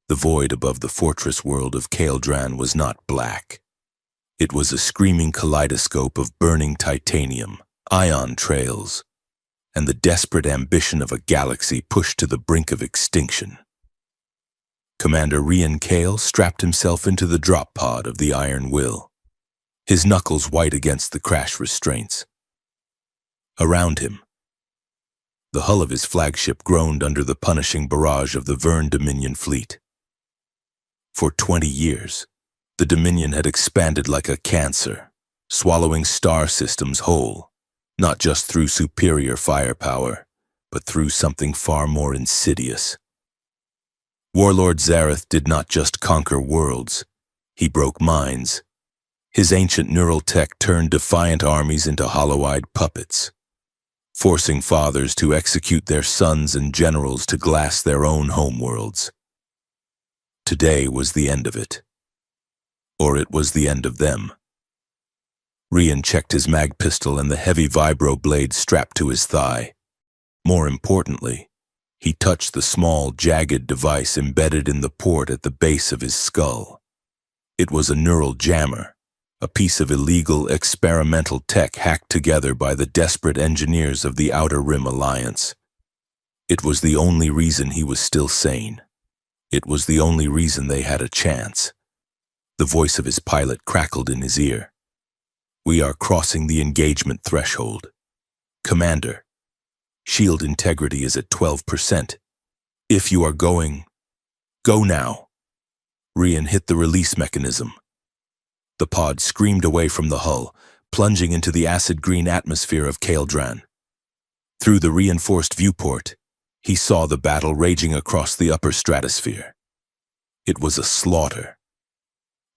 The void above the fortress world of Kaeldran was not black. It was a screaming kaleidoscope of burning titanium, ion trails, and the desperate ambition of a galaxy pushed to the brink of extinction. Commander Rian Kale strapped himself into the drop pod of the Iron Will, his knuckles white against the crash restraints. Around him, the hull of his flagship groaned under the punishing barrage of the Verne Dominion fleet. For 20 years, the Dominion had expanded like a cancer, swallowing star systems whole, not just through superior firepower, but through something far more insidious. Warlord Zareth did not just conquer worlds, he broke minds. His ancient neural tech turned defiant armies into hollow-eyed puppets, forcing fathers to execute their sons and generals to glass their own homeworlds. Today was the end of it. Or it was the end of them. Rian checked his mag pistol and the heavy vibro blade strapped to his thigh. More importantly, he touched the small, jagged device embedded in the port at the base of his skull. It was a neural jammer, a piece of illegal, experimental tech hacked together by the desperate engineers of the Outer Rim Alliance. It was the only reason he was still sane. It was the only reason they had a chance. The voice of his pilot crackled in his ear. "We are crossing the engagement threshold. Commander, shield integrity is at 12%. If you are going, go now." Rian hit the release mechanism. The pod screamed away from the hull, plunging into the acid-green atmosphere of Kaeldran. Through the reinforced viewport, he saw the battle raging across the upper stratosphere. It was a slaughter.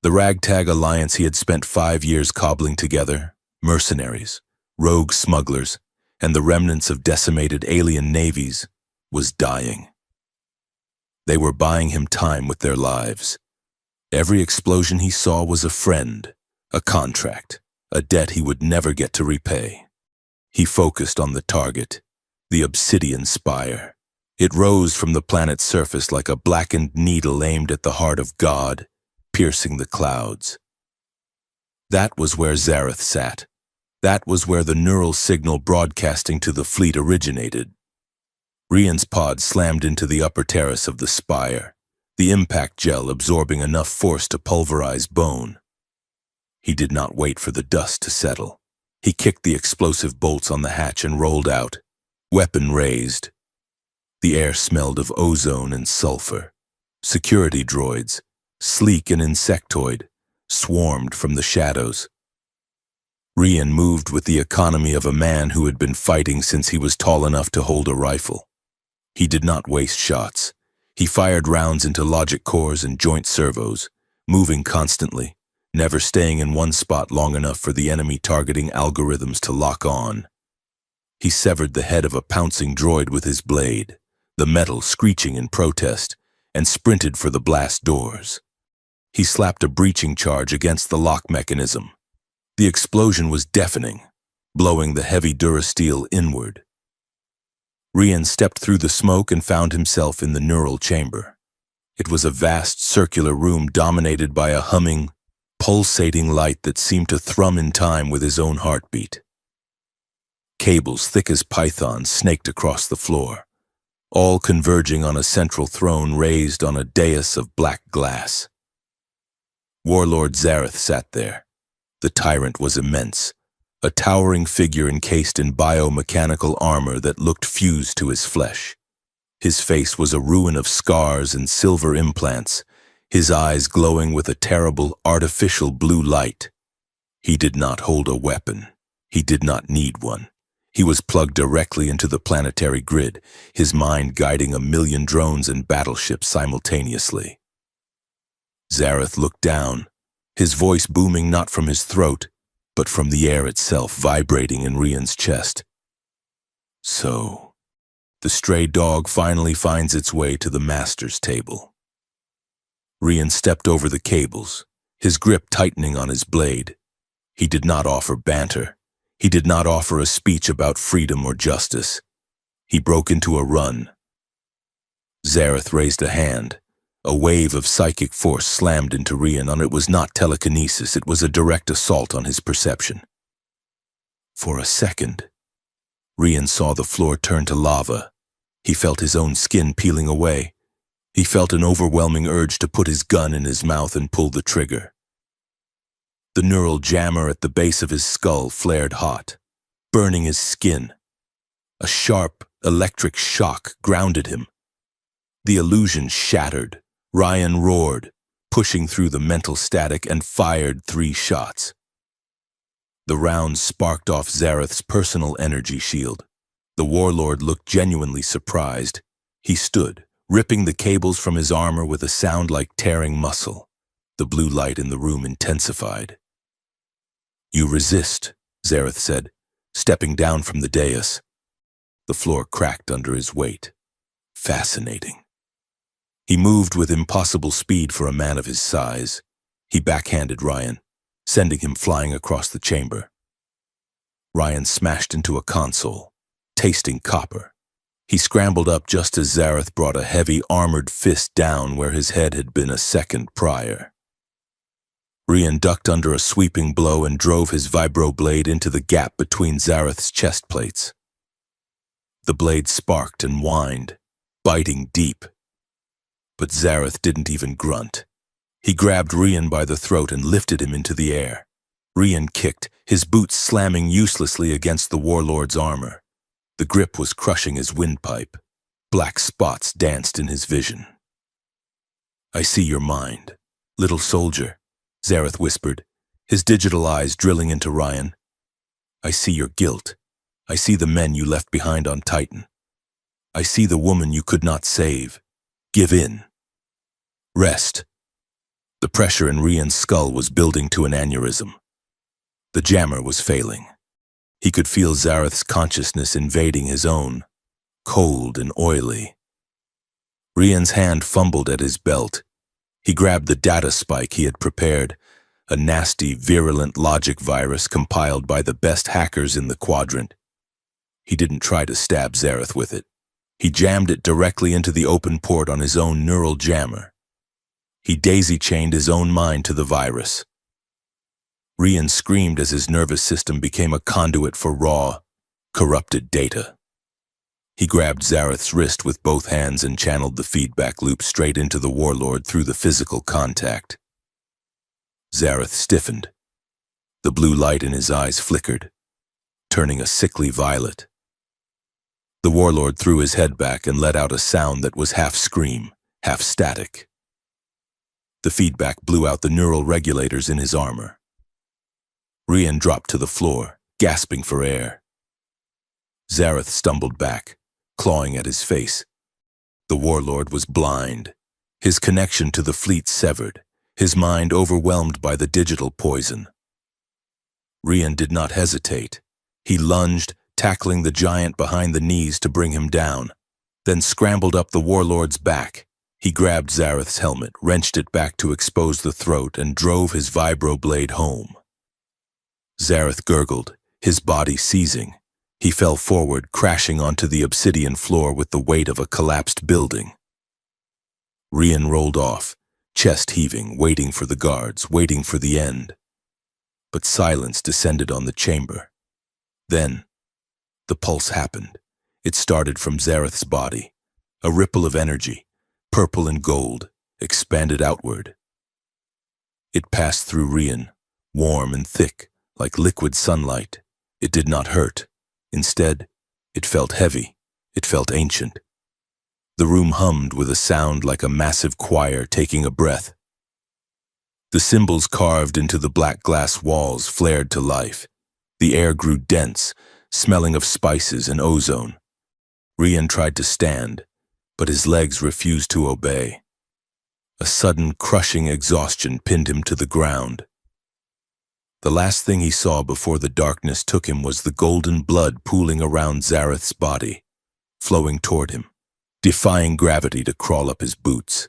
The ragtag alliance he had spent 5 years cobbling together, mercenaries, rogue smugglers, and the remnants of decimated alien navies, was dying. They were buying him time with their lives. Every explosion he saw was a friend, a contract, a debt he would never get to repay. He focused on the target, the obsidian spire. It rose from the planet's surface like a blackened needle aimed at the heart of God, piercing the clouds. That was where Zareth sat. That was where the neural signal broadcasting to the fleet originated. Rian's pod slammed into the upper terrace of the spire, the impact gel absorbing enough force to pulverize bone. He did not wait for the dust to settle. He kicked the explosive bolts on the hatch and rolled out, weapon raised. The air smelled of ozone and sulfur. Security droids, sleek and insectoid, swarmed from the shadows. Rian moved with the economy of a man who had been fighting since he was tall enough to hold a rifle. He did not waste shots. He fired rounds into logic cores and joint servos, moving constantly, never staying in one spot long enough for the enemy targeting algorithms to lock on. He severed the head of a pouncing droid with his blade, the metal screeching in protest, and sprinted for the blast doors. He slapped a breaching charge against the lock mechanism. The explosion was deafening, blowing the heavy durasteel inward. Rian stepped through the smoke and found himself in the neural chamber. It was a vast circular room dominated by a humming, pulsating light that seemed to thrum in time with his own heartbeat. Cables thick as pythons snaked across the floor, all converging on a central throne raised on a dais of black glass. Warlord Zareth sat there. The tyrant was immense, a towering figure encased in biomechanical armor that looked fused to his flesh. His face was a ruin of scars and silver implants, his eyes glowing with a terrible artificial blue light. He did not hold a weapon. He did not need one. He was plugged directly into the planetary grid, his mind guiding 1,000,000 drones and battleships simultaneously. Zareth looked down, his voice booming not from his throat, but from the air itself vibrating in Rian's chest. So, the stray dog finally finds its way to the master's table. Rian stepped over the cables, his grip tightening on his blade. He did not offer banter. He did not offer a speech about freedom or justice. He broke into a run. Zareth raised a hand, A wave of psychic force slammed into Rian, and it was not telekinesis, it was a direct assault on his perception. For a second, Rian saw the floor turn to lava. He felt his own skin peeling away. He felt an overwhelming urge to put his gun in his mouth and pull the trigger. The neural jammer at the base of his skull flared hot, burning his skin. A sharp, electric shock grounded him. The illusion shattered. Rian roared, pushing through the mental static, and fired 3 shots. The rounds sparked off Zareth's personal energy shield. The Warlord looked genuinely surprised. He stood, ripping the cables from his armor with a sound like tearing muscle. The blue light in the room intensified. "You resist," Zareth said, stepping down from the dais. The floor cracked under his weight. Fascinating. He moved with impossible speed for a man of his size. He backhanded Rian, sending him flying across the chamber. Rian smashed into a console, tasting copper. He scrambled up just as Zareth brought a heavy, armored fist down where his head had been a second prior. Rian ducked under a sweeping blow and drove his vibroblade into the gap between Zareth's chest plates. The blade sparked and whined, biting deep. But Zareth didn't even grunt. He grabbed Rian by the throat and lifted him into the air. Rian kicked, his boots slamming uselessly against the Warlord's armor. The grip was crushing his windpipe. Black spots danced in his vision. "I see your mind, little soldier," Zareth whispered, his digital eyes drilling into Rian. "I see your guilt. I see the men you left behind on Titan. I see the woman you could not save. Give in. Rest." The pressure in Rian's skull was building to an aneurysm. The jammer was failing. He could feel Zareth's consciousness invading his own, cold and oily. Rian's hand fumbled at his belt. He grabbed the data spike he had prepared, a nasty, virulent logic virus compiled by the best hackers in the quadrant. He didn't try to stab Zareth with it. He jammed it directly into the open port on his own neural jammer. He daisy-chained his own mind to the virus. Rian screamed as his nervous system became a conduit for raw, corrupted data. He grabbed Zareth's wrist with both hands and channeled the feedback loop straight into the Warlord through the physical contact. Zareth stiffened. The blue light in his eyes flickered, turning a sickly violet. The Warlord threw his head back and let out a sound that was half scream, half static. The feedback blew out the neural regulators in his armor. Rian dropped to the floor, gasping for air. Zareth stumbled back, clawing at his face. The Warlord was blind, his connection to the fleet severed, his mind overwhelmed by the digital poison. Rian did not hesitate. He lunged, tackling the giant behind the knees to bring him down, then scrambled up the Warlord's back. He grabbed Zareth's helmet, wrenched it back to expose the throat, and drove his vibroblade home. Zareth gurgled, his body seizing. He fell forward, crashing onto the obsidian floor with the weight of a collapsed building. Rian rolled off, chest heaving, waiting for the guards, waiting for the end. But silence descended on the chamber. Then, the pulse happened. It started from Zareth's body, a ripple of energy, purple and gold, expanded outward. It passed through Rian, warm and thick, like liquid sunlight. It did not hurt. Instead, it felt heavy. It felt ancient. The room hummed with a sound like a massive choir taking a breath. The symbols carved into the black glass walls flared to life. The air grew dense, smelling of spices and ozone. Rian tried to stand, but his legs refused to obey. A sudden, crushing exhaustion pinned him to the ground. The last thing he saw before the darkness took him was the golden blood pooling around Zareth's body, flowing toward him, defying gravity to crawl up his boots.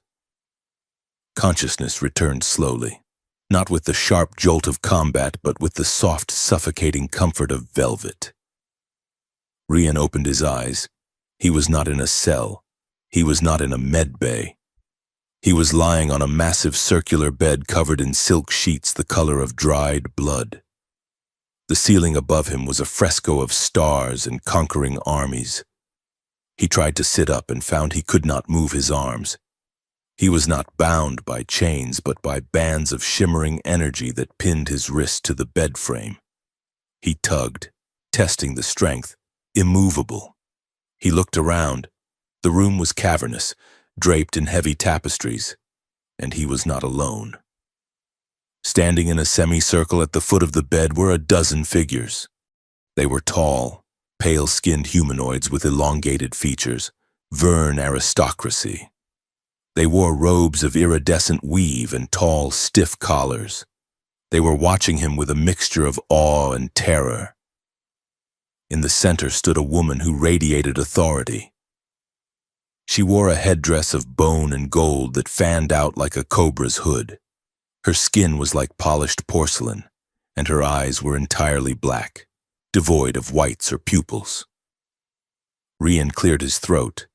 Consciousness returned slowly, not with the sharp jolt of combat, but with the soft, suffocating comfort of velvet. Rian opened his eyes. He was not in a cell. He was not in a med bay. He was lying on a massive circular bed covered in silk sheets the color of dried blood. The ceiling above him was a fresco of stars and conquering armies. He tried to sit up and found he could not move his arms. He was not bound by chains, but by bands of shimmering energy that pinned his wrist to the bed frame. He tugged, testing the strength, immovable. He looked around. The room was cavernous, draped in heavy tapestries, and he was not alone. Standing in a semicircle at the foot of the bed were a dozen figures. They were tall, pale-skinned humanoids with elongated features, Verne aristocracy. They wore robes of iridescent weave and tall, stiff collars. They were watching him with a mixture of awe and terror. In the center stood a woman who radiated authority. She wore a headdress of bone and gold that fanned out like a cobra's hood. Her skin was like polished porcelain, and her eyes were entirely black, devoid of whites or pupils. Rian cleared his throat.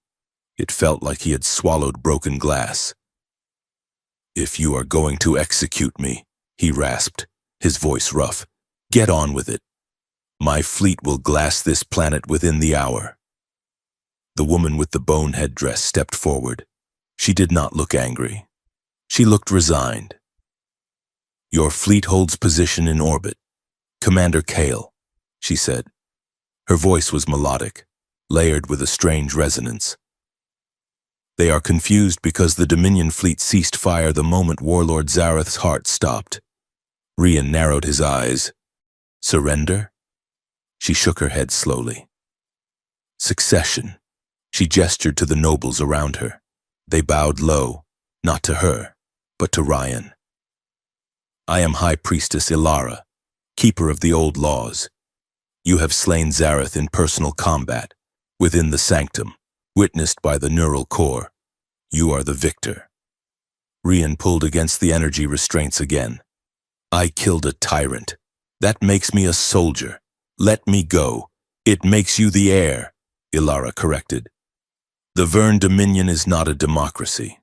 It felt like he had swallowed broken glass. "If you are going to execute me," he rasped, his voice rough, "get on with it. My fleet will glass this planet within the hour." The woman with the bone headdress stepped forward. She did not look angry. She looked resigned. "Your fleet holds position in orbit. Commander Kale," she said. Her voice was melodic, layered with a strange resonance. "They are confused because the Dominion fleet ceased fire the moment Warlord Zareth's heart stopped." Rian narrowed his eyes. "Surrender?" She shook her head slowly. "Succession." She gestured to the nobles around her. They bowed low, not to her, but to Rian. "I am High Priestess Ilara, keeper of the old laws. You have slain Zareth in personal combat, within the sanctum, witnessed by the neural core. You are the victor." Rian pulled against the energy restraints again. "I killed a tyrant. That makes me a soldier. Let me go. It makes you the heir," Ilara corrected. "The Verne Dominion is not a democracy.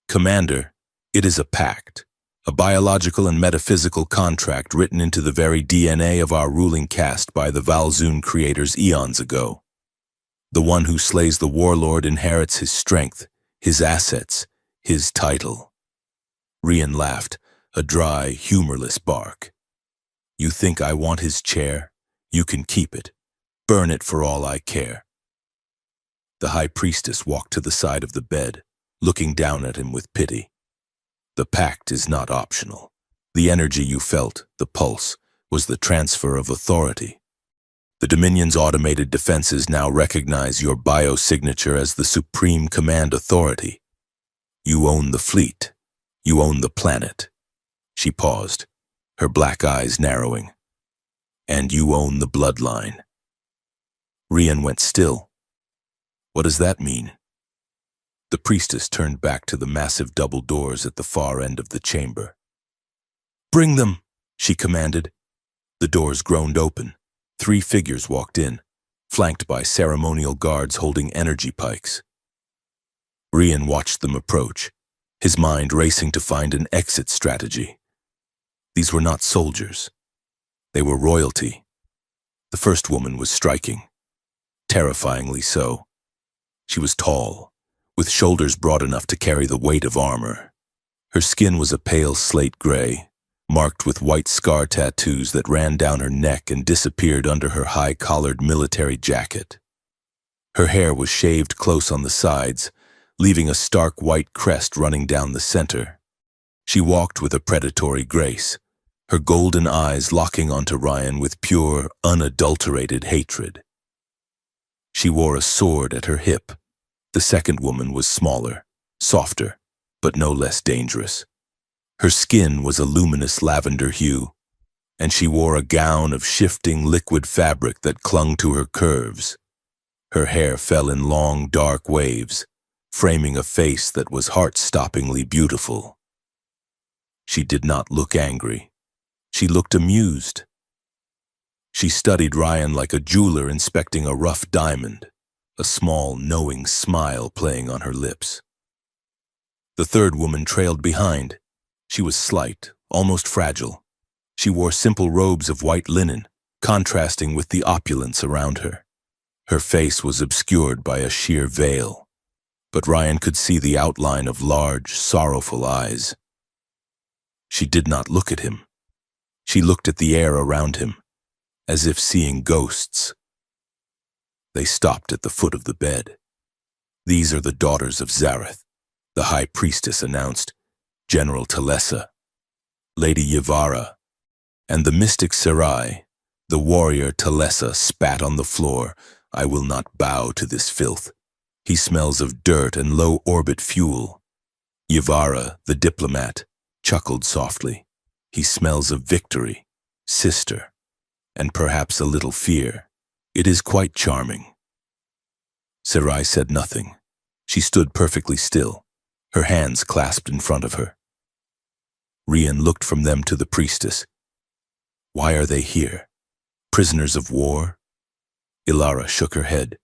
Commander, it is a pact, a biological and metaphysical contract written into the very DNA of our ruling caste by the Valzoon creators eons ago. The one who slays the Warlord inherits his strength, his assets, his title." Rian laughed, a dry, humorless bark. "You think I want his chair? You can keep it. Burn it for all I care." The High Priestess walked to the side of the bed, looking down at him with pity. "The pact is not optional. The energy you felt, the pulse, was the transfer of authority. The Dominion's automated defenses now recognize your biosignature as the supreme command authority. You own the fleet. You own the planet." She paused, her black eyes narrowing. "And you own the bloodline." Rian went still. "What does that mean?" The priestess turned back to the massive double doors at the far end of the chamber. "Bring them," she commanded. The doors groaned open. 3 figures walked in, flanked by ceremonial guards holding energy pikes. Rian watched them approach, his mind racing to find an exit strategy. These were not soldiers. They were royalty. The first woman was striking, terrifyingly so. She was tall, with shoulders broad enough to carry the weight of armor. Her skin was a pale slate gray, marked with white scar tattoos that ran down her neck and disappeared under her high-collared military jacket. Her hair was shaved close on the sides, leaving a stark white crest running down the center. She walked with a predatory grace, her golden eyes locking onto Rian with pure, unadulterated hatred. She wore a sword at her hip. The second woman was smaller, softer, but no less dangerous. Her skin was a luminous lavender hue, and she wore a gown of shifting liquid fabric that clung to her curves. Her hair fell in long, dark waves, framing a face that was heart-stoppingly beautiful. She did not look angry. She looked amused. She studied Rian like a jeweler inspecting a rough diamond, a small, knowing smile playing on her lips. The third woman trailed behind. She was slight, almost fragile. She wore simple robes of white linen, contrasting with the opulence around her. Her face was obscured by a sheer veil, but Ryan could see the outline of large, sorrowful eyes. She did not look at him. She looked at the air around him, as if seeing ghosts. They stopped at the foot of the bed. "These are the daughters of Zareth," the high priestess announced, General Talessa, Lady Yvara, and the mystic Sarai. The warrior Talessa spat on the floor. "I will not bow to this filth. He smells of dirt and low-orbit fuel." Yvara, the diplomat, chuckled softly. "He smells of victory, sister, and perhaps a little fear. It is quite charming." Sarai said nothing. She stood perfectly still, her hands clasped in front of her. Rian looked from them to the priestess. "Why are they here? Prisoners of war?" Ilara shook her head.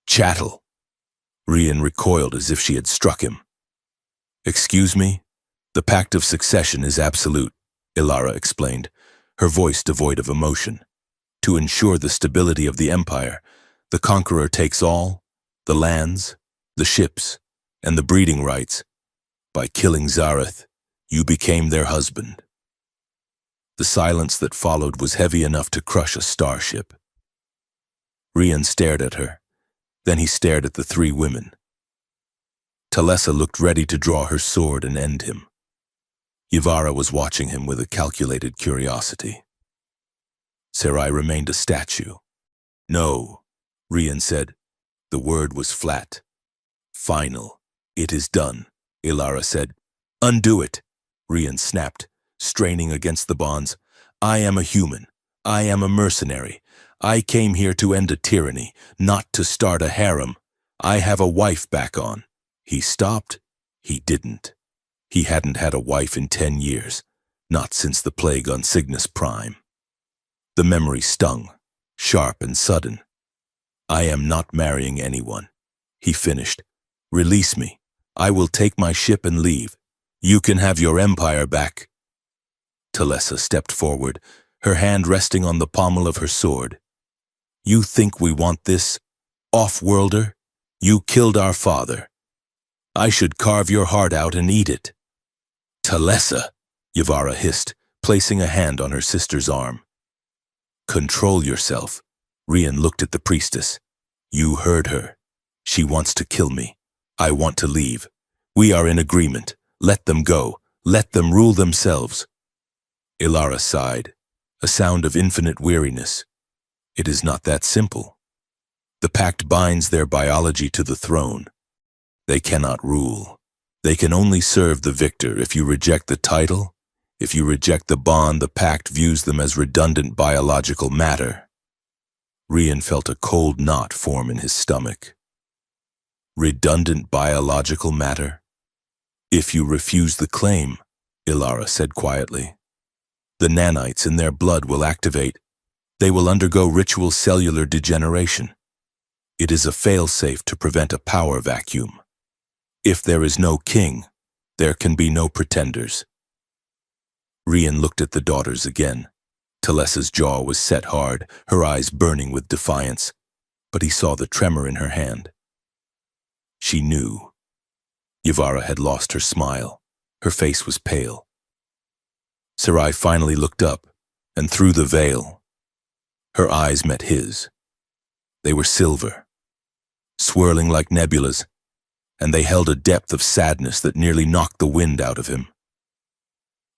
"Chattel!" Rian recoiled as if she had struck him. "Excuse me? The pact of succession is absolute," Ilara explained, her voice devoid of emotion. "To ensure the stability of the empire, the conqueror takes all, the lands, the ships, and the breeding rights. By killing Zareth, you became their husband." The silence that followed was heavy enough to crush a starship. Rian stared at her. Then he stared at the three women. Talessa looked ready to draw her sword and end him. Yvara was watching him with a calculated curiosity. Sarai remained a statue. "No," Rian said. The word was flat. "Final. It is done," Ilara said. "Undo it," Rian snapped, straining against the bonds. "I am a human. I am a mercenary. I came here to end a tyranny, not to start a harem. I have a wife back on." He stopped. He didn't. He hadn't had a wife in 10 years, not since the plague on Cygnus Prime. The memory stung, sharp and sudden. "I am not marrying anyone," he finished. "Release me. I will take my ship and leave. You can have your empire back." Talessa stepped forward, her hand resting on the pommel of her sword. "You think we want this? Off-worlder? You killed our father. I should carve your heart out and eat it." "Talessa," Yvara hissed, placing a hand on her sister's arm. "Control yourself." Rian looked at the priestess. "You heard her. She wants to kill me. I want to leave. We are in agreement. Let them go. Let them rule themselves." Ilara sighed, a sound of infinite weariness. "It is not that simple. The pact binds their biology to the throne. They cannot rule. They can only serve the victor. If you reject the title, if you reject the bond, the pact views them as redundant biological matter." Rian felt a cold knot form in his stomach. "Redundant biological matter? If you refuse the claim," Ilara said quietly, "the nanites in their blood will activate. They will undergo ritual cellular degeneration. It is a fail-safe to prevent a power vacuum. If there is no king, there can be no pretenders." Rian looked at the daughters again. Talessa's jaw was set hard, her eyes burning with defiance, but he saw the tremor in her hand. She knew. Yvara had lost her smile. Her face was pale. Sarai finally looked up, and through the veil, her eyes met his. They were silver, swirling like nebulas, and they held a depth of sadness that nearly knocked the wind out of him.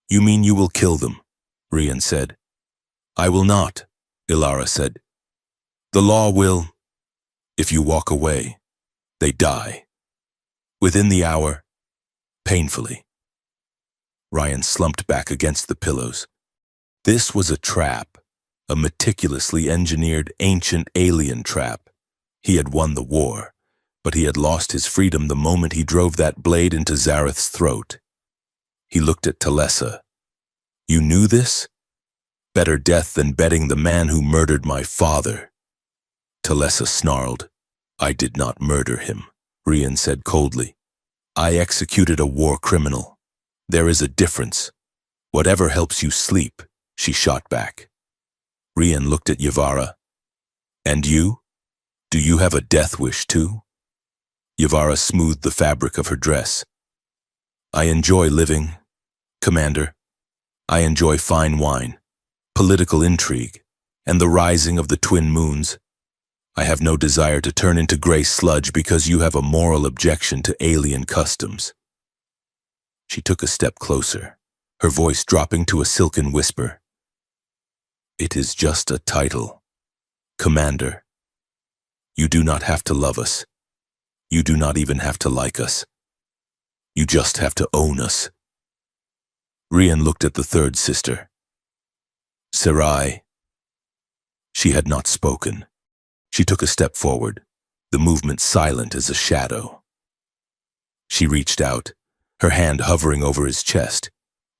"You mean you will kill them?" Rian said. "I will not," Ilara said. "The law will. If you walk away, they die. Within the hour, painfully." Ryan slumped back against the pillows. This was a trap, a meticulously engineered ancient alien trap. He had won the war, but he had lost his freedom the moment he drove that blade into Zareth's throat. He looked at Talessa. "You knew this? Better death than betting the man who murdered my father." Talessa snarled. "I did not murder him," Rian said coldly. I executed a war criminal. There is a difference. Whatever helps you sleep, she shot back. Rian looked at Yavara. And you? Do you have a death wish too? Yavara smoothed the fabric of her dress. I enjoy living, Commander. I enjoy fine wine, political intrigue, and the rising of the twin moons. I have no desire to turn into gray sludge because you have a moral objection to alien customs. She took a step closer, her voice dropping to a silken whisper. It is just a title, Commander. You do not have to love us. You do not even have to like us. You just have to own us. Rian looked at the third sister. Sarai. She had not spoken. She took a step forward, the movement silent as a shadow. She reached out, her hand hovering over his chest.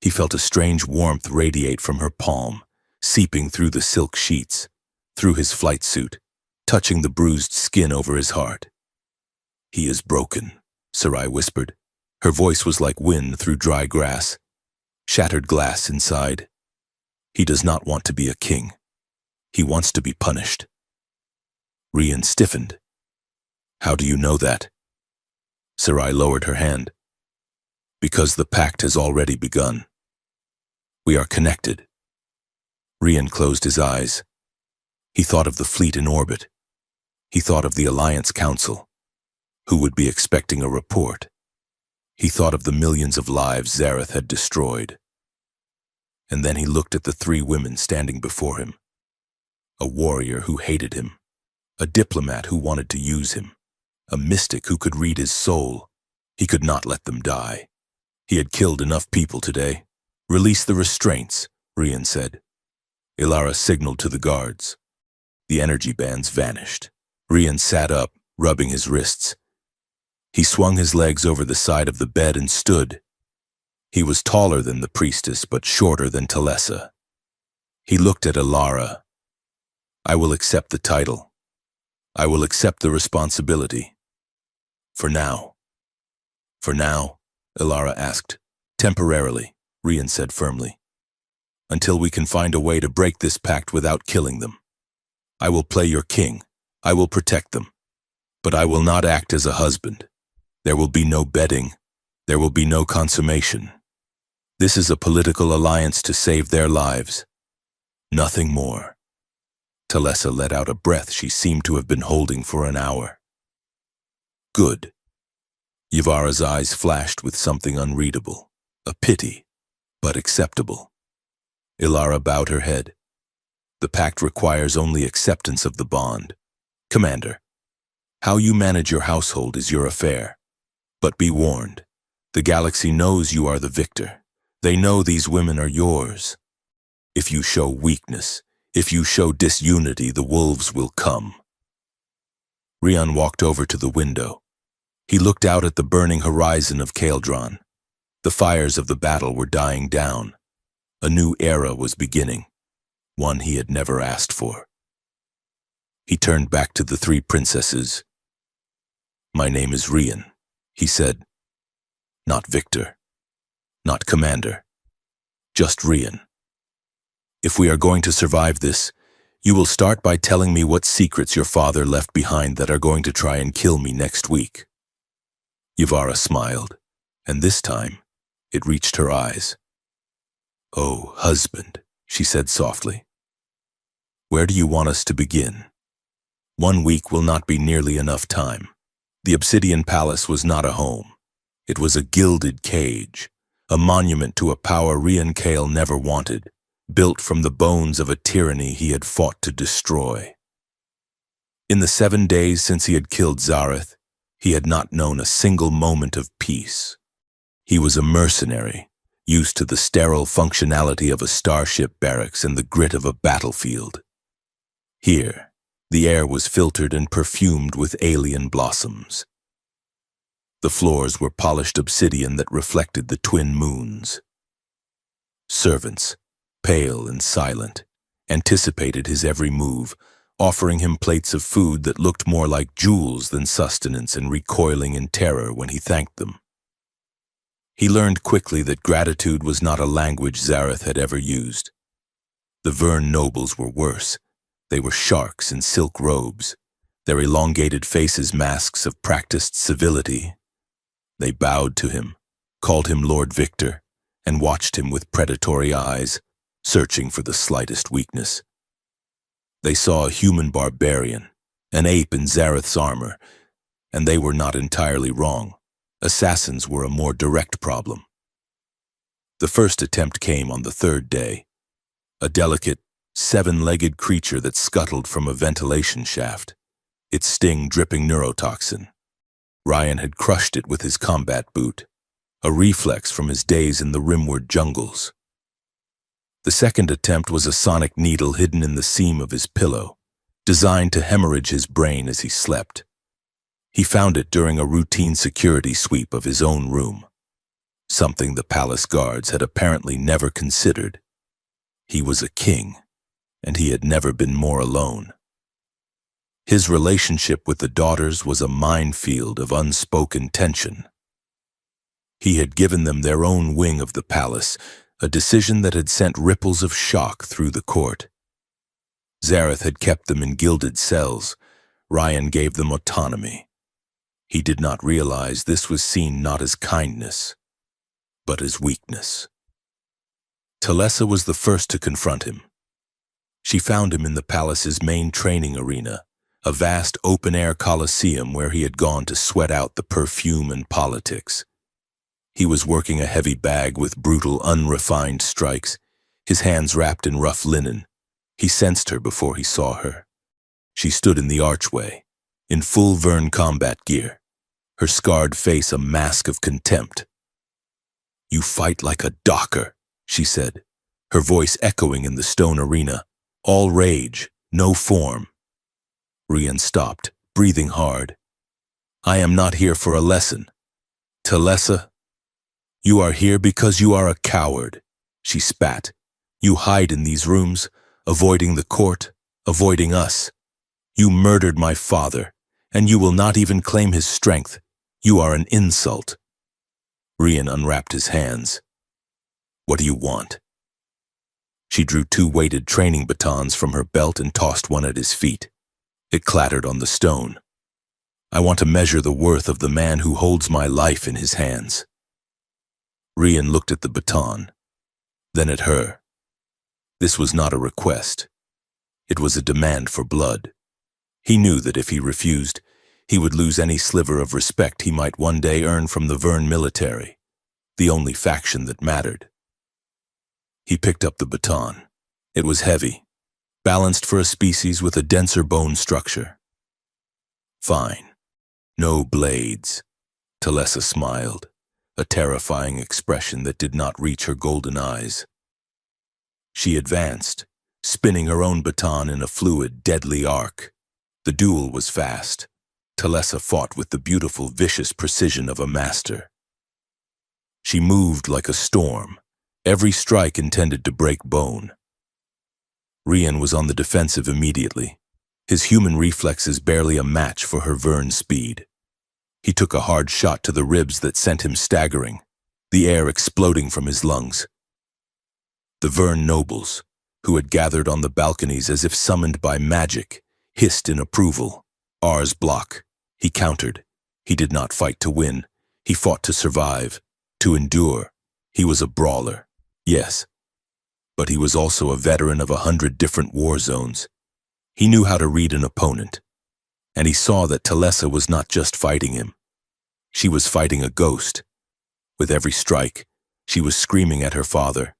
He felt a strange warmth radiate from her palm, seeping through the silk sheets, through his flight suit, touching the bruised skin over his heart. He is broken, Sarai whispered. Her voice was like wind through dry grass, shattered glass inside. He does not want to be a king. He wants to be punished. Rian stiffened. How do you know that? Sarai lowered her hand. Because the pact has already begun. We are connected. Rian closed his eyes. He thought of the fleet in orbit. He thought of the Alliance Council, who would be expecting a report. He thought of the millions of lives Zareth had destroyed. And then he looked at the three women standing before him. A warrior who hated him. A diplomat who wanted to use him. A mystic who could read his soul. He could not let them die. He had killed enough people today. Release the restraints, Rian said. Ilara signaled to the guards. The energy bands vanished. Rian sat up, rubbing his wrists. He swung his legs over the side of the bed and stood. He was taller than the priestess, but shorter than Talessa. He looked at Ilara. I will accept the title. I will accept the responsibility. For now. For now, Ilara asked. Temporarily, Rian said firmly. Until we can find a way to break this pact without killing them. I will play your king. I will protect them. But I will not act as a husband. There will be no bedding. There will be no consummation. This is a political alliance to save their lives. Nothing more. Talessa let out a breath she seemed to have been holding for an hour. Good. Yavara's eyes flashed with something unreadable, a pity, but acceptable. Ilara bowed her head. The pact requires only acceptance of the bond. Commander, how you manage your household is your affair. But be warned, the galaxy knows you are the victor. They know these women are yours. If you show weakness, if you show disunity, the wolves will come. Rian walked over to the window. He looked out at the burning horizon of Kaeldron. The fires of the battle were dying down. A new era was beginning, one he had never asked for. He turned back to the three princesses. My name is Rian, he said. Not Victor. Not Commander. Just Rian. If we are going to survive this, you will start by telling me what secrets your father left behind that are going to try and kill me next week. Yavara smiled, and this time, it reached her eyes. Oh, husband, she said softly. Where do you want us to begin? 1 week will not be nearly enough time. The Obsidian Palace was not a home. It was a gilded cage, a monument to a power Rian Kael never wanted, built from the bones of a tyranny he had fought to destroy. In the 7 days since he had killed Zareth, he had not known a single moment of peace. He was a mercenary, used to the sterile functionality of a starship barracks and the grit of a battlefield. Here, the air was filtered and perfumed with alien blossoms. The floors were polished obsidian that reflected the twin moons. Servants, pale and silent, anticipated his every move, offering him plates of food that looked more like jewels than sustenance and recoiling in terror when he thanked them. He learned quickly that gratitude was not a language Zareth had ever used. The Vern nobles were worse. They were sharks in silk robes, their elongated faces masks of practiced civility. They bowed to him, called him Lord Victor, and watched him with predatory eyes, searching for the slightest weakness. They saw a human barbarian, an ape in Zareth's armor, and they were not entirely wrong. Assassins were a more direct problem. The first attempt came on the third day, a delicate, seven-legged creature that scuttled from a ventilation shaft, its sting dripping neurotoxin. Ryan had crushed it with his combat boot, a reflex from his days in the rimward jungles. The second attempt was a sonic needle hidden in the seam of his pillow, designed to hemorrhage his brain as he slept. He found it during a routine security sweep of his own room, something the palace guards had apparently never considered. He was a king, and he had never been more alone. His relationship with the daughters was a minefield of unspoken tension. He had given them their own wing of the palace, a decision that had sent ripples of shock through the court. Zareth had kept them in gilded cells. Ryan gave them autonomy. He did not realize this was seen not as kindness, but as weakness. Talessa was the first to confront him. She found him in the palace's main training arena, a vast open-air coliseum where he had gone to sweat out the perfume and politics. He was working a heavy bag with brutal, unrefined strikes, his hands wrapped in rough linen. He sensed her before he saw her. She stood in the archway, in full Vern combat gear, her scarred face a mask of contempt. "You fight like a docker," she said, her voice echoing in the stone arena, all rage, no form. Rian stopped, breathing hard. "I am not here for a lesson. Talessa, you are here because you are a coward," she spat. "You hide in these rooms, avoiding the court, avoiding us. You murdered my father, and you will not even claim his strength. You are an insult." Rian unwrapped his hands. "What do you want?" She drew two weighted training batons from her belt and tossed one at his feet. It clattered on the stone. "I want to measure the worth of the man who holds my life in his hands." Rian looked at the baton, then at her. This was not a request. It was a demand for blood. He knew that if he refused, he would lose any sliver of respect he might one day earn from the Vern military, the only faction that mattered. He picked up the baton. It was heavy, balanced for a species with a denser bone structure. "Fine. No blades." Talessa smiled, a terrifying expression that did not reach her golden eyes. She advanced, spinning her own baton in a fluid, deadly arc. The duel was fast. Talessa fought with the beautiful, vicious precision of a master. She moved like a storm, every strike intended to break bone. Rian was on the defensive immediately, his human reflexes barely a match for her Vern speed. He took a hard shot to the ribs that sent him staggering, the air exploding from his lungs. The Vern nobles, who had gathered on the balconies as if summoned by magic, hissed in approval. "Ours block." He countered. He did not fight to win. He fought to survive, to endure. He was a brawler, yes, but he was also a veteran of 100 different war zones. He knew how to read an opponent, and he saw that Talessa was not just fighting him. She was fighting a ghost. With every strike, she was screaming at her father.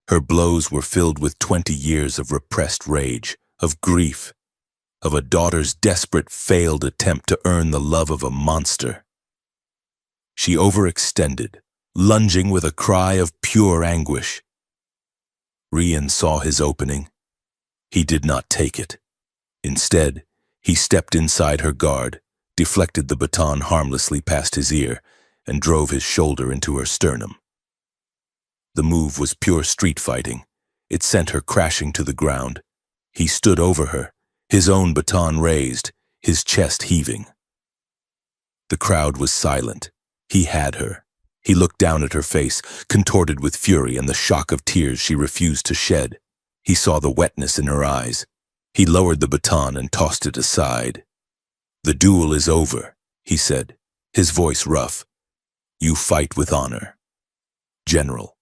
Her blows were filled with 20 years of repressed rage, of grief, of a daughter's desperate, failed attempt to earn the love of a monster. She overextended, lunging with a cry of pure anguish. Rian saw his opening. He did not take it. Instead, he stepped inside her guard, deflected the baton harmlessly past his ear, and drove his shoulder into her sternum. The move was pure street fighting. It sent her crashing to the ground. He stood over her, his own baton raised, his chest heaving. The crowd was silent. He had her. He looked down at her face, contorted with fury and the shock of tears she refused to shed. He saw the wetness in her eyes. He lowered the baton and tossed it aside. "The duel is over," he said, his voice rough. "You fight with honor." "General."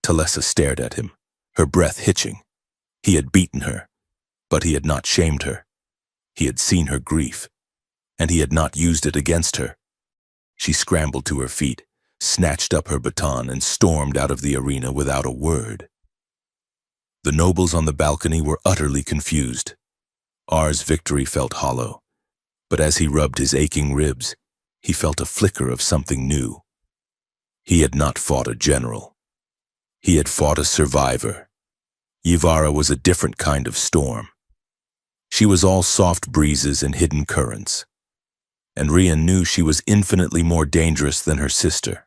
Talessa stared at him, her breath hitching. He had beaten her, but he had not shamed her. He had seen her grief, and he had not used it against her. She scrambled to her feet, snatched up her baton, and stormed out of the arena without a word. The nobles on the balcony were utterly confused. R's victory felt hollow, but as he rubbed his aching ribs, he felt a flicker of something new. He had not fought a general. He had fought a survivor. Yvara was a different kind of storm. She was all soft breezes and hidden currents, and Rian knew she was infinitely more dangerous than her sister.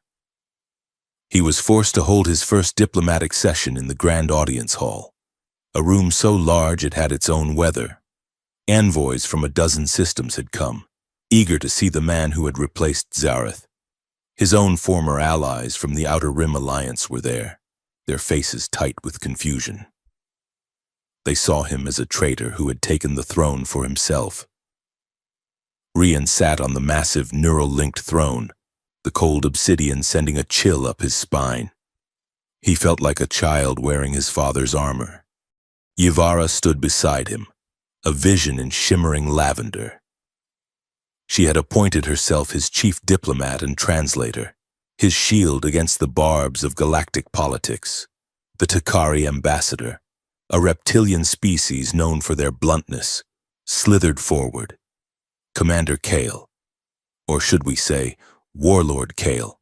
He was forced to hold his first diplomatic session in the Grand Audience Hall, a room so large it had its own weather. Envoys from a dozen systems had come, eager to see the man who had replaced Zareth. His own former allies from the Outer Rim Alliance were there, their faces tight with confusion. They saw him as a traitor who had taken the throne for himself. Rian sat on the massive neural-linked throne, the cold obsidian sending a chill up his spine. He felt like a child wearing his father's armor. Yvara stood beside him, a vision in shimmering lavender. She had appointed herself his chief diplomat and translator, his shield against the barbs of galactic politics, the Takari ambassador, a reptilian species known for their bluntness, slithered forward. Commander Kale, or should we say, Warlord Kale.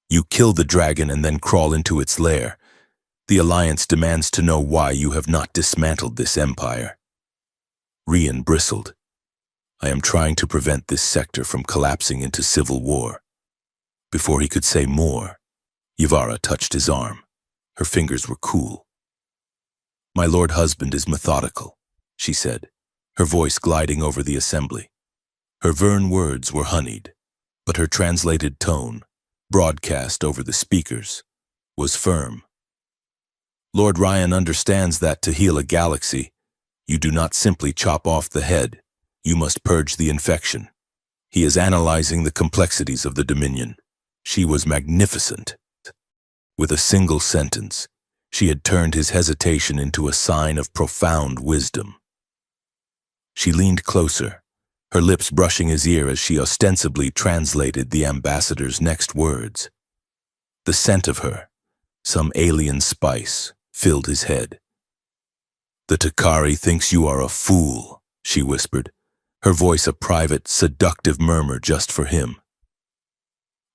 You kill the dragon and then crawl into its lair. The Alliance demands to know why you have not dismantled this empire. Rian bristled. I am trying to prevent this sector from collapsing into civil war. Before he could say more, Yvara touched his arm. Her fingers were cool. My lord husband is methodical, she said, her voice gliding over the assembly. Her Vern words were honeyed, but her translated tone, broadcast over the speakers, was firm. Lord Ryan understands that to heal a galaxy, you do not simply chop off the head, you must purge the infection. He is analyzing the complexities of the Dominion. She was magnificent. With a single sentence, she had turned his hesitation into a sign of profound wisdom. She leaned closer, her lips brushing his ear as she ostensibly translated the ambassador's next words. The scent of her, some alien spice, filled his head. The Takari thinks you are a fool, she whispered, her voice a private, seductive murmur just for him.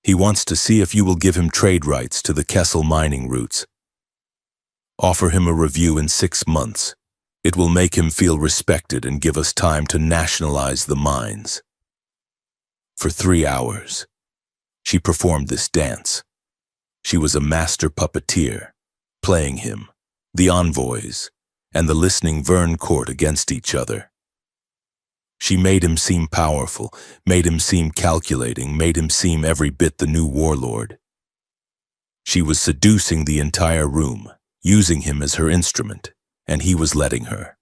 He wants to see if you will give him trade rights to the Kessel mining routes. Offer him a review in 6 months. It will make him feel respected and give us time to nationalize the mines. For 3 hours, she performed this dance. She was a master puppeteer, playing him, the envoys, and the listening Vern court against each other. She made him seem powerful, made him seem calculating, made him seem every bit the new warlord. She was seducing the entire room, using him as her instrument, and he was letting her.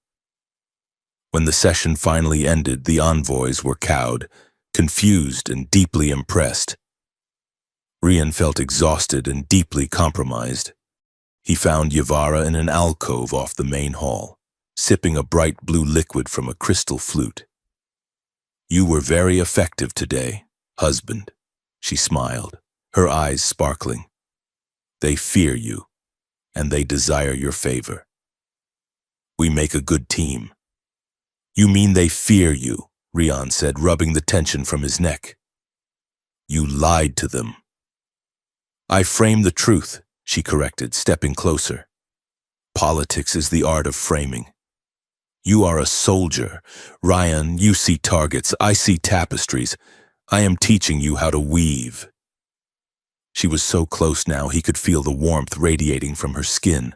When the session finally ended, the envoys were cowed, confused and deeply impressed. Rian felt exhausted and deeply compromised. He found Yvara in an alcove off the main hall, sipping a bright blue liquid from a crystal flute. You were very effective today, husband, she smiled, her eyes sparkling. They fear you, and they desire your favor. We make a good team. You mean they fear you, Rian said, rubbing the tension from his neck. You lied to them. I frame the truth, she corrected, stepping closer. Politics is the art of framing. You are a soldier. Ryan, you see targets, I see tapestries. I am teaching you how to weave. She was so close now he could feel the warmth radiating from her skin.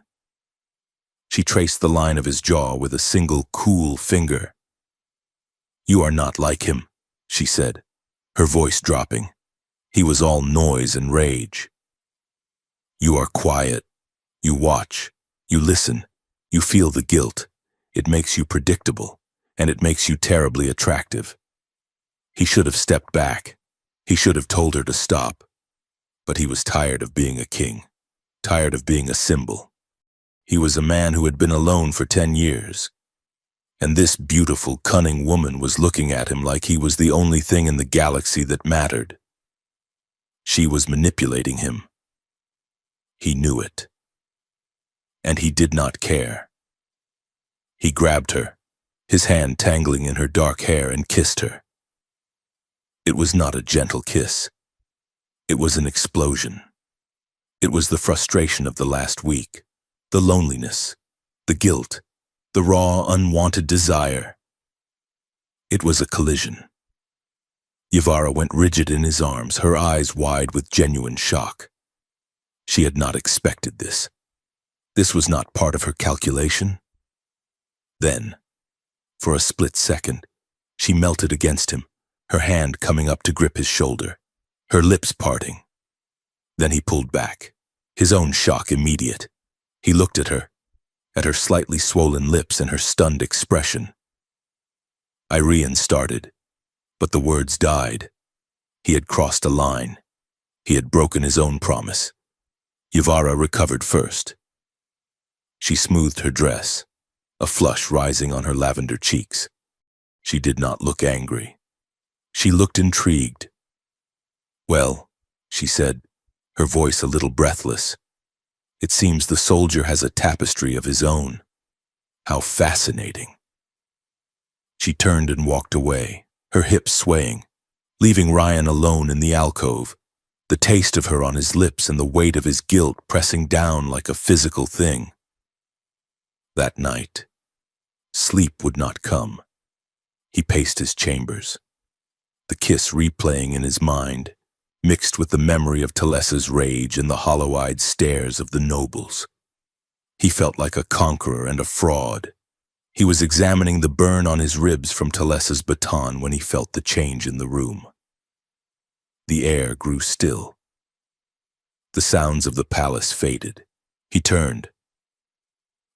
She traced the line of his jaw with a single cool finger. You are not like him, she said, her voice dropping. He was all noise and rage. You are quiet. You watch. You listen. You feel the guilt. It makes you predictable, and it makes you terribly attractive. He should have stepped back. He should have told her to stop. But he was tired of being a king, tired of being a symbol. He was a man who had been alone for 10 years. And this beautiful, cunning woman was looking at him like he was the only thing in the galaxy that mattered. She was manipulating him. He knew it. And he did not care. He grabbed her, his hand tangling in her dark hair, and kissed her. It was not a gentle kiss. It was an explosion. It was the frustration of the last week, the loneliness, the guilt, the raw, unwanted desire. It was a collision. Yvara went rigid in his arms, her eyes wide with genuine shock. She had not expected this. This was not part of her calculation. Then, for a split second, she melted against him, her hand coming up to grip his shoulder, her lips parting. Then he pulled back, his own shock immediate. He looked at her slightly swollen lips and her stunned expression. Irene started, but the words died. He had crossed a line. He had broken his own promise. Yvara recovered first. She smoothed her dress, a flush rising on her lavender cheeks. She did not look angry. She looked intrigued. "Well," she said, her voice a little breathless, "it seems the soldier has a tapestry of his own. How fascinating." She turned and walked away, her hips swaying, leaving Ryan alone in the alcove, the taste of her on his lips and the weight of his guilt pressing down like a physical thing. That night, sleep would not come. He paced his chambers, the kiss replaying in his mind, mixed with the memory of Talessa's rage and the hollow-eyed stares of the nobles. He felt like a conqueror and a fraud. He was examining the burn on his ribs from Talessa's baton when he felt the change in the room. The air grew still. The sounds of the palace faded. He turned.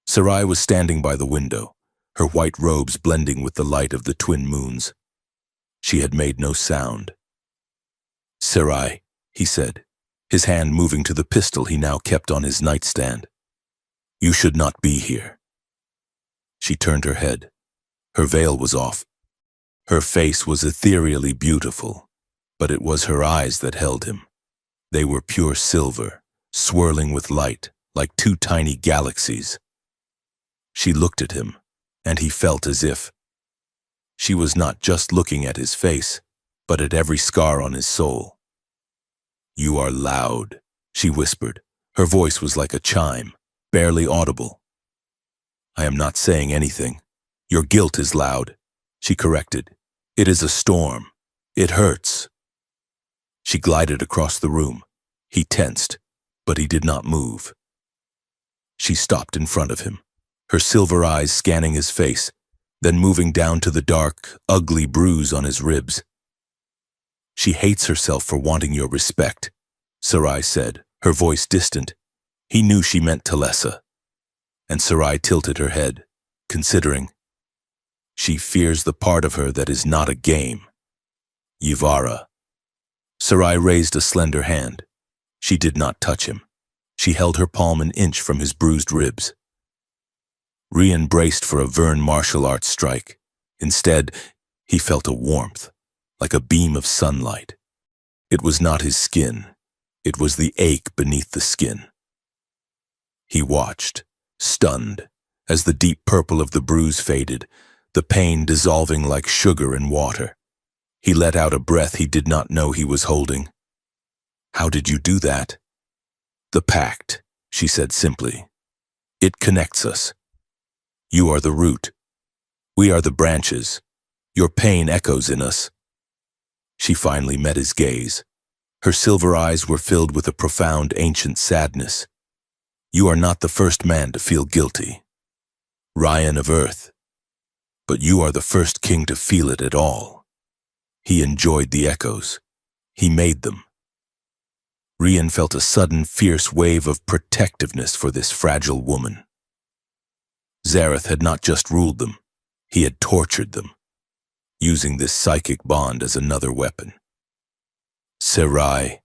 Sarai was standing by the window, her white robes blending with the light of the twin moons. She had made no sound. "Sarai," he said, his hand moving to the pistol he now kept on his nightstand. "You should not be here." She turned her head. Her veil was off. Her face was ethereally beautiful, but it was her eyes that held him. They were pure silver, swirling with light, like two tiny galaxies. She looked at him, and he felt as if she was not just looking at his face, but at every scar on his soul. "You are loud," she whispered. Her voice was like a chime, barely audible. "I am not saying anything. Your guilt is loud," she corrected. "It is a storm. It hurts." She glided across the room. He tensed, but he did not move. She stopped in front of him, her silver eyes scanning his face, then moving down to the dark, ugly bruise on his ribs. "She hates herself for wanting your respect," Sarai said, her voice distant. He knew she meant Talessa. And Sarai tilted her head, considering. "She fears the part of her that is not a game. Yvara." Sarai raised a slender hand. She did not touch him. She held her palm an inch from his bruised ribs. Rian braced for a Vern martial arts strike. Instead, he felt a warmth, like a beam of sunlight. It was not his skin. It was the ache beneath the skin. He watched, stunned, as the deep purple of the bruise faded, the pain dissolving like sugar in water. He let out a breath he did not know he was holding. "How did you do that?" "The pact," she said simply. "It connects us. You are the root. We are the branches. Your pain echoes in us." She finally met his gaze. Her silver eyes were filled with a profound ancient sadness. "You are not the first man to feel guilty, Ryan of Earth, but you are the first king to feel it at all." He enjoyed the echoes. He made them. Rian felt a sudden, fierce wave of protectiveness for this fragile woman. Zareth had not just ruled them, he had tortured them, using this psychic bond as another weapon. Sarai,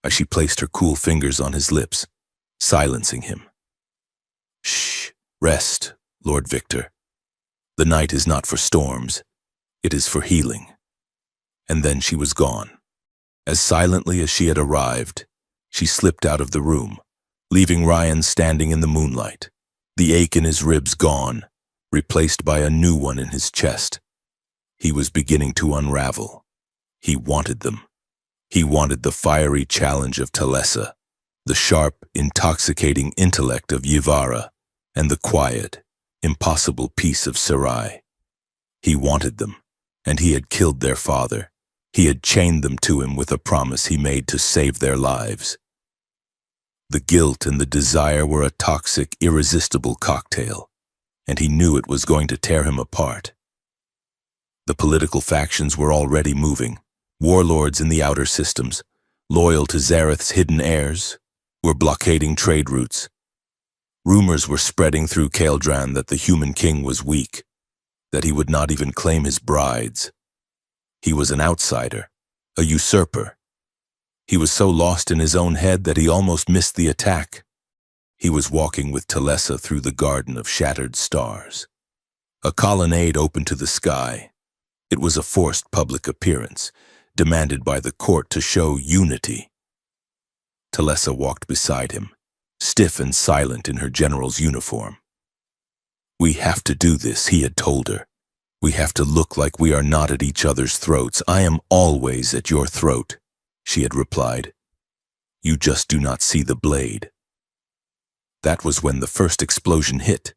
as she placed her cool fingers on his lips, silencing him. Shh, rest, Lord Victor. The night is not for storms, it is for healing. And then she was gone. As silently as she had arrived, she slipped out of the room, leaving Ryan standing in the moonlight, the ache in his ribs gone, replaced by a new one in his chest. He was beginning to unravel. He wanted them. He wanted the fiery challenge of Talessa, the sharp, intoxicating intellect of Yvara, and the quiet, impossible peace of Sarai. He wanted them, and he had killed their father. He had chained them to him with a promise he made to save their lives. The guilt and the desire were a toxic, irresistible cocktail, and he knew it was going to tear him apart. The political factions were already moving. Warlords in the outer systems, loyal to Zareth's hidden heirs, were blockading trade routes. Rumors were spreading through Caeldran that the human king was weak, that he would not even claim his brides. He was an outsider, a usurper. He was so lost in his own head that he almost missed the attack. He was walking with Talessa through the garden of shattered stars. A colonnade opened to the sky. It was a forced public appearance, demanded by the court to show unity. Talessa walked beside him, stiff and silent in her general's uniform. "We have to do this," he had told her. "We have to look like we are not at each other's throats. I am always at your throat," she had replied. "You just do not see the blade." That was when the first explosion hit.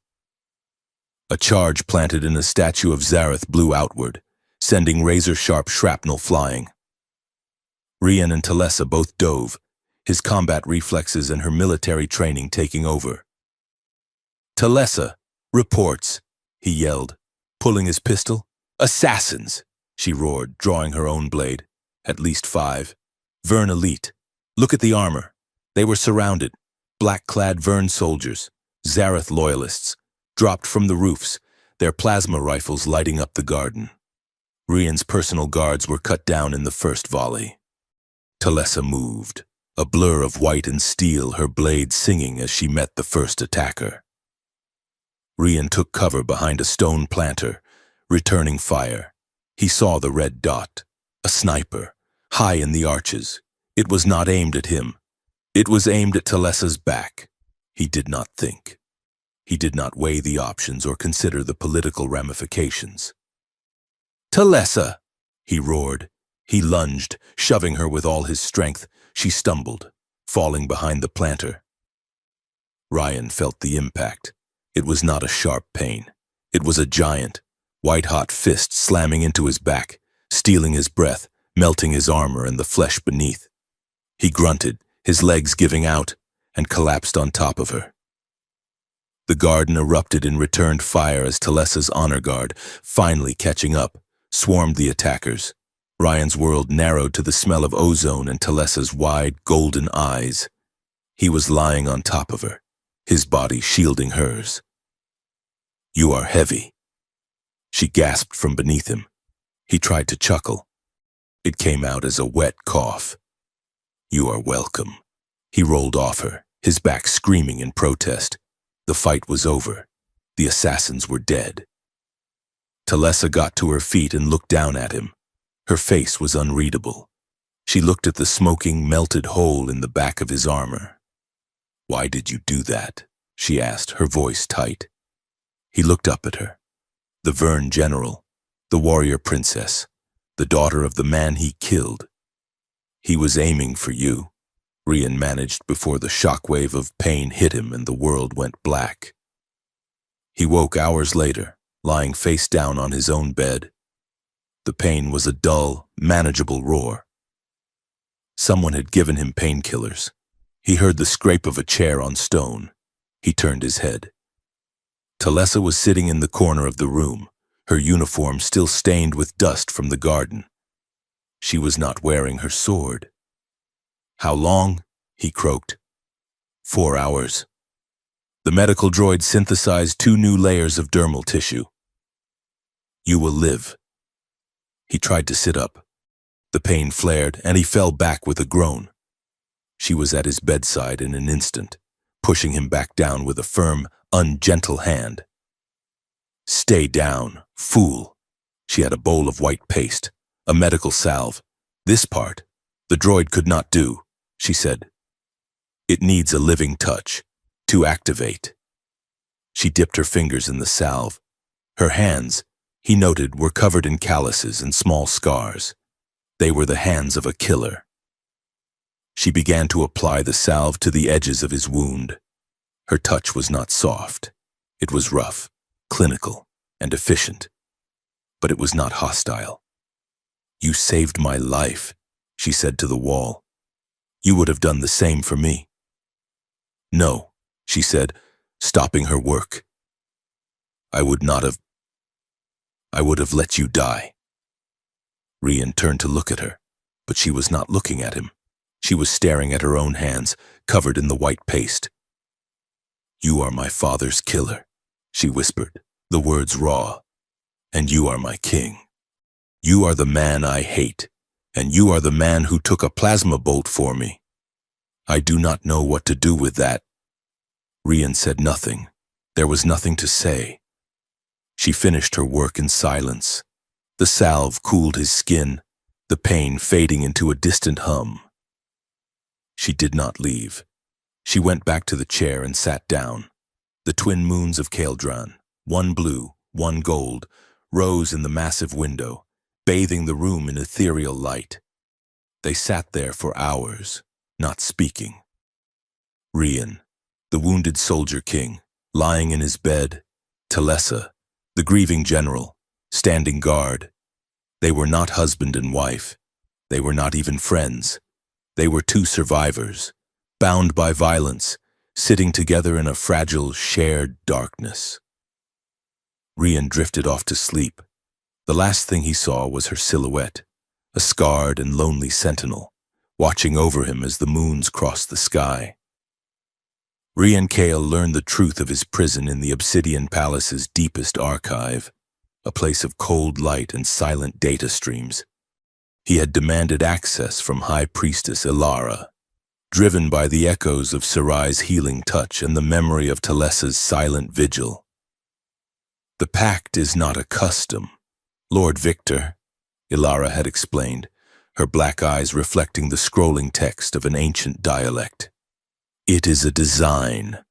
A charge planted in a statue of Zareth blew outward, sending razor-sharp shrapnel flying. Rian and Talessa both dove, his combat reflexes and her military training taking over. "Talessa, reports," he yelled, pulling his pistol. "Assassins," she roared, drawing her own blade. "At least 5. Vern elite. Look at the armor. They were surrounded. Black-clad Vern soldiers, Zareth loyalists, dropped from the roofs, their plasma rifles lighting up the garden. Rian's personal guards were cut down in the first volley. Talessa moved, a blur of white and steel, her blade singing as she met the first attacker. Rian took cover behind a stone planter, returning fire. He saw the red dot, a sniper, high in the arches. It was not aimed at him. It was aimed at Talessa's back. He did not think. He did not weigh the options or consider the political ramifications. "Talessa!" he roared. He lunged, shoving her with all his strength. She stumbled, falling behind the planter. Ryan felt the impact. It was not a sharp pain. It was a giant, white-hot fist slamming into his back, stealing his breath, melting his armor and the flesh beneath. He grunted, his legs giving out, and collapsed on top of her. The garden erupted in returned fire as Talessa's honor guard, finally catching up, swarmed the attackers. Ryan's world narrowed to the smell of ozone and Talessa's wide, golden eyes. He was lying on top of her, his body shielding hers. "You are heavy," she gasped from beneath him. He tried to chuckle. It came out as a wet cough. "You are welcome." He rolled off her, his back screaming in protest. The fight was over. The assassins were dead. Talessa got to her feet and looked down at him. Her face was unreadable. She looked at the smoking, melted hole in the back of his armor. "Why did you do that?" she asked, her voice tight. He looked up at her. The Vern general, the warrior princess, the daughter of the man he killed. "He was aiming for you," Rian managed before the shockwave of pain hit him and the world went black. He woke hours later, lying face down on his own bed. The pain was a dull, manageable roar. Someone had given him painkillers. He heard the scrape of a chair on stone. He turned his head. Talessa was sitting in the corner of the room, her uniform still stained with dust from the garden. She was not wearing her sword. How long? He croaked. 4 hours. The medical droid synthesized 2 new layers of dermal tissue. You will live. He tried to sit up. The pain flared, and he fell back with a groan. She was at his bedside in an instant, pushing him back down with a firm, ungentle hand. Stay down, fool. She had a bowl of white paste, a medical salve. This part, the droid could not do, she said. It needs a living touch, to activate. She dipped her fingers in the salve. Her hands, he noted, were covered in calluses and small scars. They were the hands of a killer. She began to apply the salve to the edges of his wound. Her touch was not soft. It was rough, clinical, and efficient. But it was not hostile. You saved my life, she said to the wall. You would have done the same for me. No, she said, stopping her work. I would have let you die. Rian turned to look at her, but she was not looking at him. She was staring at her own hands, covered in the white paste. You are my father's killer, she whispered, the words raw. And you are my king. You are the man I hate, and you are the man who took a plasma bolt for me. I do not know what to do with that. Rian said nothing. There was nothing to say. She finished her work in silence. The salve cooled his skin, the pain fading into a distant hum. She did not leave. She went back to the chair and sat down. The twin moons of Kaldran, one blue, one gold, rose in the massive window, bathing the room in ethereal light. They sat there for hours, not speaking. Rian, the wounded soldier king, lying in his bed, Talessa, the grieving general, standing guard. They were not husband and wife. They were not even friends. They were 2 survivors, bound by violence, sitting together in a fragile, shared darkness. Rian drifted off to sleep. The last thing he saw was her silhouette, a scarred and lonely sentinel, watching over him as the moons crossed the sky. Rian Kale learned the truth of his prison in the Obsidian Palace's deepest archive, a place of cold light and silent data streams. He had demanded access from High Priestess Ilara, driven by the echoes of Sarai's healing touch and the memory of Talessa's silent vigil. The pact is not a custom, Lord Victor, Ilara had explained, her black eyes reflecting the scrolling text of an ancient dialect. It is a design.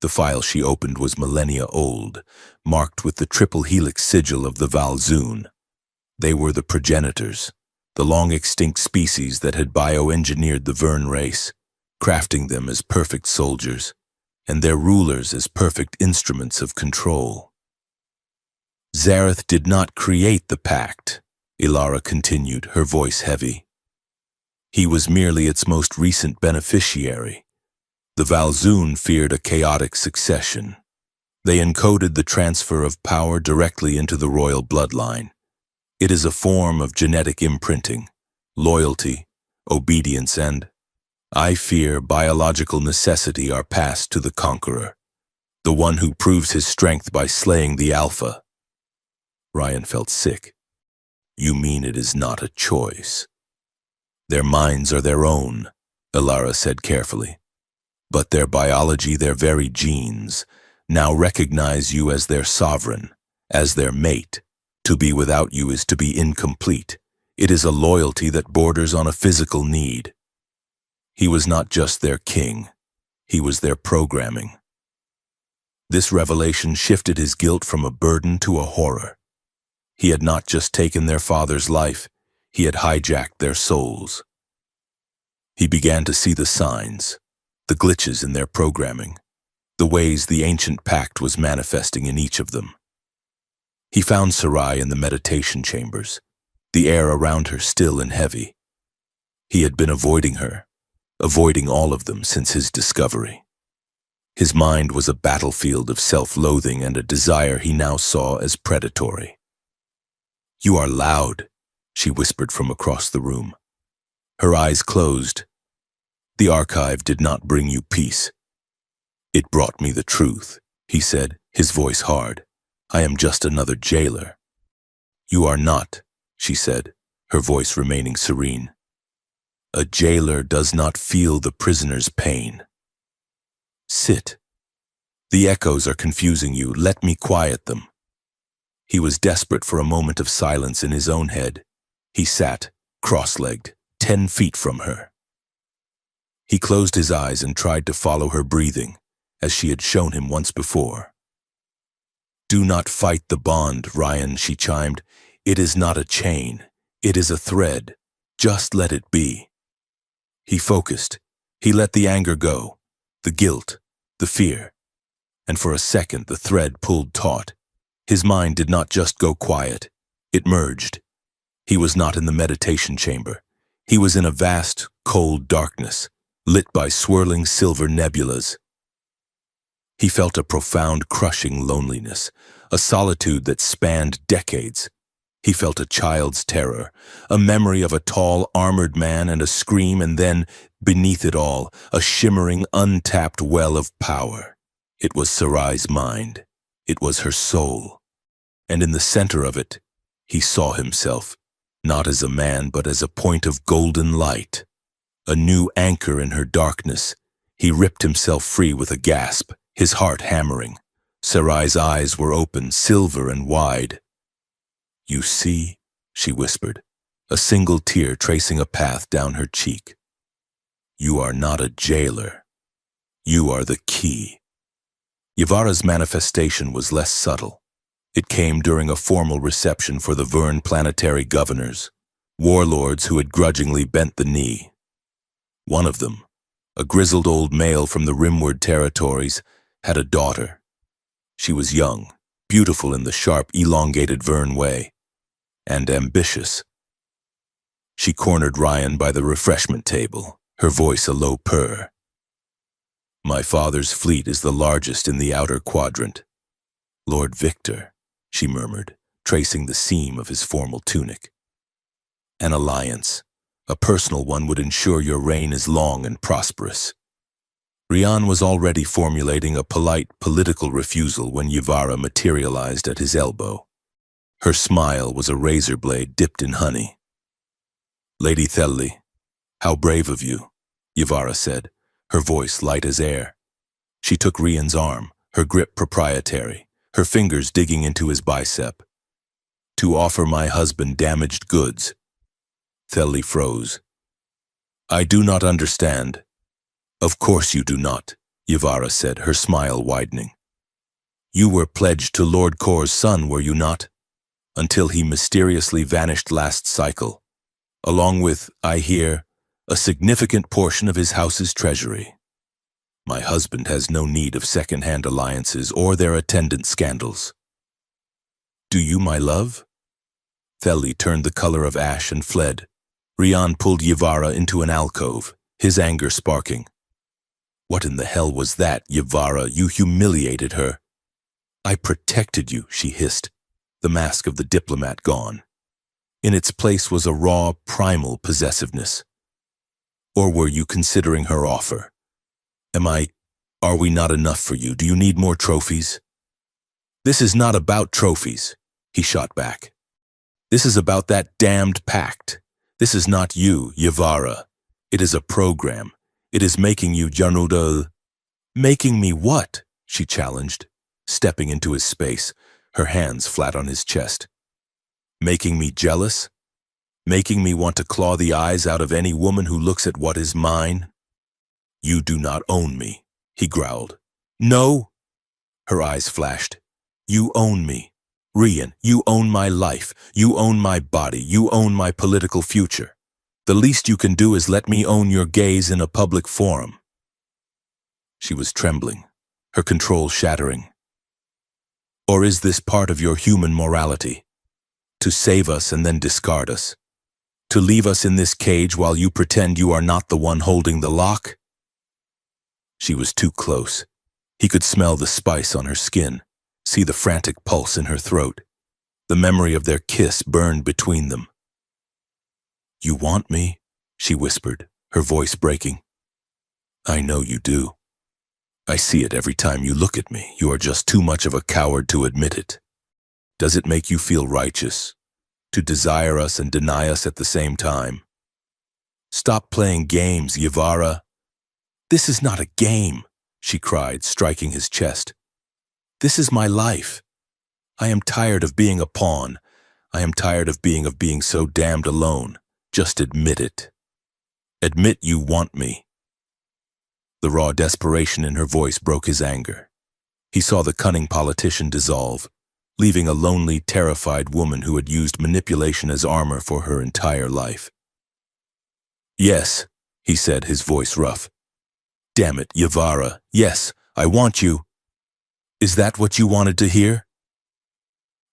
The file she opened was millennia old, marked with the triple helix sigil of the Valzoon. They were the progenitors, the long-extinct species that had bioengineered the Vern race, crafting them as perfect soldiers, and their rulers as perfect instruments of control. Zareth did not create the pact, Ilara continued, her voice heavy. He was merely its most recent beneficiary. The Valzoon feared a chaotic succession. They encoded the transfer of power directly into the royal bloodline. It is a form of genetic imprinting, loyalty, obedience, and, I fear, biological necessity are passed to the conqueror, the one who proves his strength by slaying the Alpha. Rian felt sick. You mean it is not a choice? Their minds are their own, Ilara said carefully. But their biology, their very genes, now recognize you as their sovereign, as their mate. To be without you is to be incomplete. It is a loyalty that borders on a physical need. He was not just their king. He was their programming. This revelation shifted his guilt from a burden to a horror. He had not just taken their father's life, he had hijacked their souls. He began to see the signs, the glitches in their programming, the ways the ancient pact was manifesting in each of them. He found Sarai in the meditation chambers, the air around her still and heavy. He had been avoiding her, avoiding all of them since his discovery. His mind was a battlefield of self-loathing and a desire he now saw as predatory. You are loud, she whispered from across the room. Her eyes closed, The archive did not bring you peace. It brought me the truth, he said, his voice hard. I am just another jailer. You are not, she said, her voice remaining serene. A jailer does not feel the prisoner's pain. Sit. The echoes are confusing you. Let me quiet them. He was desperate for a moment of silence in his own head. He sat, cross-legged, 10 feet from her. He closed his eyes and tried to follow her breathing, as she had shown him once before. Do not fight the bond, Ryan, she chimed. It is not a chain. It is a thread. Just let it be. He focused. He let the anger go, the guilt, the fear. And for a second the thread pulled taut. His mind did not just go quiet. It merged. He was not in the meditation chamber. He was in a vast, cold darkness, lit by swirling silver nebulas. He felt a profound, crushing loneliness, a solitude that spanned decades. He felt a child's terror, a memory of a tall, armored man and a scream, and then, beneath it all, a shimmering, untapped well of power. It was Sarai's mind. It was her soul. And in the center of it, he saw himself, not as a man, but as a point of golden light. A new anchor in her darkness. He ripped himself free with a gasp, his heart hammering. Sarai's eyes were open, silver and wide. You see, she whispered, a single tear tracing a path down her cheek. You are not a jailer. You are the key. Yvara's manifestation was less subtle. It came during a formal reception for the Vern planetary governors, warlords who had grudgingly bent the knee. One of them, a grizzled old male from the Rimward territories, had a daughter. She was young, beautiful in the sharp, elongated Vern way, and ambitious. She cornered Ryan by the refreshment table, her voice a low purr. My father's fleet is the largest in the outer quadrant. Lord Victor, she murmured, tracing the seam of his formal tunic. An alliance, a personal one, would ensure your reign is long and prosperous. Rian was already formulating a polite political refusal when Yvara materialized at his elbow. Her smile was a razor blade dipped in honey. Lady Thelly, how brave of you, Yvara said, her voice light as air. She took Rian's arm, her grip proprietary, her fingers digging into his bicep. To offer my husband damaged goods. Thelly froze. I do not understand. Of course you do not, Yvara said, her smile widening. You were pledged to Lord Kor's son, were you not? Until he mysteriously vanished last cycle, along with, I hear, a significant portion of his house's treasury. My husband has no need of second-hand alliances or their attendant scandals. Do you, my love? Thelly turned the color of ash and fled. Rian pulled Yvara into an alcove, his anger sparking. What in the hell was that, Yvara? You humiliated her. I protected you, she hissed, the mask of the diplomat gone. In its place was a raw, primal possessiveness. Or were you considering her offer? Are we not enough for you? Do you need more trophies? This is not about trophies, he shot back. This is about that damned pact. This is not you, Yvara. It is a program. It is making you Jarnudal. Making me what? She challenged, stepping into his space, her hands flat on his chest. Making me jealous? Making me want to claw the eyes out of any woman who looks at what is mine? You do not own me, he growled. No! Her eyes flashed. You own me. Rian, you own my life. You own my body. You own my political future. The least you can do is let me own your gaze in a public forum. She was trembling, her control shattering. Or is this part of your human morality? To save us and then discard us? To leave us in this cage while you pretend you are not the one holding the lock? She was too close. He could smell the spice on her skin, see the frantic pulse in her throat. The memory of their kiss burned between them. You want me? She whispered, her voice breaking. I know you do. I see it every time you look at me. You are just too much of a coward to admit it. Does it make you feel righteous to desire us and deny us at the same time? Stop playing games, Yvara. This is not a game, she cried, striking his chest. This is my life. I am tired of being a pawn. I am tired of being so damned alone. Just admit it. Admit you want me. The raw desperation in her voice broke his anger. He saw the cunning politician dissolve, leaving a lonely, terrified woman who had used manipulation as armor for her entire life. Yes, he said, his voice rough. Damn it, Yvara. Yes, I want you. Is that what you wanted to hear?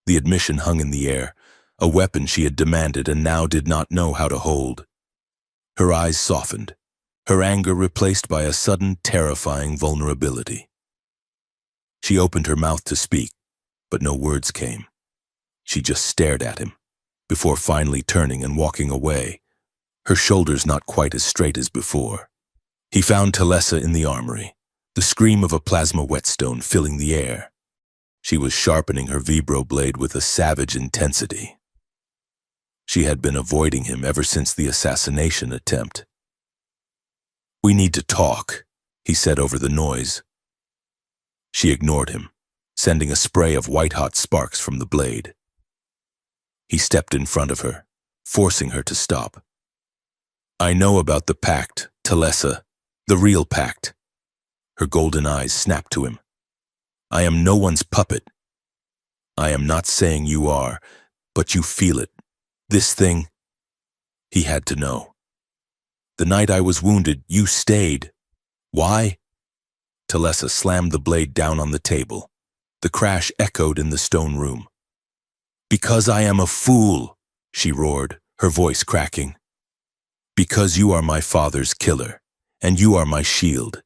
The admission hung in the air, a weapon she had demanded and now did not know how to hold. Her eyes softened, her anger replaced by a sudden, terrifying vulnerability. She opened her mouth to speak, but no words came. She just stared at him, before finally turning and walking away, her shoulders not quite as straight as before. He found Talessa in the armory, the scream of a plasma whetstone filling the air. She was sharpening her vibro blade with a savage intensity. She had been avoiding him ever since the assassination attempt. We need to talk, he said over the noise. She ignored him, sending a spray of white-hot sparks from the blade. He stepped in front of her, forcing her to stop. I know about the pact, Talessa, the real pact. Her golden eyes snapped to him. I am no one's puppet. I am not saying you are, but you feel it. This thing, he had to know. The night I was wounded, you stayed. Why? Talessa slammed the blade down on the table. The crash echoed in the stone room. Because I am a fool, she roared, her voice cracking. Because you are my father's killer, and you are my shield.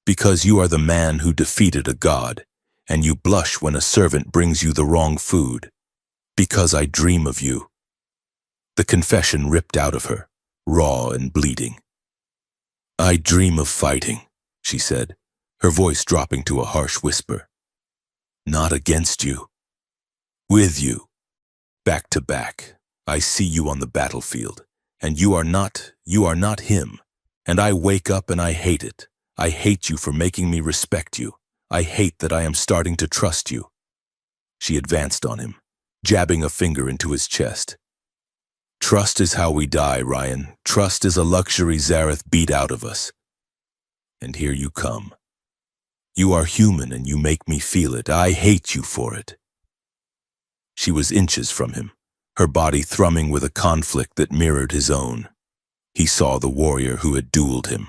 Because you are the man who defeated a god, and you blush when a servant brings you the wrong food. Because I dream of you. The confession ripped out of her, raw and bleeding. I dream of fighting, she said, her voice dropping to a harsh whisper. Not against you. With you. Back to back. I see you on the battlefield, and you are not him. And I wake up and I hate it. I hate you for making me respect you. I hate that I am starting to trust you. She advanced on him, jabbing a finger into his chest. Trust is how we die, Ryan. Trust is a luxury Zareth beat out of us. And here you come. You are human and you make me feel it. I hate you for it. She was inches from him, her body thrumming with a conflict that mirrored his own. He saw the warrior who had dueled him,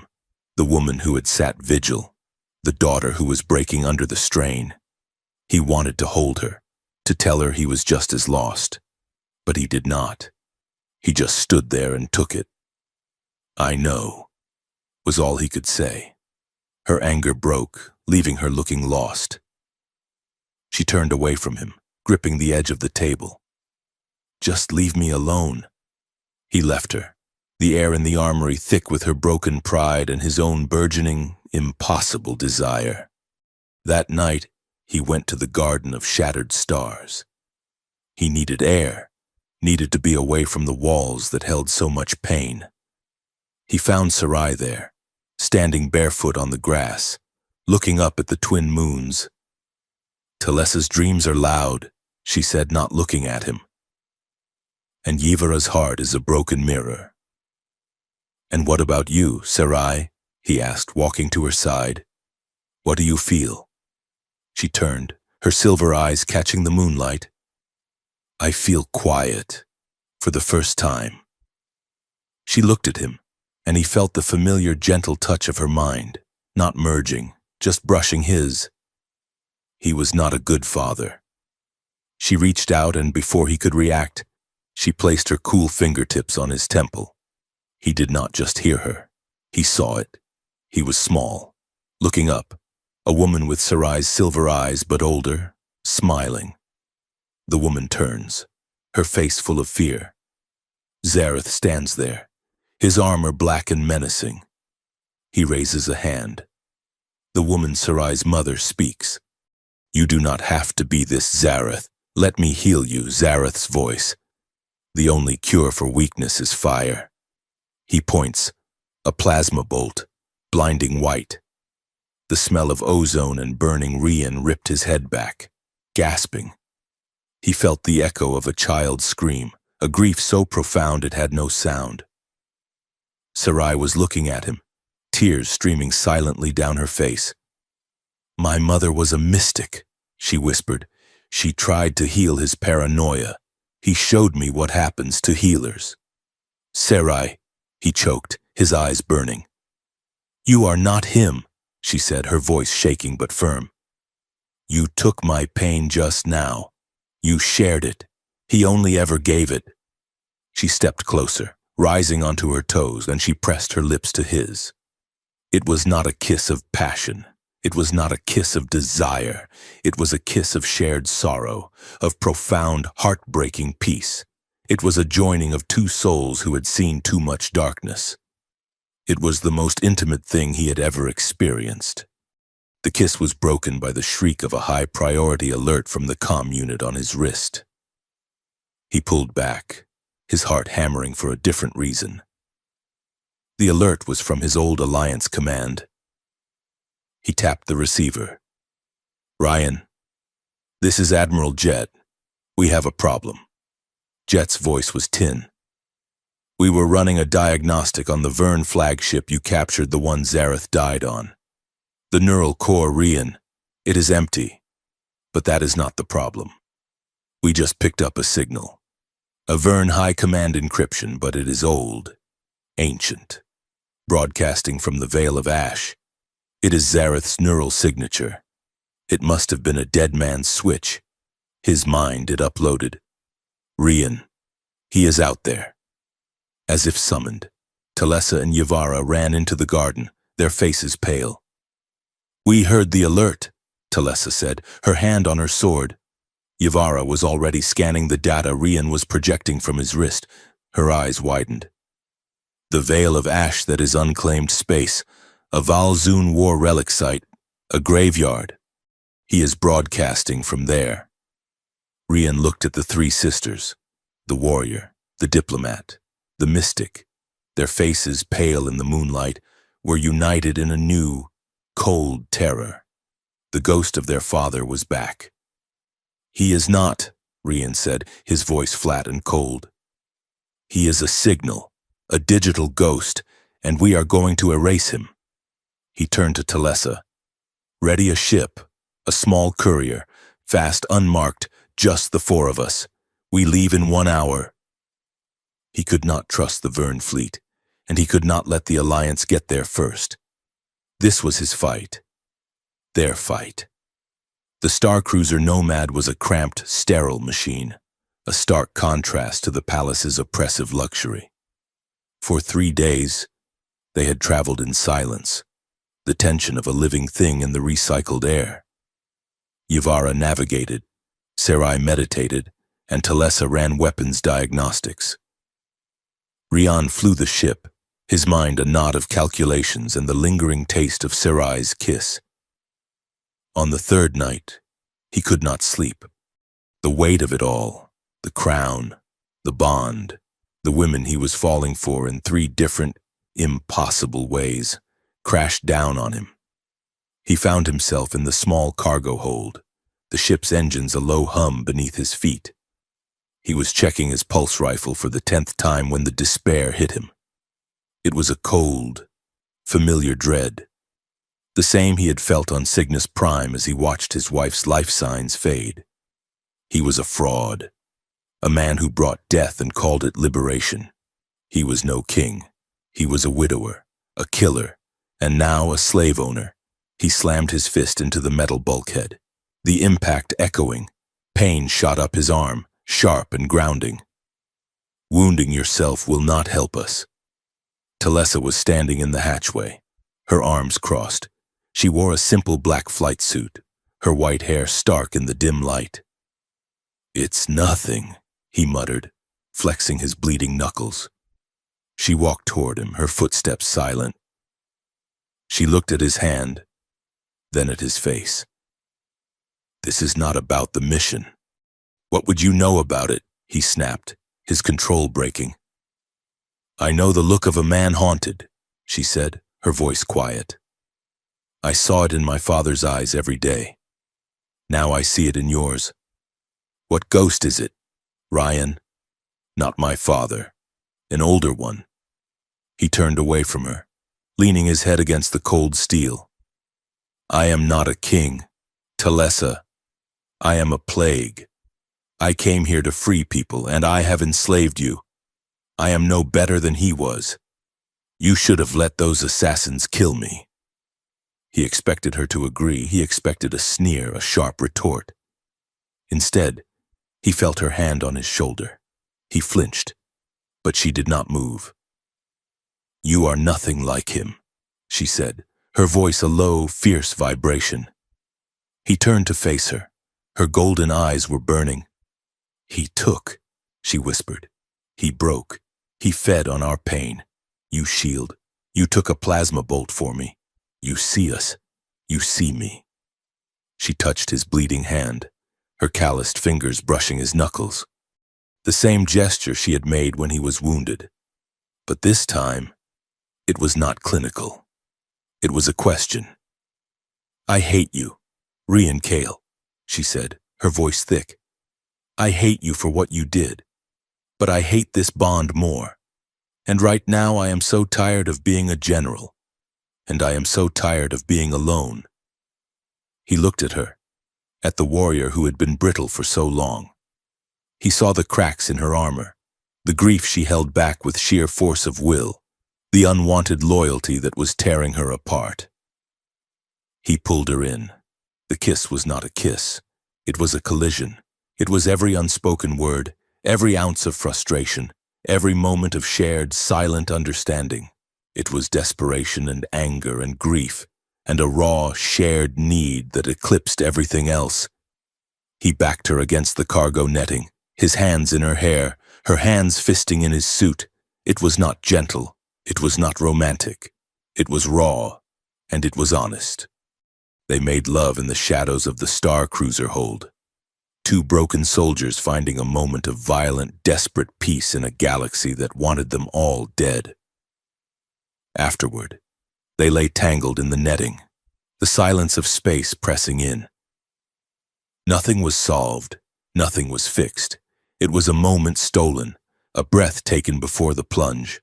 the woman who had sat vigil, the daughter who was breaking under the strain. He wanted to hold her, to tell her he was just as lost. But he did not. He just stood there and took it. I know, was all he could say. Her anger broke, leaving her looking lost. She turned away from him, gripping the edge of the table. Just leave me alone. He left her, the air in the armory thick with her broken pride and his own burgeoning, impossible desire. That night, he went to the Garden of Shattered Stars. He needed air. Needed to be away from the walls that held so much pain. He found Sarai there, standing barefoot on the grass, looking up at the twin moons. Talessa's dreams are loud, she said, not looking at him. And Yvara's heart is a broken mirror. And what about you, Sarai? He asked, walking to her side. What do you feel? She turned, her silver eyes catching the moonlight. I feel quiet, for the first time. She looked at him, and he felt the familiar gentle touch of her mind, not merging, just brushing his. He was not a good father. She reached out, and before he could react, she placed her cool fingertips on his temple. He did not just hear her. He saw it. He was small, looking up, a woman with Sarai's silver eyes but older, smiling. The woman turns, her face full of fear. Zareth stands there, his armor black and menacing. He raises a hand. The woman Sarai's mother speaks. You do not have to be this, Zareth. Let me heal you, Zareth's voice. The only cure for weakness is fire. He points. A plasma bolt, blinding white. The smell of ozone and burning Rian ripped his head back, gasping. He felt the echo of a child's scream, a grief so profound it had no sound. Sarai was looking at him, tears streaming silently down her face. My mother was a mystic, she whispered. She tried to heal his paranoia. He showed me what happens to healers. Sarai, he choked, his eyes burning. You are not him, she said, her voice shaking but firm. You took my pain just now. You shared it. He only ever gave it. She stepped closer, rising onto her toes, and she pressed her lips to his. It was not a kiss of passion. It was not a kiss of desire. It was a kiss of shared sorrow, of profound, heartbreaking peace. It was a joining of two souls who had seen too much darkness. It was the most intimate thing he had ever experienced. The kiss was broken by the shriek of a high-priority alert from the comm unit on his wrist. He pulled back, his heart hammering for a different reason. The alert was from his old Alliance command. He tapped the receiver. Ryan, this is Admiral Jet. We have a problem. Jet's voice was tin. We were running a diagnostic on the Vern flagship you captured, the one Zareth died on. The neural core, Rian, it is empty. But that is not the problem. We just picked up a signal. A Vern High Command encryption, but it is old, ancient, broadcasting from the Veil of Ash. It is Zareth's neural signature. It must have been a dead man's switch. His mind it uploaded. Rian, he is out there. As if summoned, Talessa and Yavara ran into the garden, their faces pale. We heard the alert, Talessa said, her hand on her sword. Yavara was already scanning the data Rian was projecting from his wrist. Her eyes widened. The Veil of Ash that is unclaimed space, a Valzoon war relic site, a graveyard. He is broadcasting from there. Rian looked at the three sisters, the warrior, the diplomat, the mystic. Their faces, pale in the moonlight, were united in a new, cold terror. The ghost of their father was back. He is not, Rian said, his voice flat and cold. He is a signal, a digital ghost, and we are going to erase him. He turned to Talessa. Ready a ship, a small courier, fast, unmarked, just the four of us. We leave in 1 hour. He could not trust the Vern fleet, and he could not let the Alliance get there first. This was his fight. Their fight. The Starcruiser Nomad was a cramped, sterile machine, a stark contrast to the palace's oppressive luxury. For 3 days, they had traveled in silence, the tension of a living thing in the recycled air. Yavara navigated, Sarai meditated, and Talessa ran weapons diagnostics. Rian flew the ship, his mind a knot of calculations and the lingering taste of Sarai's kiss. On the 3rd night, he could not sleep. The weight of it all, the crown, the bond, the women he was falling for in 3 different, impossible ways, crashed down on him. He found himself in the small cargo hold, the ship's engines a low hum beneath his feet. He was checking his pulse rifle for the 10th time when the despair hit him. It was a cold, familiar dread, the same he had felt on Cygnus Prime as he watched his wife's life signs fade. He was a fraud, a man who brought death and called it liberation. He was no king. He was a widower, a killer, and now a slave owner. He slammed his fist into the metal bulkhead. The impact echoing. Pain shot up his arm, sharp and grounding. Wounding yourself will not help us. Talessa was standing in the hatchway, her arms crossed. She wore a simple black flight suit, her white hair stark in the dim light. It's nothing, he muttered, flexing his bleeding knuckles. She walked toward him, her footsteps silent. She looked at his hand, then at his face. This is not about the mission. What would you know about it? He snapped, his control breaking. I know the look of a man haunted, she said, her voice quiet. I saw it in my father's eyes every day. Now I see it in yours. What ghost is it? Ryan? Not my father. An older one. He turned away from her, leaning his head against the cold steel. I am not a king, Talessa. I am a plague. I came here to free people, and I have enslaved you. I am no better than he was. You should have let those assassins kill me. He expected her to agree. He expected a sneer, a sharp retort. Instead, he felt her hand on his shoulder. He flinched, but she did not move. You are nothing like him, she said, her voice a low, fierce vibration. He turned to face her. Her golden eyes were burning. He took, she whispered. He broke. He fed on our pain. You shield. You took a plasma bolt for me. You see us. You see me. She touched his bleeding hand, her calloused fingers brushing his knuckles. The same gesture she had made when he was wounded. But this time, it was not clinical. It was a question. I hate you, Rian Kale, she said, her voice thick. I hate you for what you did, but I hate this bond more. And right now I am so tired of being a general, and I am so tired of being alone. He looked at her, at the warrior who had been brittle for so long. He saw the cracks in her armor, the grief she held back with sheer force of will, the unwanted loyalty that was tearing her apart. He pulled her in. The kiss was not a kiss. It was a collision. It was every unspoken word, every ounce of frustration, every moment of shared, silent understanding. It was desperation and anger and grief, and a raw, shared need that eclipsed everything else. He backed her against the cargo netting, his hands in her hair, her hands fisting in his suit. It was not gentle. It was not romantic. It was raw, and it was honest. They made love in the shadows of the Star Cruiser hold. Two broken soldiers finding a moment of violent, desperate peace in a galaxy that wanted them all dead. Afterward, they lay tangled in the netting, the silence of space pressing in. Nothing was solved, nothing was fixed. It was a moment stolen, a breath taken before the plunge.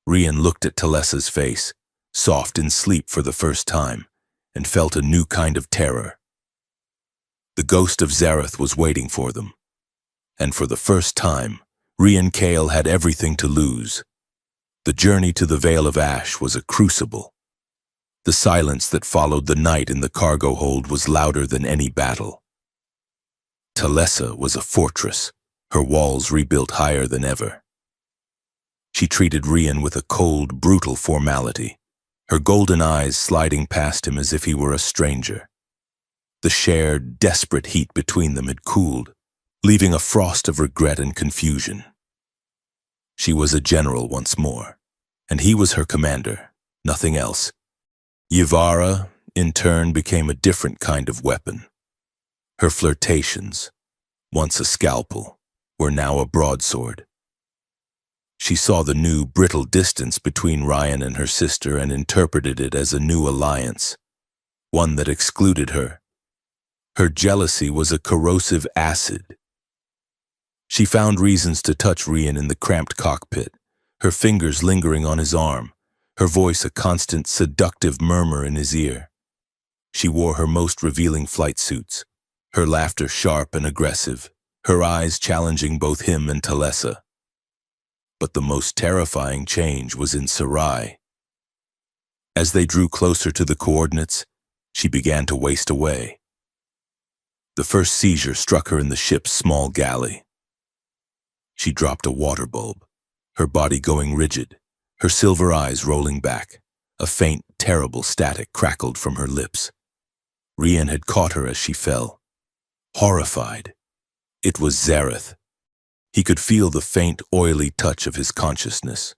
Rian looked at Talessa's face, soft in sleep for the first time, and felt a new kind of terror. The ghost of Zareth was waiting for them, and for the first time, Rian Kale had everything to lose. The journey to the Vale of Ash was a crucible. The silence that followed the night in the cargo hold was louder than any battle. Talessa was a fortress, her walls rebuilt higher than ever. She treated Rian with a cold, brutal formality, her golden eyes sliding past him as if he were a stranger. The shared, desperate heat between them had cooled, leaving a frost of regret and confusion. She was a general once more, and he was her commander, nothing else. Yvara, in turn, became a different kind of weapon. Her flirtations, once a scalpel, were now a broadsword. She saw the new, brittle distance between Ryan and her sister and interpreted it as a new alliance, one that excluded her. Her jealousy was a corrosive acid. She found reasons to touch Rian in the cramped cockpit, her fingers lingering on his arm, her voice a constant seductive murmur in his ear. She wore her most revealing flight suits, her laughter sharp and aggressive, her eyes challenging both him and Talessa. But the most terrifying change was in Sarai. As they drew closer to the coordinates, she began to waste away. The first seizure struck her in the ship's small galley. She dropped a water bulb, her body going rigid, her silver eyes rolling back. A faint, terrible static crackled from her lips. Rian had caught her as she fell. Horrified. It was Zareth. He could feel the faint, oily touch of his consciousness.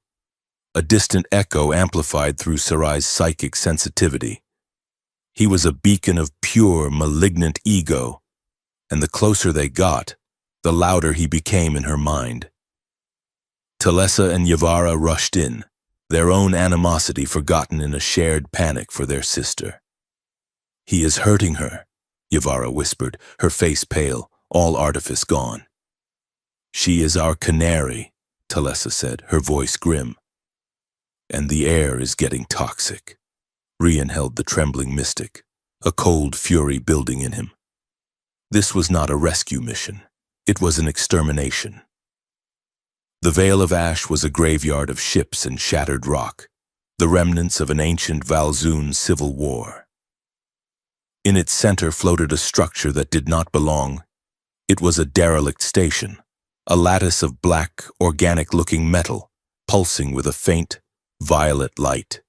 a distant echo amplified through Sarai's psychic sensitivity. He was a beacon of pure, malignant ego, and the closer they got, the louder he became in her mind. Talessa and Yavara rushed in, their own animosity forgotten in a shared panic for their sister. "He is hurting her," Yavara whispered, her face pale, all artifice gone. "She is our canary," Talessa said, her voice grim. "And the air is getting toxic." Rian held the trembling mystic, a cold fury building in him. This was not a rescue mission. It was an extermination. The Vale of Ash was a graveyard of ships and shattered rock, the remnants of an ancient Valzoon civil war. In its center floated a structure that did not belong. It was a derelict station, a lattice of black, organic-looking metal, pulsing with a faint, violet light.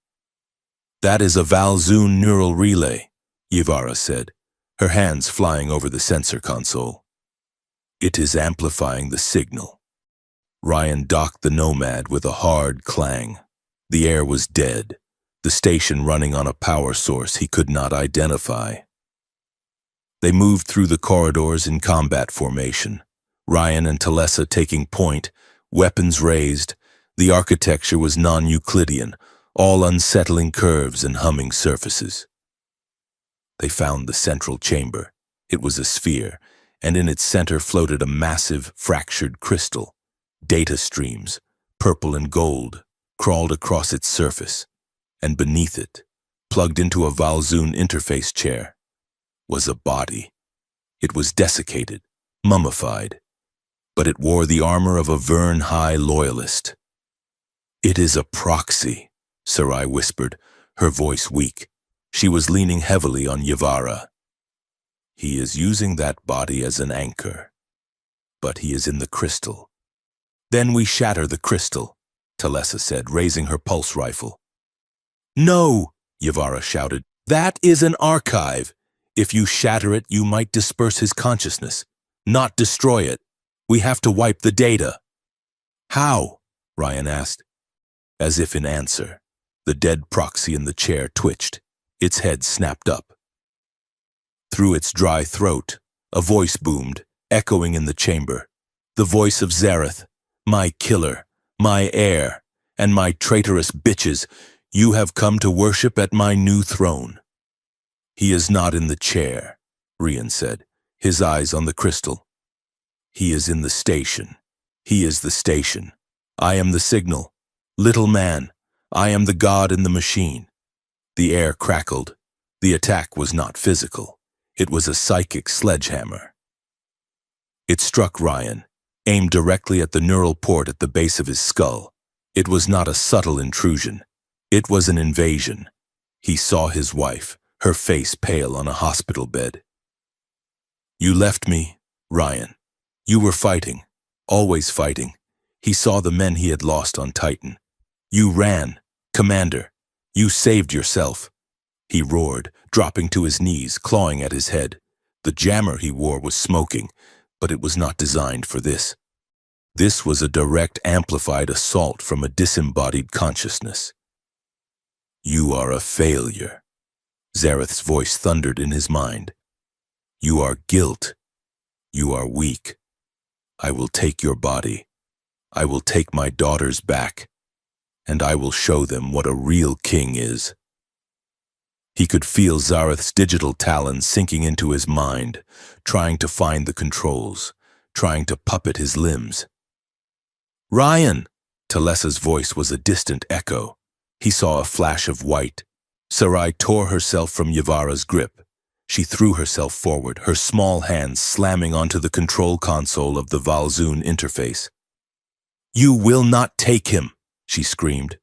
"That is a Valzoon neural relay," Yavara said, her hands flying over the sensor console. "It is amplifying the signal." Ryan docked the Nomad with a hard clang. The air was dead, the station running on a power source he could not identify. They moved through the corridors in combat formation, Ryan and Talessa taking point, weapons raised. The architecture was non-Euclidean, all unsettling curves and humming surfaces. They found the central chamber. It was a sphere, and in its center floated a massive, fractured crystal. Data streams, purple and gold, crawled across its surface, and beneath it, plugged into a Valzoon interface chair, was a body. It was desiccated, mummified, but it wore the armor of a Vern High loyalist. "It is a proxy," Sarai whispered, her voice weak. She was leaning heavily on Yavara. "He is using that body as an anchor, but he is in the crystal." "Then we shatter the crystal," Talessa said, raising her pulse rifle. "No," Yavara shouted. "That is an archive. If you shatter it, you might disperse his consciousness, not destroy it. We have to wipe the data." "How?" Ryan asked. As if in answer, the dead proxy in the chair twitched. Its head snapped up. Through its dry throat, a voice boomed, echoing in the chamber. The voice of Zareth. "My killer, my heir, and my traitorous bitches, you have come to worship at my new throne." "He is not in the chair," Rian said, his eyes on the crystal. "He is in the station. He is the station. I am the signal. Little man, I am the god in the machine." The air crackled. The attack was not physical. It was a psychic sledgehammer. It struck Ryan, aimed directly at the neural port at the base of his skull. It was not a subtle intrusion. It was an invasion. He saw his wife, her face pale on a hospital bed. "You left me, Ryan. You were fighting, always fighting." He saw the men he had lost on Titan. "You ran, Commander. You saved yourself." He roared, dropping to his knees, clawing at his head. The jammer he wore was smoking, but it was not designed for this. This was a direct amplified assault from a disembodied consciousness. "You are a failure," Zareth's voice thundered in his mind. "You are guilt. You are weak. I will take your body. I will take my daughters back, and I will show them what a real king is." He could feel Zareth's digital talons sinking into his mind, trying to find the controls, trying to puppet his limbs. "Ryan!" Talessa's voice was a distant echo. He saw a flash of white. Sarai tore herself from Yavara's grip. She threw herself forward, her small hands slamming onto the control console of the Valzoon interface. "You will not take him!" she screamed.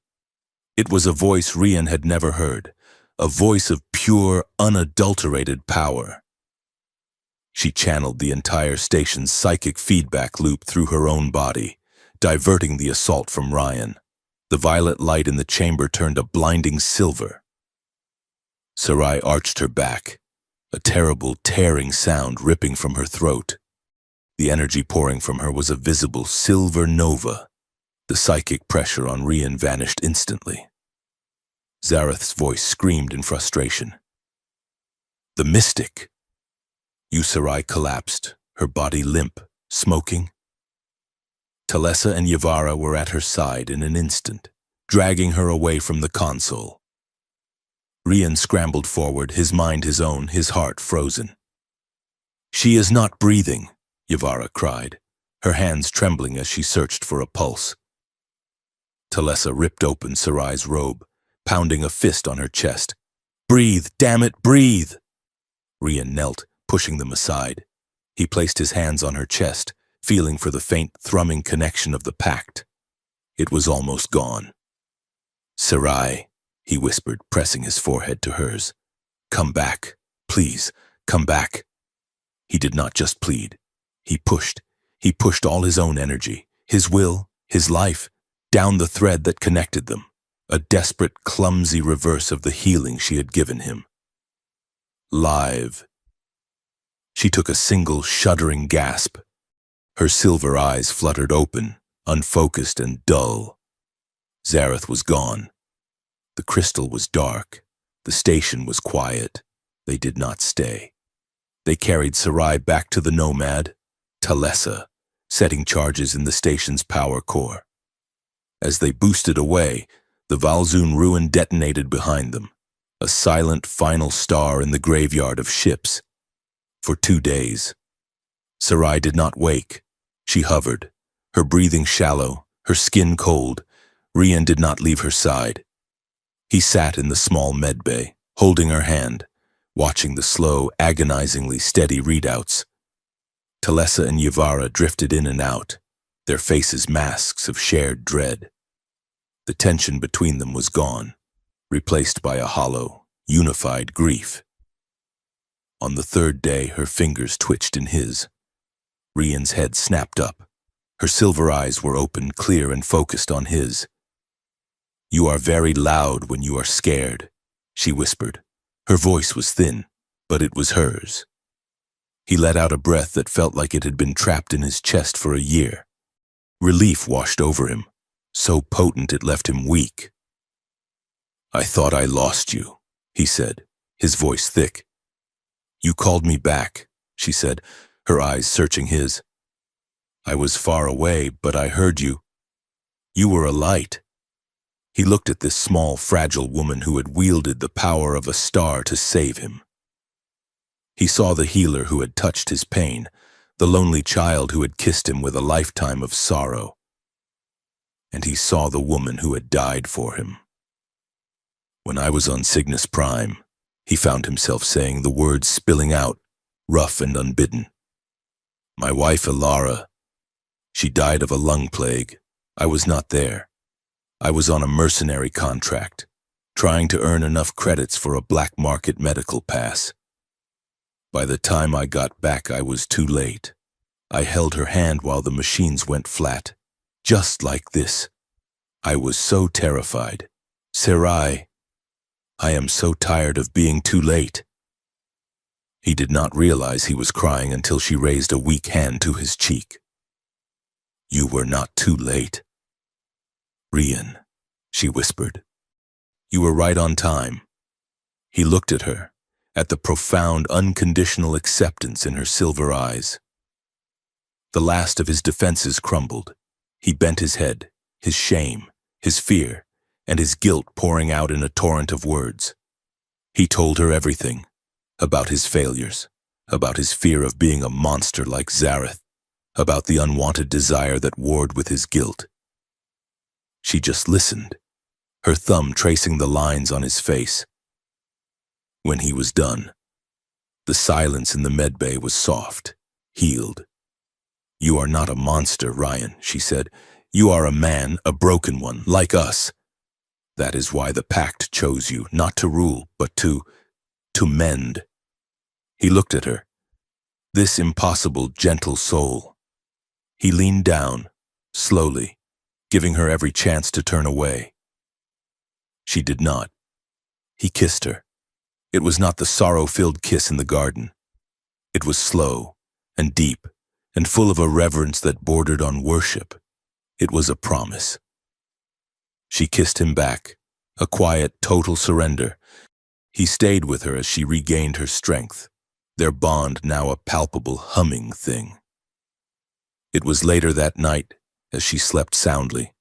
It was a voice Rian had never heard, a voice of pure, unadulterated power. She channeled the entire station's psychic feedback loop through her own body, diverting the assault from Ryan. The violet light in the chamber turned a blinding silver. Sarai arched her back, a terrible, tearing sound ripping from her throat. The energy pouring from her was a visible silver nova. The psychic pressure on Rian vanished instantly. Zareth's voice screamed in frustration. The mystic! Sarai collapsed, her body limp, smoking. Talessa and Yavara were at her side in an instant, dragging her away from the console. Rian scrambled forward, his mind his own, his heart frozen. She is not breathing, Yavara cried, her hands trembling as she searched for a pulse. Talessa ripped open Sarai's robe, pounding a fist on her chest. Breathe, damn it, breathe! Rian knelt, pushing them aside. He placed his hands on her chest, feeling for the faint thrumming connection of the pact. It was almost gone. Sarai, he whispered, pressing his forehead to hers. Come back, please, come back. He did not just plead. He pushed all his own energy, his will, his life, down the thread that connected them, a desperate, clumsy reverse of the healing she had given him. Live. She took a single, shuddering gasp. Her silver eyes fluttered open, unfocused and dull. Zareth was gone. The crystal was dark. The station was quiet. They did not stay. They carried Sarai back to the Nomad, Talessa, setting charges in the station's power core. As they boosted away, the Valzoon ruin detonated behind them, a silent final star in the graveyard of ships. For 2 days, Sarai did not wake. She hovered, her breathing shallow, her skin cold. Rian did not leave her side. He sat in the small medbay, holding her hand, watching the slow, agonizingly steady readouts. Talessa and Yavara drifted in and out, their faces masks of shared dread. The tension between them was gone, replaced by a hollow, unified grief. On the 3rd day, her fingers twitched in his. Rian's head snapped up. Her silver eyes were open, clear and focused on his. You are very loud when you are scared, she whispered. Her voice was thin, but it was hers. He let out a breath that felt like it had been trapped in his chest for a year. Relief washed over him, so potent it left him weak. I thought I lost you, he said, his voice thick. You called me back, she said, her eyes searching his. I was far away, but I heard you. You were a light. He looked at this small, fragile woman who had wielded the power of a star to save him. He saw the healer who had touched his pain, the lonely child who had kissed him with a lifetime of sorrow. And he saw the woman who had died for him. When I was on Cygnus Prime, he found himself saying the words spilling out, rough and unbidden. My wife Alara, she died of a lung plague. I was not there. I was on a mercenary contract, trying to earn enough credits for a black market medical pass. By the time I got back, I was too late. I held her hand while the machines went flat, just like this. I was so terrified. Sarai, I am so tired of being too late. He did not realize he was crying until she raised a weak hand to his cheek. You were not too late. Rian, she whispered. You were right on time. He looked at her, at the profound, unconditional acceptance in her silver eyes. The last of his defenses crumbled. He bent his head, his shame, his fear, and his guilt pouring out in a torrent of words. He told her everything, about his failures, about his fear of being a monster like Zareth, about the unwanted desire that warred with his guilt. She just listened, her thumb tracing the lines on his face. When he was done, the silence in the medbay was soft, healed. You are not a monster, Ryan, she said. You are a man, a broken one, like us. That is why the pact chose you, not to rule, but to mend. He looked at her, this impossible, gentle soul. He leaned down, slowly, giving her every chance to turn away. She did not. He kissed her. It was not the sorrow-filled kiss in the garden. It was slow and deep and full of a reverence that bordered on worship. It was a promise. She kissed him back, a quiet, total surrender. He stayed with her as she regained her strength, their bond now a palpable, humming thing. It was later that night, as she slept soundly,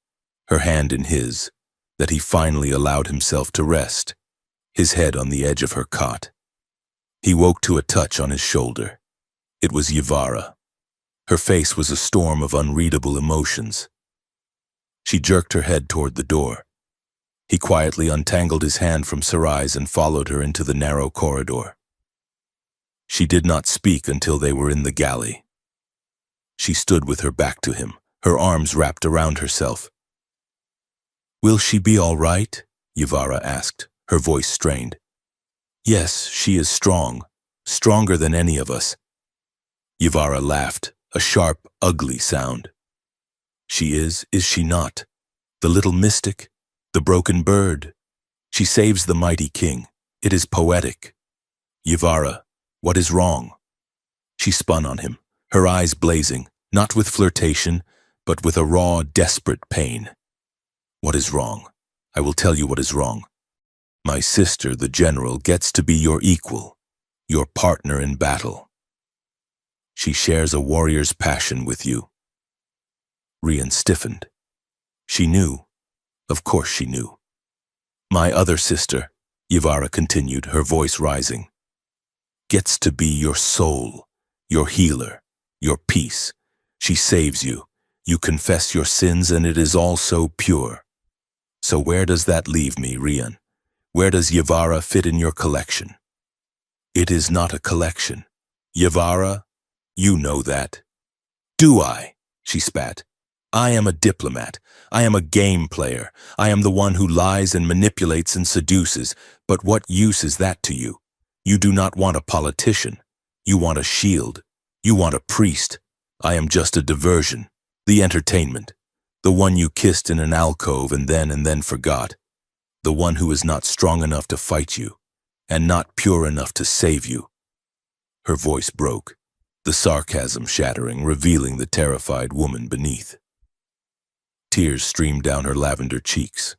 her hand in his, that he finally allowed himself to rest, his head on the edge of her cot. He woke to a touch on his shoulder. It was Yvara. Her face was a storm of unreadable emotions. She jerked her head toward the door. He quietly untangled his hand from Sarai's and followed her into the narrow corridor. She did not speak until they were in the galley. She stood with her back to him, her arms wrapped around herself. "Will she be all right?" Yvara asked, her voice strained. "Yes, she is strong, stronger than any of us." Yvara laughed, a sharp, ugly sound. "She is she not? The little mystic, the broken bird. She saves the mighty king. It is poetic." "Yvara, what is wrong?" She spun on him, her eyes blazing, not with flirtation, but with a raw, desperate pain. "What is wrong? I will tell you what is wrong. My sister, the general, gets to be your equal, your partner in battle. She shares a warrior's passion with you." Rian stiffened. She knew. Of course she knew. "My other sister," Yvara continued, her voice rising, "gets to be your soul, your healer, your peace. She saves you. You confess your sins and it is all so pure. So where does that leave me, Rian? Where does Yvara fit in your collection?" "It is not a collection. Yvara, you know that." "Do I?" she spat. "I am a diplomat. I am a game player. I am the one who lies and manipulates and seduces. But what use is that to you? You do not want a politician. You want a shield. You want a priest. I am just a diversion, the entertainment, the one you kissed in an alcove and then forgot, the one who is not strong enough to fight you, and not pure enough to save you." Her voice broke, the sarcasm shattering, revealing the terrified woman beneath. Tears streamed down her lavender cheeks.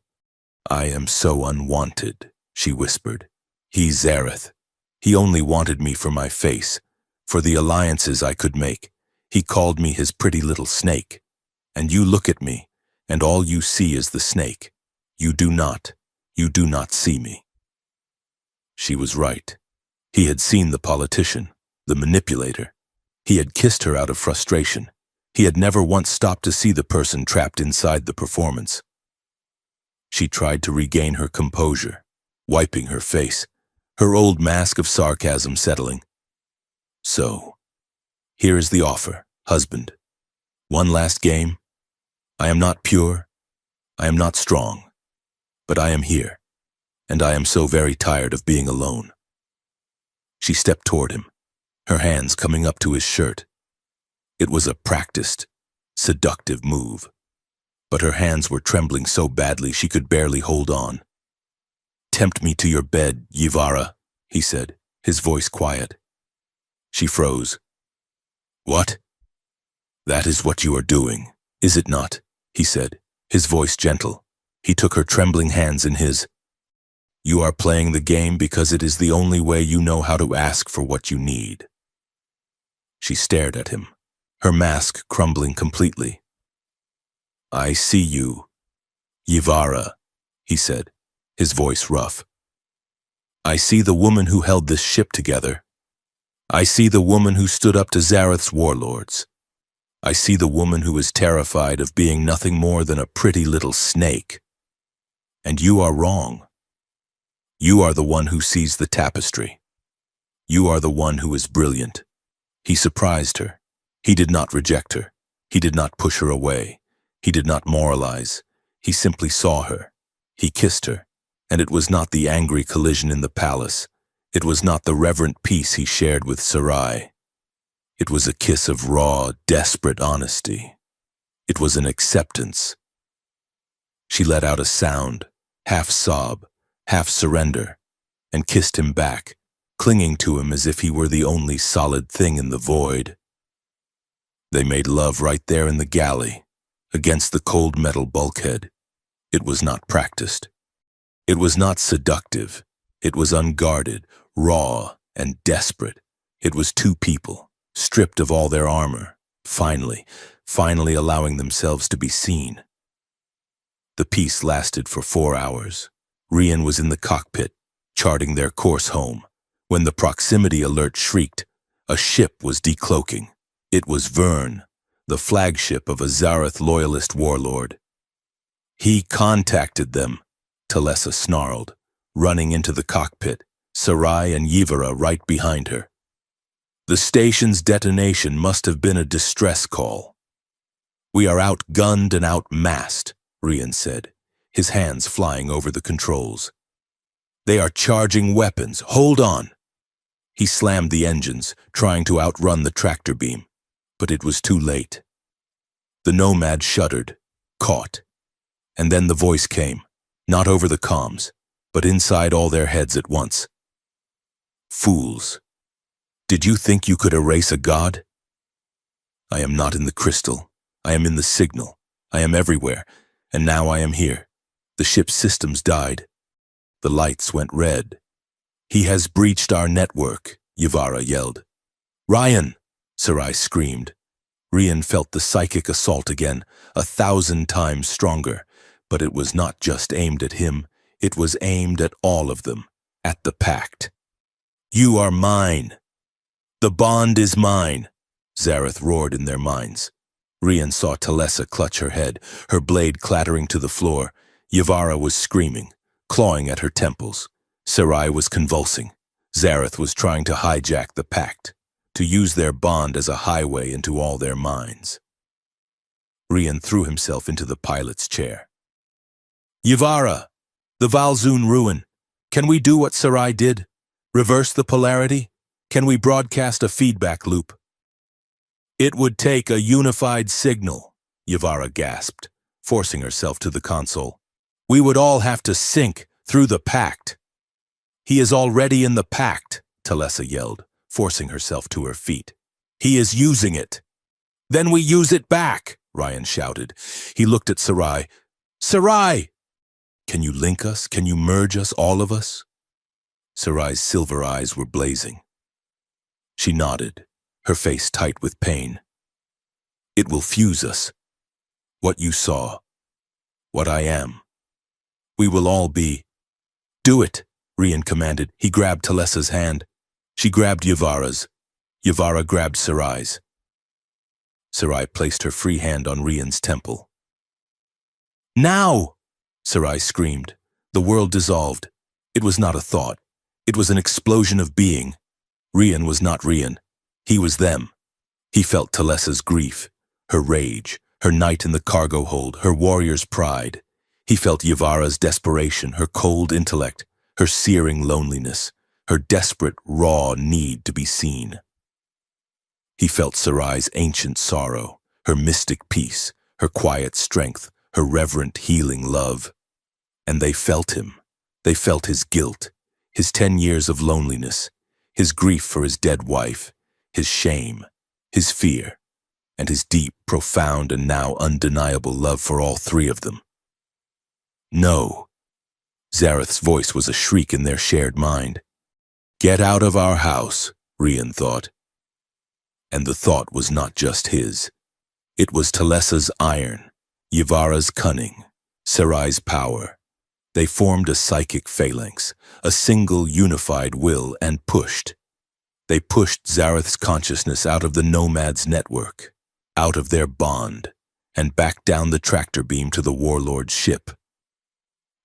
"I am so unwanted," she whispered. "He's Zareth. He only wanted me for my face, for the alliances I could make. He called me his pretty little snake. And you look at me, and all you see is the snake. You do not see me." She was right. He had seen the politician, the manipulator. He had kissed her out of frustration. He had never once stopped to see the person trapped inside the performance. She tried to regain her composure, wiping her face, her old mask of sarcasm settling. "So, here is the offer, husband. One last game. I am not pure. I am not strong. But I am here, and I am so very tired of being alone." She stepped toward him, her hands coming up to his shirt. It was a practiced, seductive move, but her hands were trembling so badly she could barely hold on. "Tempt me to your bed, Yvara," he said, his voice quiet. She froze. "What?" "That is what you are doing, is it not?" he said, his voice gentle. He took her trembling hands in his. "You are playing the game because it is the only way you know how to ask for what you need." She stared at him, her mask crumbling completely. "I see you, Yvara," he said, his voice rough. "I see the woman who held this ship together. I see the woman who stood up to Zareth's warlords. I see the woman who is terrified of being nothing more than a pretty little snake. And you are wrong. You are the one who sees the tapestry. You are the one who is brilliant." He surprised her. He did not reject her. He did not push her away. He did not moralize. He simply saw her. He kissed her, and it was not the angry collision in the palace. It was not the reverent peace he shared with Sarai. It was a kiss of raw, desperate honesty. It was an acceptance. She let out a sound, half sob, half surrender, and kissed him back, clinging to him as if he were the only solid thing in the void. They made love right there in the galley, against the cold metal bulkhead. It was not practiced. It was not seductive. It was unguarded, raw, and desperate. It was two people, stripped of all their armor, finally allowing themselves to be seen. The peace lasted for 4 hours. Rian was in the cockpit, charting their course home, when the proximity alert shrieked. A ship was decloaking. It was Vern, the flagship of a Zareth loyalist warlord. He contacted them, Talessa snarled, running into the cockpit, Sarai and Yivara right behind her. The station's detonation must have been a distress call. "We are outgunned and outmassed," Rian said, his hands flying over the controls. "They are charging weapons. Hold on." He slammed the engines, trying to outrun the tractor beam, but it was too late. The Nomad shuddered, caught, and then the voice came, not over the comms, but inside all their heads at once. "Fools. Did you think you could erase a god? I am not in the crystal. I am in the signal. I am everywhere, and now I am here. The ship's systems died. The lights went red. He has breached our network," Yivara yelled. "Ryan!" Sarai screamed. Rian felt the psychic assault again, 1,000 times stronger, but it was not just aimed at him. It was aimed at all of them, at the pact. "You are mine. The bond is mine," Zareth roared in their minds. Rian saw Talessa clutch her head, her blade clattering to the floor. Yivara was screaming, clawing at her temples. Sarai was convulsing. Zareth was trying to hijack the pact, to use their bond as a highway into all their minds. Rian threw himself into the pilot's chair. "Yivara, the Valzun ruin. Can we do what Sarai did? Reverse the polarity? Can we broadcast a feedback loop?" "It would take a unified signal," Yivara gasped, forcing herself to the console. "We would all have to sync through the pact." "He is already in the pact," Talessa yelled, forcing herself to her feet. "He is using it." "Then we use it back," Ryan shouted. He looked at Sarai. "Sarai! Can you link us? Can you merge us, all of us?" Sarai's silver eyes were blazing. She nodded, her face tight with pain. "It will fuse us. What you saw. What I am. We will all be—" "Do it," Rian commanded. He grabbed Talessa's hand. She grabbed Yivara's. Yivara grabbed Sarai's. Sarai placed her free hand on Rian's temple. "Now!" Sarai screamed. The world dissolved. It was not a thought. It was an explosion of being. Rian was not Rian. He was them. He felt Talessa's grief, her rage, her night in the cargo hold, her warrior's pride. He felt Yivara's desperation, her cold intellect, her searing loneliness, her desperate, raw need to be seen. He felt Sarai's ancient sorrow, her mystic peace, her quiet strength, her reverent, healing love. And they felt him. They felt his guilt, his 10 years of loneliness, his grief for his dead wife, his shame, his fear, and his deep, profound, and now undeniable love for all three of them. "No." Zareth's voice was a shriek in their shared mind. "Get out of our house," Rian thought. And the thought was not just his. It was Talessa's iron, Yivara's cunning, Sarai's power. They formed a psychic phalanx, a single unified will, and pushed. They pushed Zareth's consciousness out of the Nomad's network, out of their bond, and back down the tractor beam to the Warlord's ship.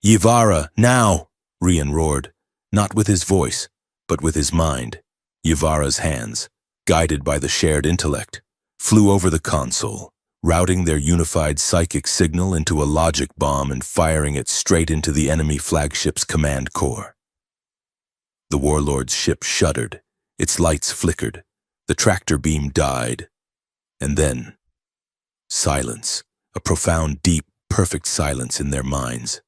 "Yivara, now!" Rian roared, not with his voice, but with his mind. Yivara's hands, guided by the shared intellect, flew over the console, routing their unified psychic signal into a logic bomb and firing it straight into the enemy flagship's command core. The Warlord's ship shuddered, its lights flickered, the tractor beam died, and then silence, a profound, deep, perfect silence in their minds.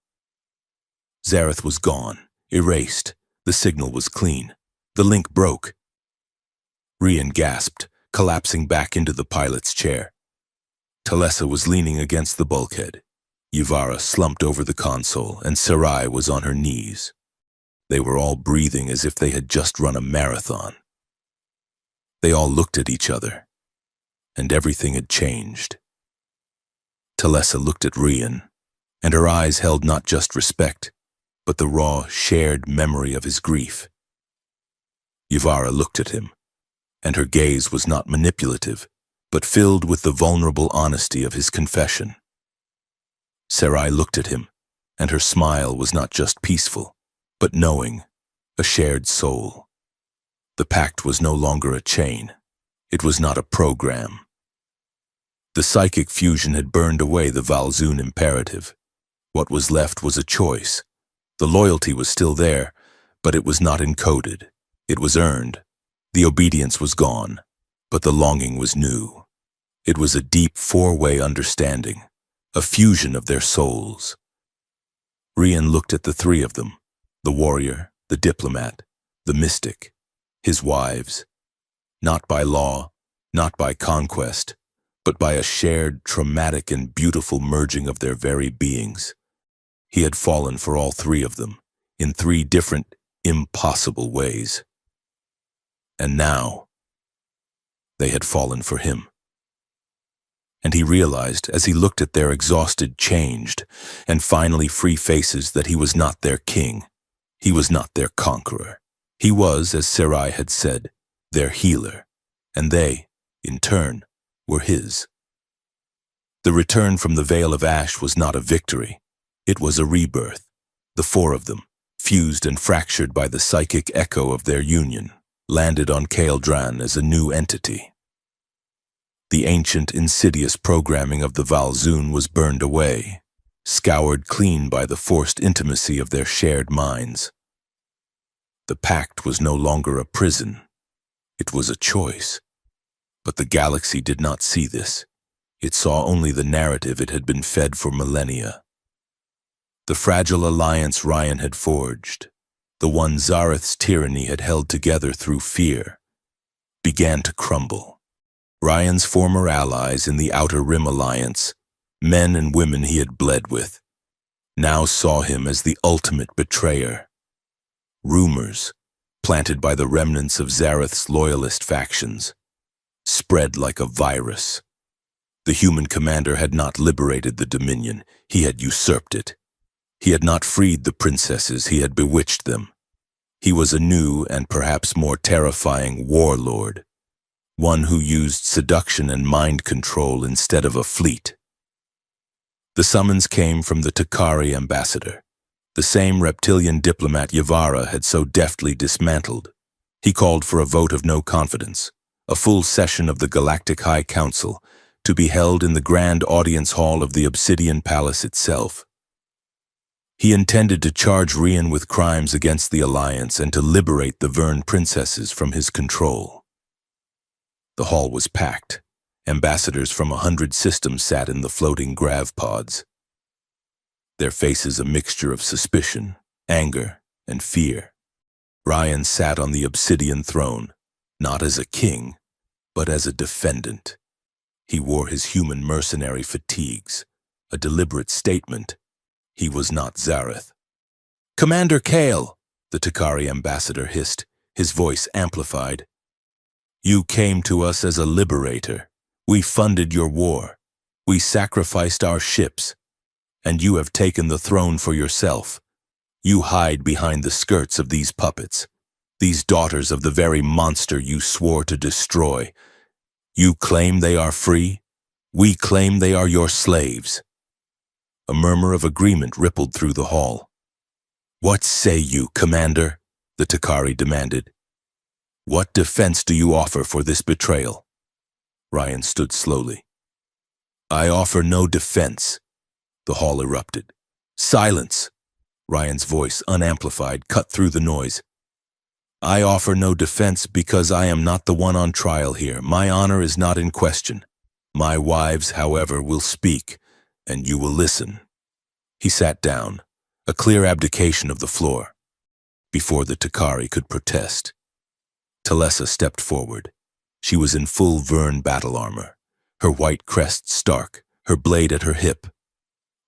Zareth was gone, erased. The signal was clean. The link broke. Rian gasped, collapsing back into the pilot's chair. Talessa was leaning against the bulkhead. Yvara slumped over the console, and Sarai was on her knees. They were all breathing as if they had just run a marathon. They all looked at each other, and everything had changed. Talessa looked at Rian, and her eyes held not just respect, but the raw, shared memory of his grief. Yvara looked at him, and her gaze was not manipulative, but filled with the vulnerable honesty of his confession. Sarai looked at him, and her smile was not just peaceful, but knowing, a shared soul. The pact was no longer a chain. It was not a program. The psychic fusion had burned away the Valzoon imperative. What was left was a choice. The loyalty was still there, but it was not encoded. It was earned. The obedience was gone, but the longing was new. It was a deep four-way understanding, a fusion of their souls. Rian looked at the three of them, the warrior, the diplomat, the mystic, his wives, not by law, not by conquest, but by a shared, traumatic, and beautiful merging of their very beings. He had fallen for all three of them, in three different, impossible ways. And now, they had fallen for him. And he realized, as he looked at their exhausted, changed, and finally free faces, that he was not their king. He was not their conqueror. He was, as Sarai had said, their healer, and they, in turn, were his. The return from the Vale of Ash was not a victory. It was a rebirth. The four of them, fused and fractured by the psychic echo of their union, landed on Caeldran as a new entity. The ancient, insidious programming of the Valzoon was burned away, scoured clean by the forced intimacy of their shared minds. The pact was no longer a prison. It was a choice. But the galaxy did not see this. It saw only the narrative it had been fed for millennia. The fragile alliance Rian had forged, the one Zareth's tyranny had held together through fear, began to crumble. Rian's former allies in the Outer Rim Alliance, men and women he had bled with, now saw him as the ultimate betrayer. Rumors, planted by the remnants of Zareth's loyalist factions, spread like a virus. The human commander had not liberated the Dominion, he had usurped it. He had not freed the princesses, he had bewitched them. He was a new and perhaps more terrifying warlord, one who used seduction and mind control instead of a fleet. The summons came from the Takari ambassador, the same reptilian diplomat Yvara had so deftly dismantled. He called for a vote of no confidence, a full session of the Galactic High Council, to be held in the grand audience hall of the Obsidian Palace itself. He intended to charge Rian with crimes against the Alliance and to liberate the Vern princesses from his control. The hall was packed. Ambassadors from 100 systems sat in the floating grav pods, their faces a mixture of suspicion, anger, and fear. Rian sat on the obsidian throne, not as a king, but as a defendant. He wore his human mercenary fatigues, a deliberate statement. He was not Zareth. "Commander Kale," the Takari ambassador hissed, his voice amplified. "You came to us as a liberator. We funded your war. We sacrificed our ships. And you have taken the throne for yourself. You hide behind the skirts of these puppets, these daughters of the very monster you swore to destroy. You claim they are free. We claim they are your slaves." A murmur of agreement rippled through the hall. "What say you, Commander?" the Takari demanded. "What defense do you offer for this betrayal?" Rian stood slowly. "I offer no defense." The hall erupted. "Silence!" Rian's voice, unamplified, cut through the noise. "I offer no defense because I am not the one on trial here. My honor is not in question. My wives, however, will speak, and you will listen." He sat down, a clear abdication of the floor, before the Takari could protest. Talessa stepped forward. She was in full Vern battle armor, her white crest stark, her blade at her hip.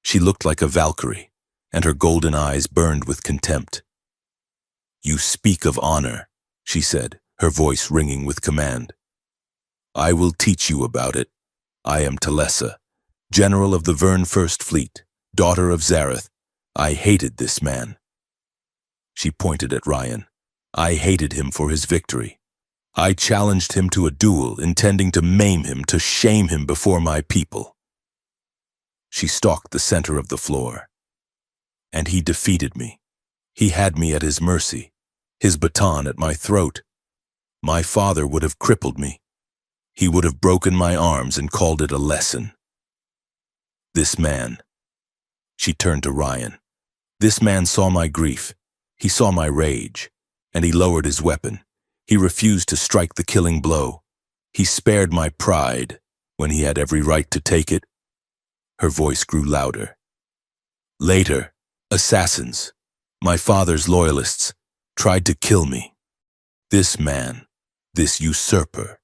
She looked like a Valkyrie, and her golden eyes burned with contempt. "You speak of honor," she said, her voice ringing with command. "I will teach you about it. I am Talessa, general of the Vern First Fleet, daughter of Zareth. I hated this man." She pointed at Ryan. "I hated him for his victory. I challenged him to a duel, intending to maim him, to shame him before my people." She stalked the center of the floor. "And he defeated me. He had me at his mercy, his baton at my throat. My father would have crippled me. He would have broken my arms and called it a lesson. This man," she turned to Ryan, "this man saw my grief. He saw my rage, and he lowered his weapon. He refused to strike the killing blow. He spared my pride when he had every right to take it." Her voice grew louder. "Later, assassins, my father's loyalists, tried to kill me. This man, this usurper,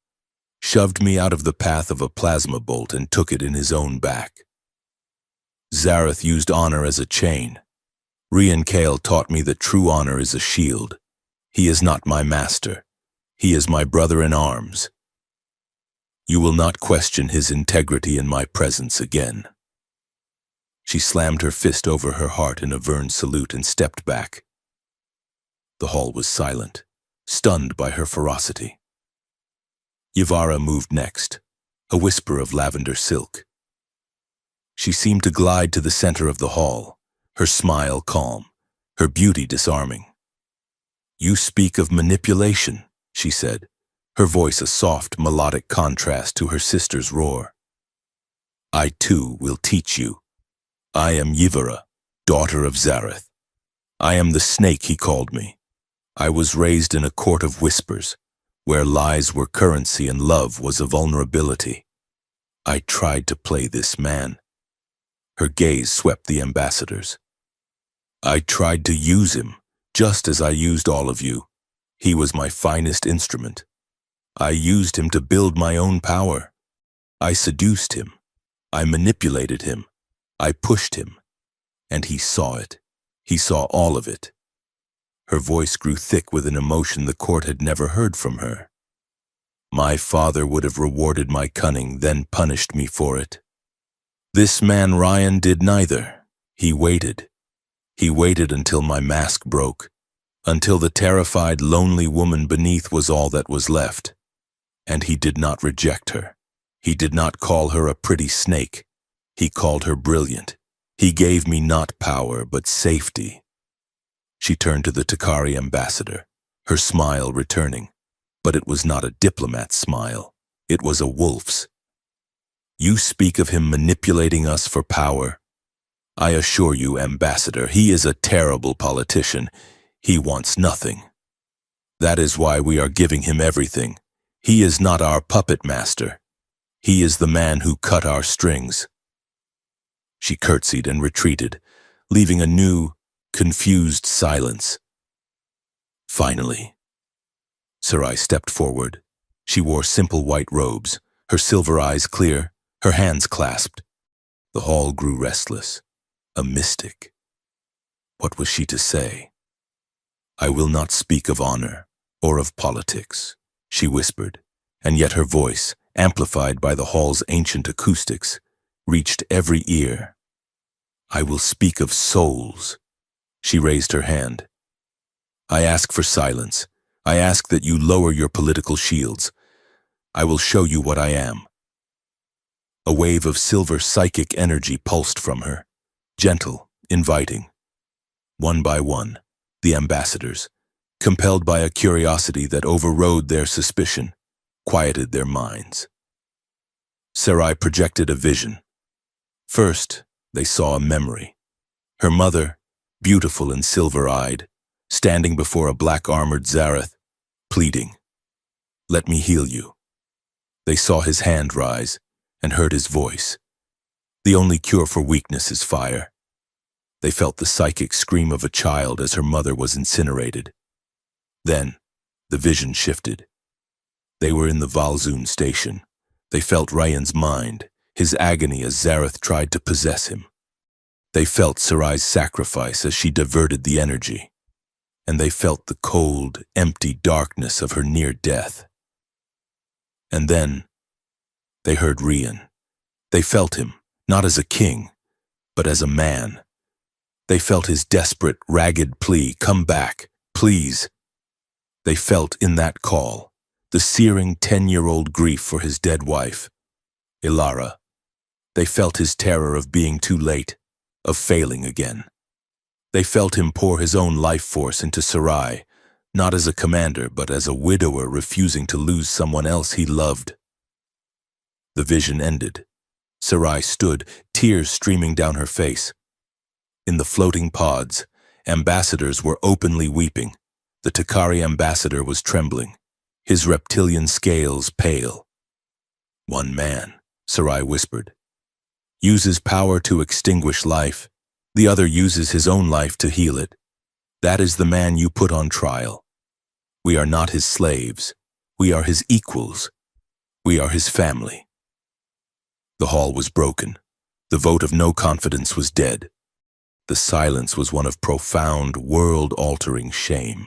shoved me out of the path of a plasma bolt and took it in his own back. Zareth used honor as a chain. Rian Kale taught me that true honor is a shield. He is not my master. He is my brother in arms. You will not question his integrity in my presence again." She slammed her fist over her heart in a Vern salute and stepped back. The hall was silent, stunned by her ferocity. Yvara moved next, a whisper of lavender silk. She seemed to glide to the center of the hall, her smile calm, her beauty disarming. "You speak of manipulation," she said, her voice a soft, melodic contrast to her sister's roar. "I too will teach you. I am Yvara, daughter of Zareth. I am the snake he called me. I was raised in a court of whispers, where lies were currency and love was a vulnerability. I tried to play this man." Her gaze swept the ambassadors. "I tried to use him, just as I used all of you. He was my finest instrument. I used him to build my own power. I seduced him. I manipulated him. I pushed him. And he saw it. He saw all of it." Her voice grew thick with an emotion the court had never heard from her. "My father would have rewarded my cunning, then punished me for it. This man Ryan did neither. He waited. He waited until my mask broke, until the terrified, lonely woman beneath was all that was left. And he did not reject her. He did not call her a pretty snake. He called her brilliant. He gave me not power, but safety." She turned to the Takari ambassador, her smile returning. But it was not a diplomat's smile. It was a wolf's. "You speak of him manipulating us for power. I assure you, ambassador, he is a terrible politician. He wants nothing. That is why we are giving him everything. He is not our puppet master. He is the man who cut our strings." She curtsied and retreated, leaving a new, confused silence. Finally, Sarai stepped forward. She wore simple white robes, her silver eyes clear, her hands clasped. The hall grew restless. A mystic. What was she to say? "I will not speak of honor or of politics," she whispered, and yet her voice, amplified by the hall's ancient acoustics, reached every ear. "I will speak of souls." She raised her hand. "I ask for silence. I ask that you lower your political shields. I will show you what I am." A wave of silver psychic energy pulsed from her, gentle, inviting. One by one, the ambassadors, compelled by a curiosity that overrode their suspicion, quieted their minds. Sarai projected a vision. First, they saw a memory. Her mother, beautiful and silver-eyed, standing before a black-armored Zareth, pleading, "Let me heal you." They saw his hand rise and heard his voice. The only cure for weakness is fire. They felt the psychic scream of a child as her mother was incinerated. Then, the vision shifted. They were in the Valzoon station, They felt Ryan's mind, his agony as Zareth tried to possess him. They felt Sarai's sacrifice as she diverted the energy. And they felt the cold, empty darkness of her near death. And then they heard Rian. They felt him, not as a king, but as a man. They felt his desperate, ragged plea, "Come back, please." They felt in that call the searing 10-year-old grief for his dead wife, Ilara. They felt his terror of being too late, of failing again. They felt him pour his own life force into Sarai, not as a commander, but as a widower refusing to lose someone else he loved. The vision ended. Sarai stood, tears streaming down her face. In the floating pods, ambassadors were openly weeping. The Takari ambassador was trembling, his reptilian scales pale. "One man," Sarai whispered, "uses power to extinguish life. The other uses his own life to heal it. That is the man you put on trial. We are not his slaves. We are his equals. We are his family." The hall was broken. The vote of no confidence was dead. The silence was one of profound, world-altering shame.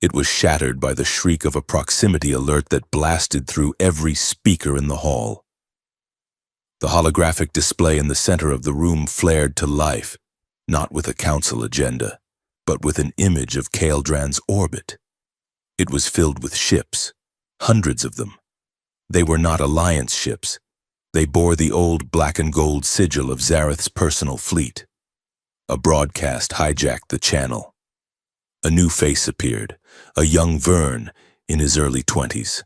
It was shattered by the shriek of a proximity alert that blasted through every speaker in the hall. The holographic display in the center of the room flared to life, not with a council agenda, but with an image of Kaeldran's orbit. It was filled with ships, hundreds of them. They were not alliance ships. They bore the old black and gold sigil of Zareth's personal fleet. A broadcast hijacked the channel. A new face appeared, a young Vern in his early 20s.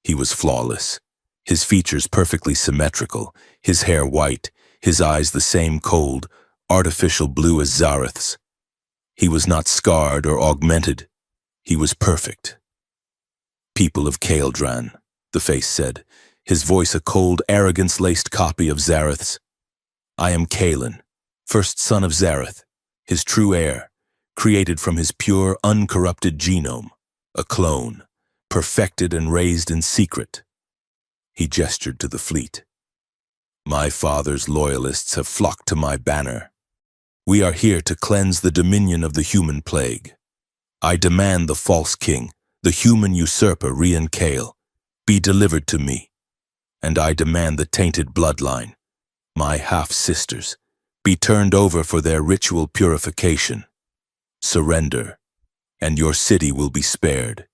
He was flawless, his features perfectly symmetrical, his hair white, his eyes the same cold, artificial blue as Zareth's. He was not scarred or augmented. He was perfect. "People of Kaeldran," the face said, his voice a cold, arrogance-laced copy of Zareth's. "I am Kaelin, first son of Zareth, his true heir, created from his pure, uncorrupted genome, a clone, perfected and raised in secret." He gestured to the fleet. "My father's loyalists have flocked to my banner. We are here to cleanse the dominion of the human plague. I demand the false king, the human usurper Rian Kael, be delivered to me. And I demand the tainted bloodline, my half-sisters, be turned over for their ritual purification. Surrender, and your city will be spared.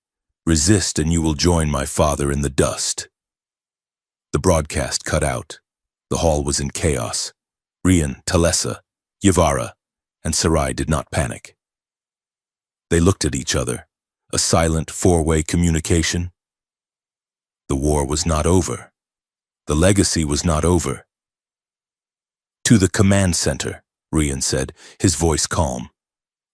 Resist, and you will join my father in the dust." The broadcast cut out. The hall was in chaos. Rian, Talessa, Yavara, and Sarai did not panic. They looked at each other, a silent four-way communication. The war was not over. The legacy was not over. "To the command center," Rian said, his voice calm.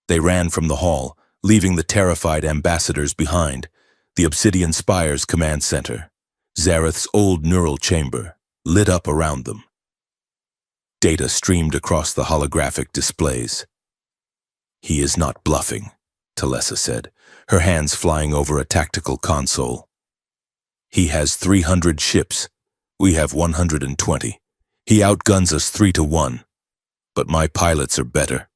They ran from the hall, leaving the terrified ambassadors behind. The Obsidian Spire's command center, Zareth's old neural chamber, lit up around them. Data streamed across the holographic displays. "He is not bluffing," Talessa said, her hands flying over a tactical console. "He has 300 ships. We have 120. He outguns us 3-1. But my pilots are better."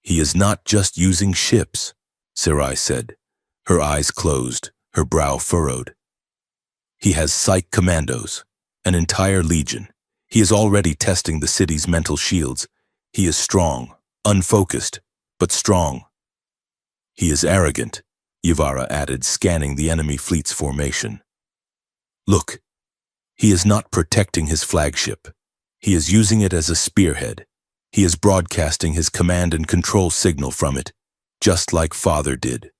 "He is not just using ships," Sarai said, her eyes closed, her brow furrowed. "He has psych commandos, an entire legion. He is already testing the city's mental shields. He is strong, unfocused, but strong." "He is arrogant," Yavara added, scanning the enemy fleet's formation. "Look, he is not protecting his flagship. He is using it as a spearhead. He is broadcasting his command and control signal from it, just like Father did.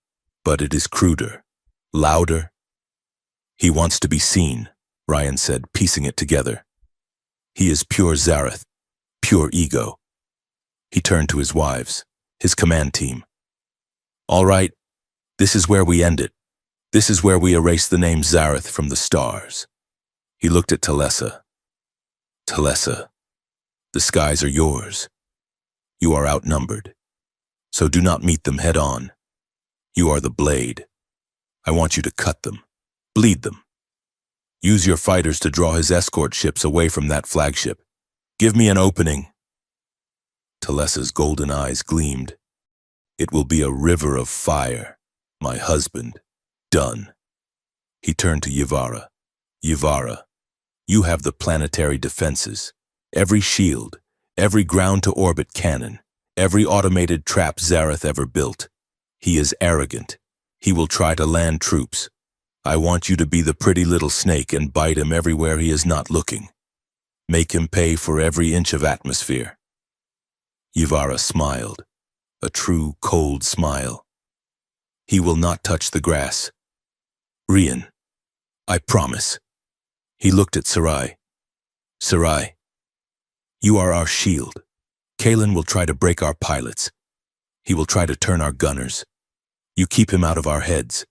But it is cruder, louder." "He wants to be seen," Ryan said, piecing it together. "He is pure Zareth, pure ego." He turned to his wives, his command team. "All right, this is where we end it. This is where we erase the name Zareth from the stars." He looked at Talessa. "Talessa, the skies are yours. You are outnumbered. So do not meet them head on. You are the blade. I want you to cut them, bleed them. Use your fighters to draw his escort ships away from that flagship. Give me an opening. Telesa's golden eyes gleamed. It will be a river of fire, my husband. Done. He turned to Yvara. Yvara, you have the planetary defenses. Every shield, every ground-to-orbit cannon, every automated trap Zareth ever built. He is arrogant. He will try to land troops. I want you to be the pretty little snake and bite him everywhere he is not looking. Make him pay for every inch of atmosphere. Yvara smiled, a true cold smile. He will not touch the grass. Rian, I promise. He looked at Sarai. Sarai, you are our shield. Kalen will try to break our pilots. He will try to turn our gunners. You keep him out of our heads.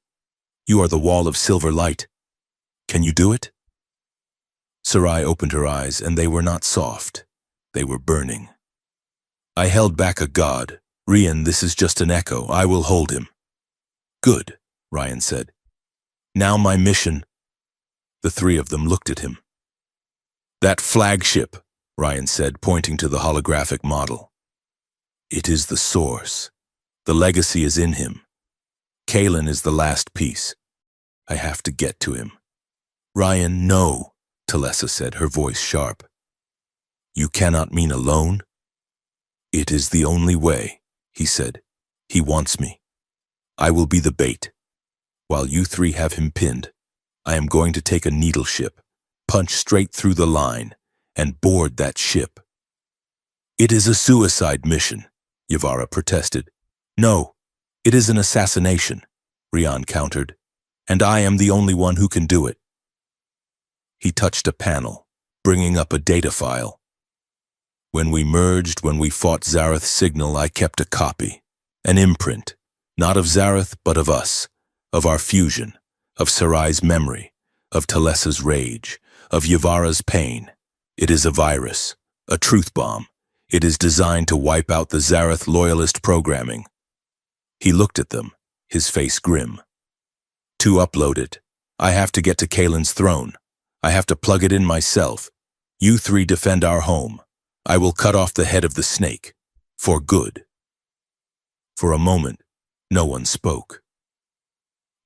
You are the wall of silver light. Can you do it? Sarai opened her eyes, and they were not soft. They were burning. I held back a god. Rian, this is just an echo. I will hold him. Good, Ryan said. Now my mission. The three of them looked at him. That flagship, Ryan said, pointing to the holographic model. It is the source. The legacy is in him. Kalen is the last piece. I have to get to him. Ryan, no, Telesa said, her voice sharp. You cannot mean alone? It is the only way, he said. He wants me. I will be the bait. While you three have him pinned, I am going to take a needle ship, punch straight through the line, and board that ship. It is a suicide mission, Yvara protested. No, it is an assassination, Rian countered, and I am the only one who can do it. He touched a panel, bringing up a data file. When we merged, when we fought Zareth's signal, I kept a copy, an imprint, not of Zareth, but of us, of our fusion, of Sarai's memory, of Telesa's rage, of Yvara's pain. It is a virus, a truth bomb. It is designed to wipe out the Zareth loyalist programming. He looked at them, his face grim. To upload it, I have to get to Kalen's throne. I have to plug it in myself. You three defend our home. I will cut off the head of the snake. For good. For a moment, no one spoke.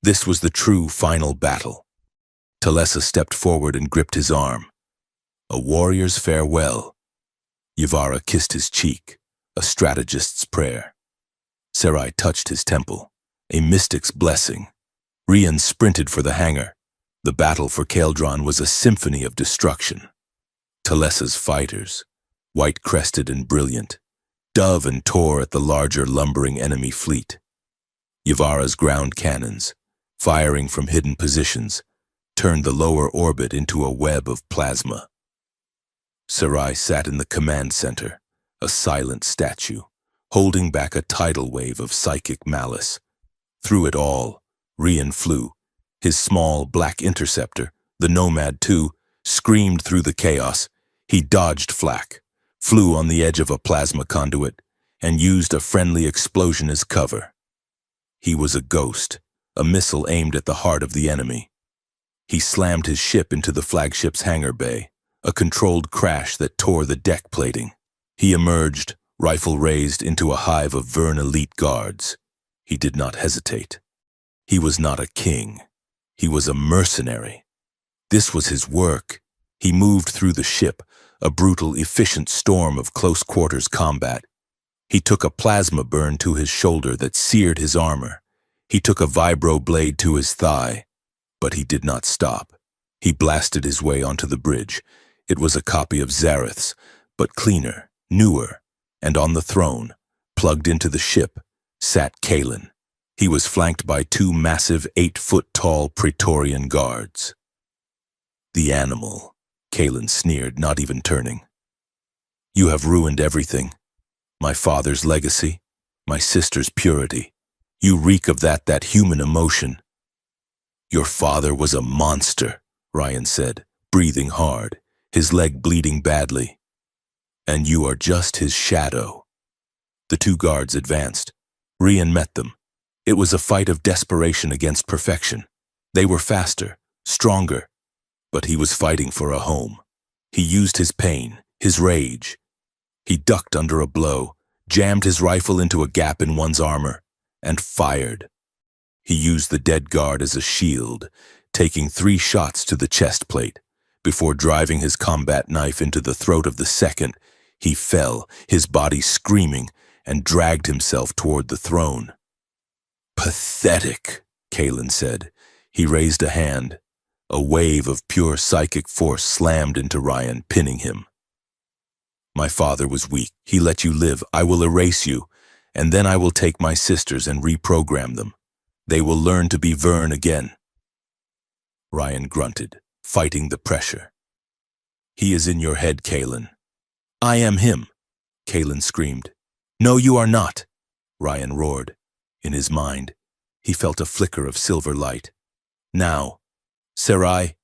This was the true final battle. Telesa stepped forward and gripped his arm. A warrior's farewell. Yvara kissed his cheek, a strategist's prayer. Sarai touched his temple, a mystic's blessing. Rian sprinted for the hangar. The battle for Kaeldron was a symphony of destruction. Telesa's fighters, white-crested and brilliant, dove and tore at the larger lumbering enemy fleet. Yvara's ground cannons, firing from hidden positions, turned the lower orbit into a web of plasma. Sarai sat in the command center, a silent statue, holding back a tidal wave of psychic malice. Through it all, Rian flew. His small black interceptor, the Nomad 2, screamed through the chaos. He dodged flak, flew on the edge of a plasma conduit, and used a friendly explosion as cover. He was a ghost, a missile aimed at the heart of the enemy. He slammed his ship into the flagship's hangar bay, a controlled crash that tore the deck plating. He emerged, rifle raised, into a hive of Vern elite guards. He did not hesitate. He was not a king. He was a mercenary. This was his work. He moved through the ship, a brutal, efficient storm of close-quarters combat. He took a plasma burn to his shoulder that seared his armor. He took a vibro blade to his thigh. But he did not stop. He blasted his way onto the bridge. It was a copy of Zareth's, but cleaner, newer, and on the throne, plugged into the ship, sat Kalen. He was flanked by two massive 8-foot-tall Praetorian guards. The animal, Kalen sneered, not even turning. You have ruined everything. My father's legacy, my sister's purity. You reek of that human emotion. Your father was a monster, Ryan said, breathing hard, his leg bleeding badly. And you are just his shadow. The two guards advanced. Rian met them. It was a fight of desperation against perfection. They were faster, stronger. But he was fighting for a home. He used his pain, his rage. He ducked under a blow, jammed his rifle into a gap in one's armor, and fired. He used the dead guard as a shield, taking 3 shots to the chest plate. Before driving his combat knife into the throat of the second, he fell, his body screaming, and dragged himself toward the throne. "Pathetic," Kalen said. He raised a hand. A wave of pure psychic force slammed into Ryan, pinning him. "My father was weak. He let you live. I will erase you, and then I will take my sisters and reprogram them. They will learn to be Vern again." Ryan grunted, fighting the pressure. "He is in your head, Kalen." "I am him," Kalen screamed. "No, you are not," Ryan roared. In his mind, he felt a flicker of silver light. Now, Sarai,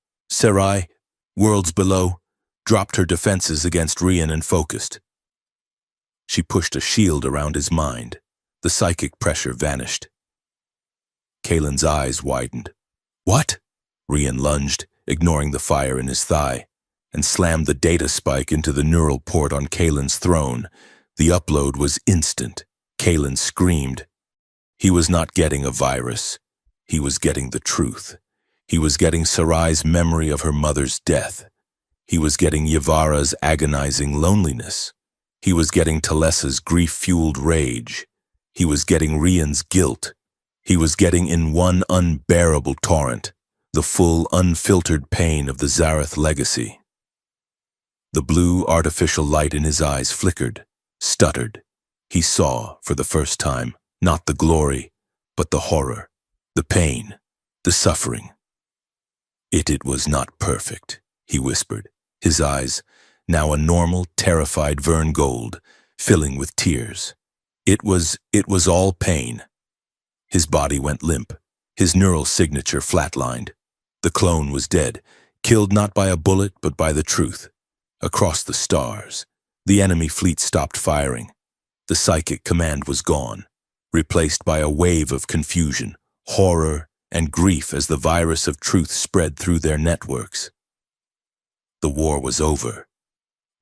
worlds below, dropped her defenses against Ryan and focused. She pushed a shield around his mind. The psychic pressure vanished. Kalen's eyes widened. "What?" Ryan lunged, ignoring the fire in his thigh, and slammed the data spike into the neural port on Kalen's throne. The upload was instant. Kalen screamed. He was not getting a virus. He was getting the truth. He was getting Sarai's memory of her mother's death. He was getting Yvara's agonizing loneliness. He was getting Talessa's grief-fueled rage. He was getting Ryan's guilt. He was getting in one unbearable torrent, the full, unfiltered pain of the Zareth legacy. The blue, artificial light in his eyes flickered, stuttered. He saw, for the first time, not the glory, but the horror, the pain, the suffering. It was not perfect, he whispered, his eyes, now a normal, terrified Vern Gold, filling with tears. It was all pain. His body went limp, his neural signature flatlined. The clone was dead, killed not by a bullet but by the truth. Across the stars, the enemy fleet stopped firing. The psychic command was gone, replaced by a wave of confusion, horror, and grief as the virus of truth spread through their networks. The war was over.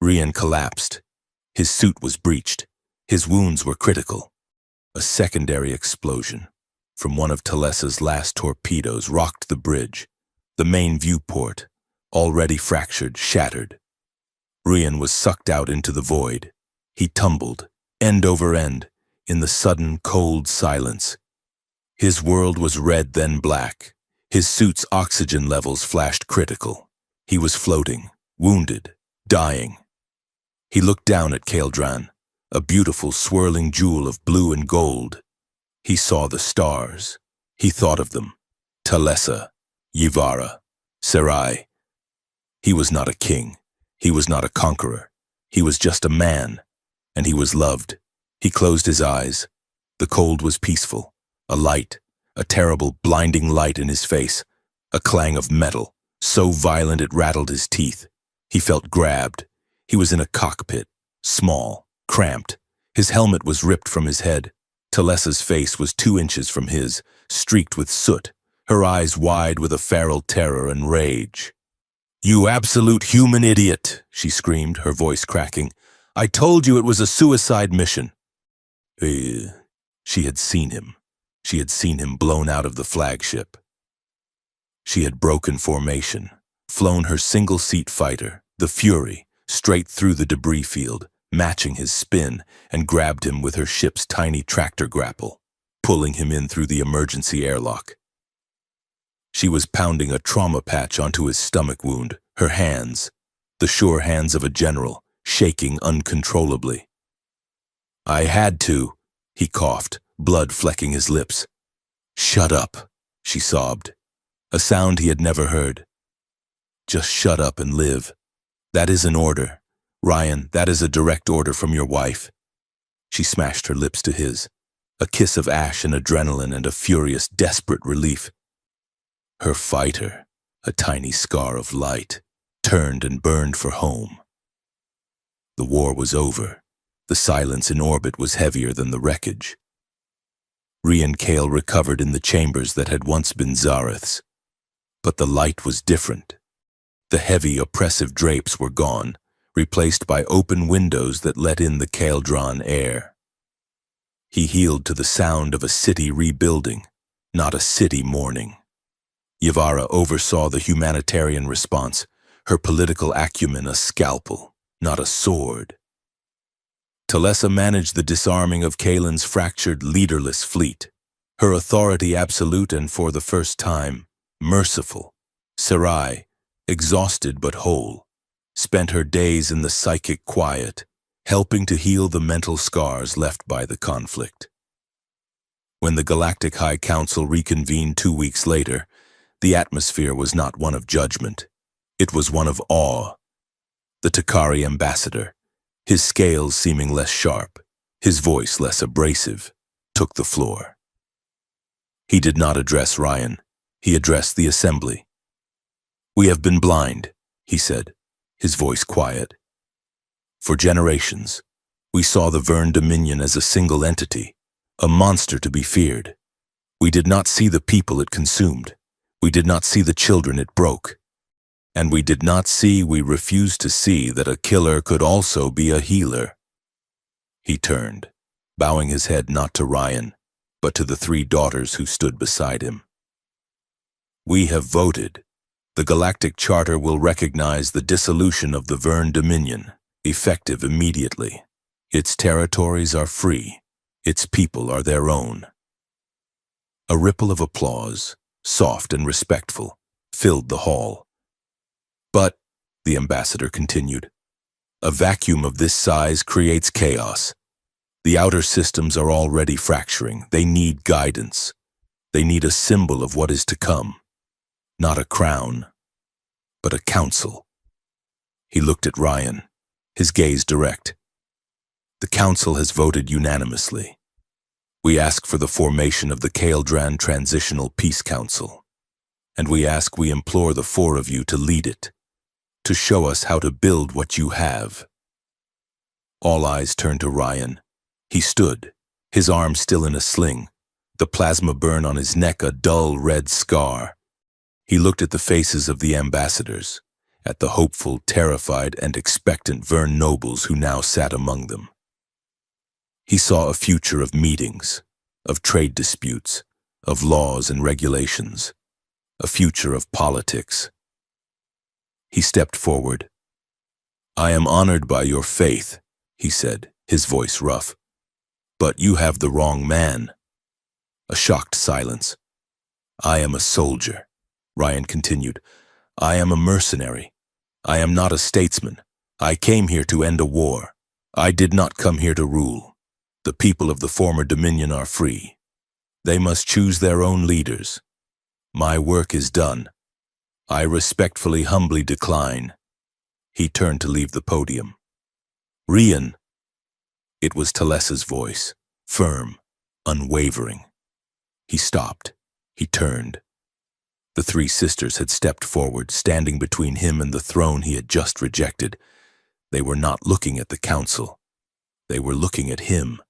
Ryan collapsed. His suit was breached. His wounds were critical. A secondary explosion from one of Talessa's last torpedoes rocked the bridge. The main viewport, already fractured, shattered. Ryan was sucked out into the void. He tumbled, end over end, in the sudden, cold silence. His world was red, then black. His suit's oxygen levels flashed critical. He was floating, wounded, dying. He looked down at Kaldran, a beautiful, swirling jewel of blue and gold. He saw the stars. He thought of them. Talessa, Yvara, Sarai. He was not a king. He was not a conqueror. He was just a man, and he was loved. He closed his eyes. The cold was peaceful. A light, a terrible, blinding light in his face. A clang of metal, so violent it rattled his teeth. He felt grabbed. He was in a cockpit, small, cramped. His helmet was ripped from his head. Talessa's face was 2 inches from his, streaked with soot, her eyes wide with a feral terror and rage. "You absolute human idiot," she screamed, her voice cracking. "I told you it was a suicide mission." She had seen him. She had seen him blown out of the flagship. She had broken formation, flown her single-seat fighter, the Fury, straight through the debris field, matching his spin, and grabbed him with her ship's tiny tractor grapple, pulling him in through the emergency airlock. She was pounding a trauma patch onto his stomach wound, her hands, the sure hands of a general, shaking uncontrollably. "I had to," he coughed, blood flecking his lips. "Shut up," she sobbed, a sound he had never heard. "Just shut up and live. That is an order. Ryan, that is a direct order from your wife." She smashed her lips to his, a kiss of ash and adrenaline and a furious, desperate relief. Her fighter, a tiny scar of light, turned and burned for home. The war was over. The silence in orbit was heavier than the wreckage. Ryan Kale recovered in the chambers that had once been Zareth's. But the light was different. The heavy, oppressive drapes were gone, replaced by open windows that let in the Kaldran air. He healed to the sound of a city rebuilding, not a city mourning. Yvara oversaw the humanitarian response, her political acumen a scalpel, not a sword. Talessa managed the disarming of Kaelin's fractured, leaderless fleet, her authority absolute and, for the first time, merciful. Sarai, exhausted but whole, spent her days in the psychic quiet, helping to heal the mental scars left by the conflict. When the Galactic High Council reconvened 2 weeks later, the atmosphere was not one of judgment. It was one of awe. The Takari ambassador, his scales seeming less sharp, his voice less abrasive, took the floor. He did not address Ryan. He addressed the assembly. "We have been blind," he said, his voice quiet. "For generations, we saw the Verne Dominion as a single entity, a monster to be feared. We did not see the people it consumed. We did not see the children it broke. And we refused to see that a killer could also be a healer." He turned, bowing his head not to Ryan, but to the 3 daughters who stood beside him. "We have voted. The Galactic Charter will recognize the dissolution of the Verne Dominion, effective immediately. Its territories are free. Its people are their own." A ripple of applause, soft and respectful, filled the hall. "But," the ambassador continued, "a vacuum of this size creates chaos. The outer systems are already fracturing. They need guidance. They need a symbol of what is to come. Not a crown, but a council." He looked at Ryan, his gaze direct. "The council has voted unanimously. We ask for the formation of the Kaldran Transitional Peace Council. And we implore the 4 of you to lead it, to show us how to build what you have." All eyes turned to Ryan. He stood, his arm still in a sling, the plasma burn on his neck a dull red scar. He looked at the faces of the ambassadors, at the hopeful, terrified, and expectant Verne nobles who now sat among them. He saw a future of meetings, of trade disputes, of laws and regulations, a future of politics. He stepped forward. "I am honored by your faith," he said, his voice rough. "But you have the wrong man." A shocked silence. "I am a soldier," Ryan continued. "I am a mercenary. I am not a statesman. I came here to end a war. I did not come here to rule. The people of the former Dominion are free. They must choose their own leaders. My work is done. I respectfully, humbly decline." He turned to leave the podium. "Rian." It was Talessa's voice, firm, unwavering. He stopped. He turned. The 3 sisters had stepped forward, standing between him and the throne he had just rejected. They were not looking at the council. They were looking at him.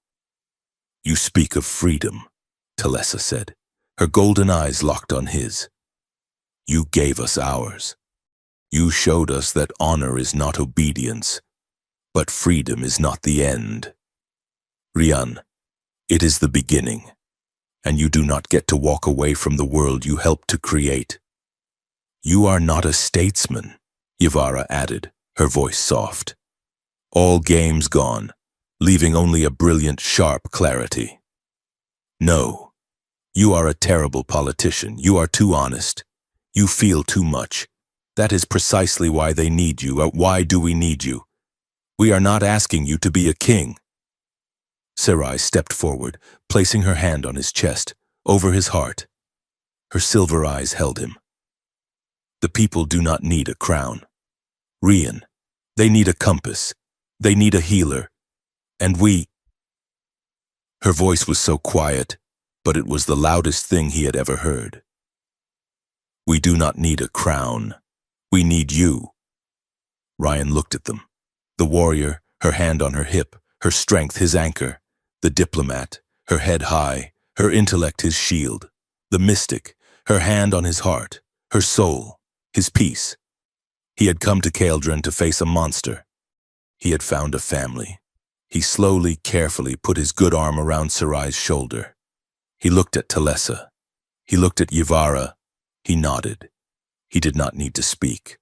"You speak of freedom," Talessa said, her golden eyes locked on his. "You gave us ours. You showed us that honor is not obedience, but freedom is not the end. Rian, it is the beginning, and you do not get to walk away from the world you helped to create." "You are not a statesman," Yvara added, her voice soft. "All games gone, leaving only a brilliant, sharp clarity. No, you are a terrible politician. You are too honest. You feel too much. That is precisely why they need you. Why do we need you? We are not asking you to be a king." Sarai stepped forward, placing her hand on his chest, over his heart. Her silver eyes held him. "The people do not need a crown. Rian, they need a compass. They need a healer. And we—" Her voice was so quiet, but it was the loudest thing he had ever heard. "We do not need a crown. We need you." Ryan looked at them. The warrior, her hand on her hip, her strength his anchor. The diplomat, her head high, her intellect his shield. The mystic, her hand on his heart, her soul, his peace. He had come to Caldran to face a monster. He had found a family. He slowly, carefully put his good arm around Sarai's shoulder. He looked at Talessa. He looked at Yvara. He nodded. He did not need to speak.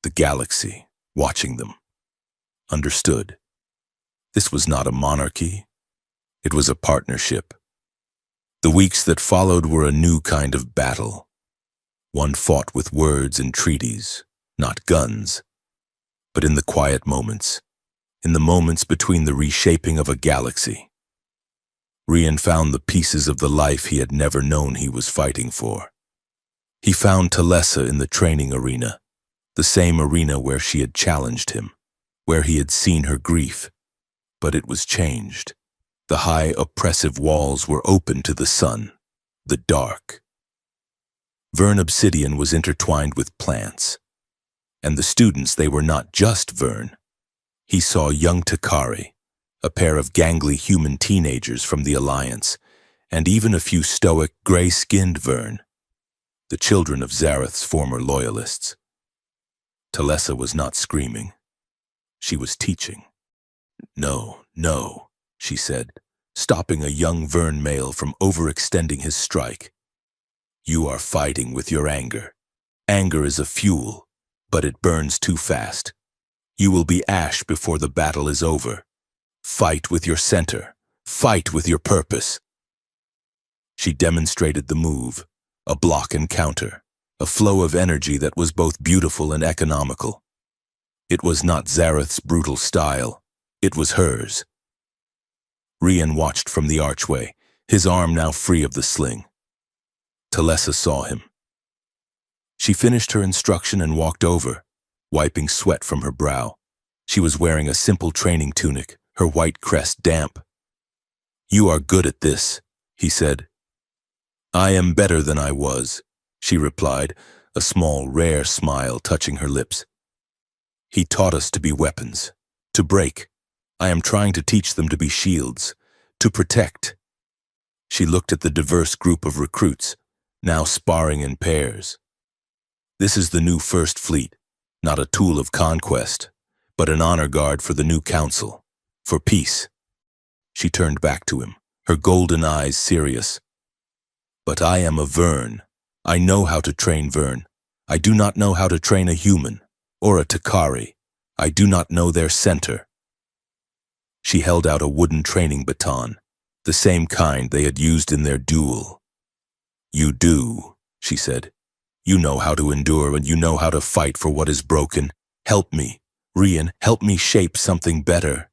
The galaxy, watching them, understood. This was not a monarchy. It was a partnership. The weeks that followed were a new kind of battle. One fought with words and treaties, not guns. But in the quiet moments, in the moments between the reshaping of a galaxy, Rian found the pieces of the life he had never known he was fighting for. He found Talessa in the training arena, the same arena where she had challenged him, where he had seen her grief. But it was changed. The high, oppressive walls were open to the sun, the dark. Vern obsidian was intertwined with plants. And the students, they were not just Vern. He saw young Takari, a pair of gangly human teenagers from the Alliance, and even a few stoic, gray-skinned Vern, the children of Zareth's former loyalists. Talessa was not screaming. She was teaching. No, no, she said, stopping a young Vern male from overextending his strike. You are fighting with your anger. Anger is a fuel, but it burns too fast. You will be ash before the battle is over. Fight with your center. Fight with your purpose. She demonstrated the move, a block and counter, a flow of energy that was both beautiful and economical. It was not Zareth's brutal style. It was hers. Rian watched from the archway, his arm now free of the sling. Talessa saw him. She finished her instruction and walked over, wiping sweat from her brow. She was wearing a simple training tunic, her white crest damp. You are good at this, he said. I am better than I was, she replied, a small, rare smile touching her lips. He taught us to be weapons, to break. I am trying to teach them to be shields, to protect. She looked at the diverse group of recruits, now sparring in pairs. This is the new First Fleet, not a tool of conquest, but an honor guard for the new council, for peace. She turned back to him, her golden eyes serious. But I am a Vern. I know how to train Vern. I do not know how to train a human, or a Takari. I do not know their center. She held out a wooden training baton, the same kind they had used in their duel. You do, she said. You know how to endure and you know how to fight for what is broken. Help me, Rian, help me shape something better.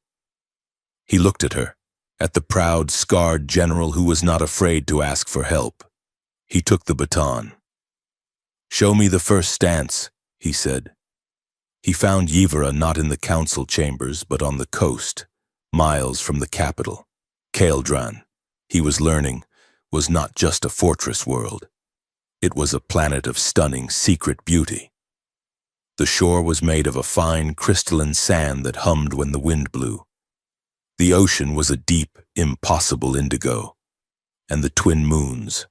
He looked at her, at the proud, scarred general who was not afraid to ask for help. He took the baton. Show me the first stance, he said. He found Yvara not in the council chambers, but on the coast, miles from the capital. Caldran, he was learning, was not just a fortress world. It was a planet of stunning, secret beauty. The shore was made of a fine, crystalline sand that hummed when the wind blew. The ocean was a deep, impossible indigo, and the twin moons,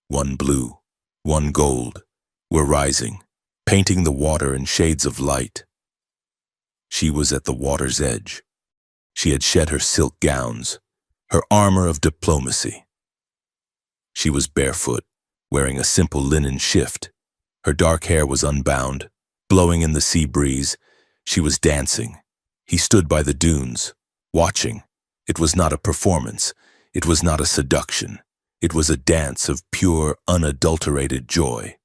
one blue, one gold, were rising, painting the water in shades of light. She was at the water's edge. She had shed her silk gowns, her armor of diplomacy. She was barefoot, wearing a simple linen shift. Her dark hair was unbound, blowing in the sea breeze. She was dancing. He stood by the dunes, watching. It was not a performance. It was not a seduction. It was a dance of pure, unadulterated joy.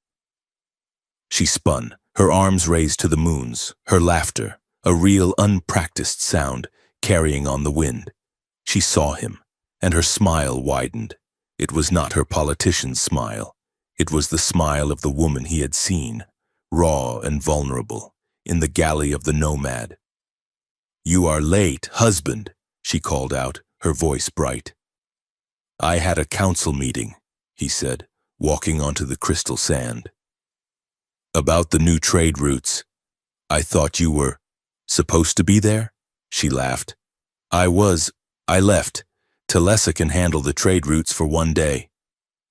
She spun, her arms raised to the moons, her laughter, a real, unpracticed sound, carrying on the wind. She saw him, and her smile widened. It was not her politician's smile. It was the smile of the woman he had seen, raw and vulnerable, in the galley of the Nomad. You are late, husband, she called out, her voice bright. I had a council meeting, he said, walking onto the crystal sand. About the new trade routes. I thought you were supposed to be there? She laughed. I left. Talessa can handle the trade routes for one day.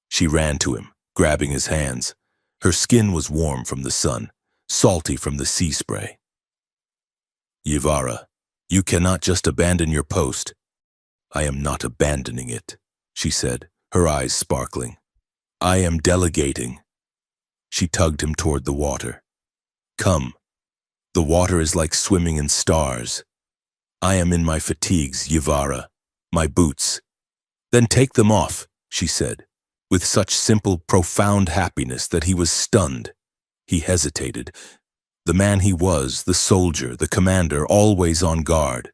She ran to him, grabbing his hands. Her skin was warm from the sun, salty from the sea spray. "Yvara, you cannot just abandon your post." "I am not abandoning it," she said, her eyes sparkling. "I am delegating." She tugged him toward the water. "Come. The water is like swimming in stars. I am in my fatigues, Yvara, my boots." "Then take them off," she said, with such simple, profound happiness that he was stunned. He hesitated. The man he was, the soldier, the commander, always on guard.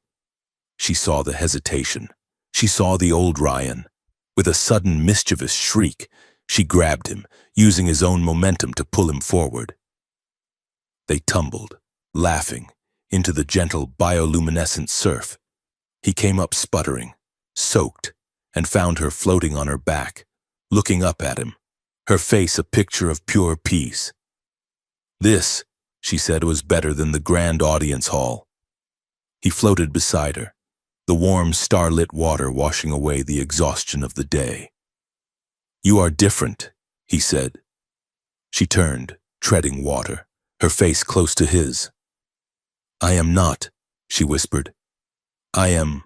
She saw the hesitation. She saw the old Ryan. With a sudden mischievous shriek, she grabbed him, using his own momentum to pull him forward. They tumbled, laughing, into the gentle bioluminescent surf. He came up sputtering, soaked, and found her floating on her back, looking up at him, her face a picture of pure peace. "This," she said, "was better than the grand audience hall." He floated beside her, the warm, starlit water washing away the exhaustion of the day. "You are different," he said. She turned, treading water, her face close to his. "I am not," she whispered. I am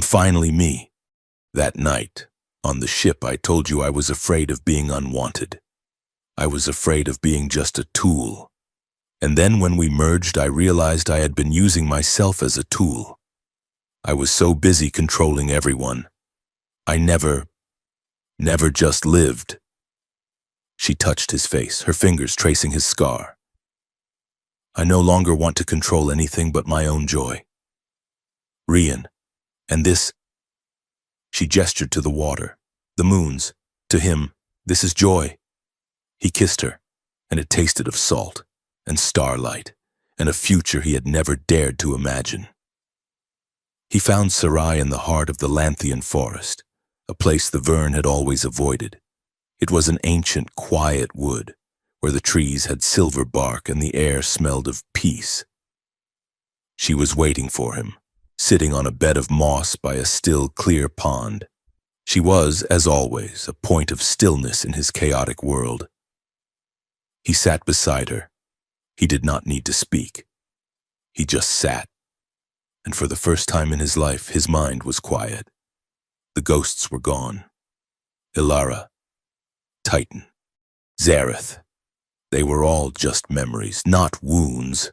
finally me." That night, on the ship, I told you I was afraid of being unwanted. I was afraid of being just a tool. And then when we merged, I realized I had been using myself as a tool. I was so busy controlling everyone. I never just lived. She touched his face, her fingers tracing his scar. "I no longer want to control anything but my own joy. Rian, and this..." She gestured to the water, the moons. To him, this is joy. He kissed her, and it tasted of salt and starlight and a future he had never dared to imagine. He found Sarai in the heart of the Lanthian forest, a place the Vern had always avoided. It was an ancient, quiet wood, where the trees had silver bark and the air smelled of peace. She was waiting for him, sitting on a bed of moss by a still, clear pond. She was, as always, a point of stillness in his chaotic world. He sat beside her. He did not need to speak. He just sat. And for the first time in his life, his mind was quiet. The ghosts were gone. Ilara, Titan, Zareth. They were all just memories, not wounds.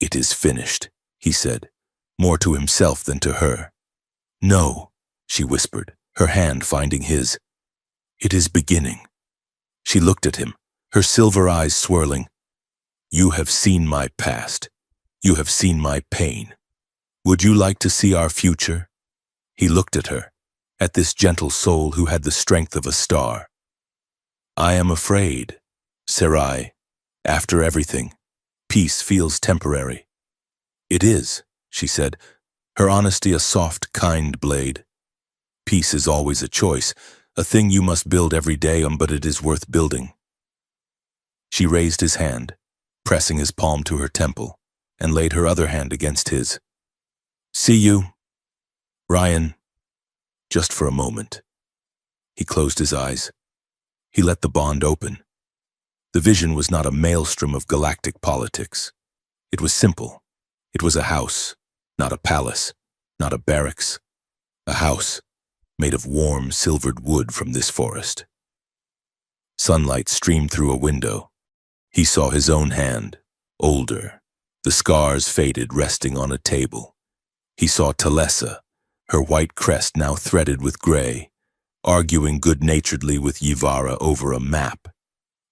"It is finished," he said, more to himself than to her. "No," she whispered, her hand finding his. "It is beginning." She looked at him, her silver eyes swirling. "You have seen my past. You have seen my pain. Would you like to see our future?" He looked at her, at this gentle soul who had the strength of a star. "I am afraid, Sarai. After everything, peace feels temporary." "It is," she said, her honesty a soft, kind blade. "Peace is always a choice, a thing you must build every day, but it is worth building." She raised his hand, pressing his palm to her temple, and laid her other hand against his. "See you, Ryan, just for a moment." He closed his eyes. He let the bond open. The vision was not a maelstrom of galactic politics. It was simple. It was a house, not a palace, not a barracks. A house made of warm, silvered wood from this forest. Sunlight streamed through a window. He saw his own hand, older, the scars faded, resting on a table. He saw Talessa, her white crest now threaded with gray, arguing good-naturedly with Yvara over a map.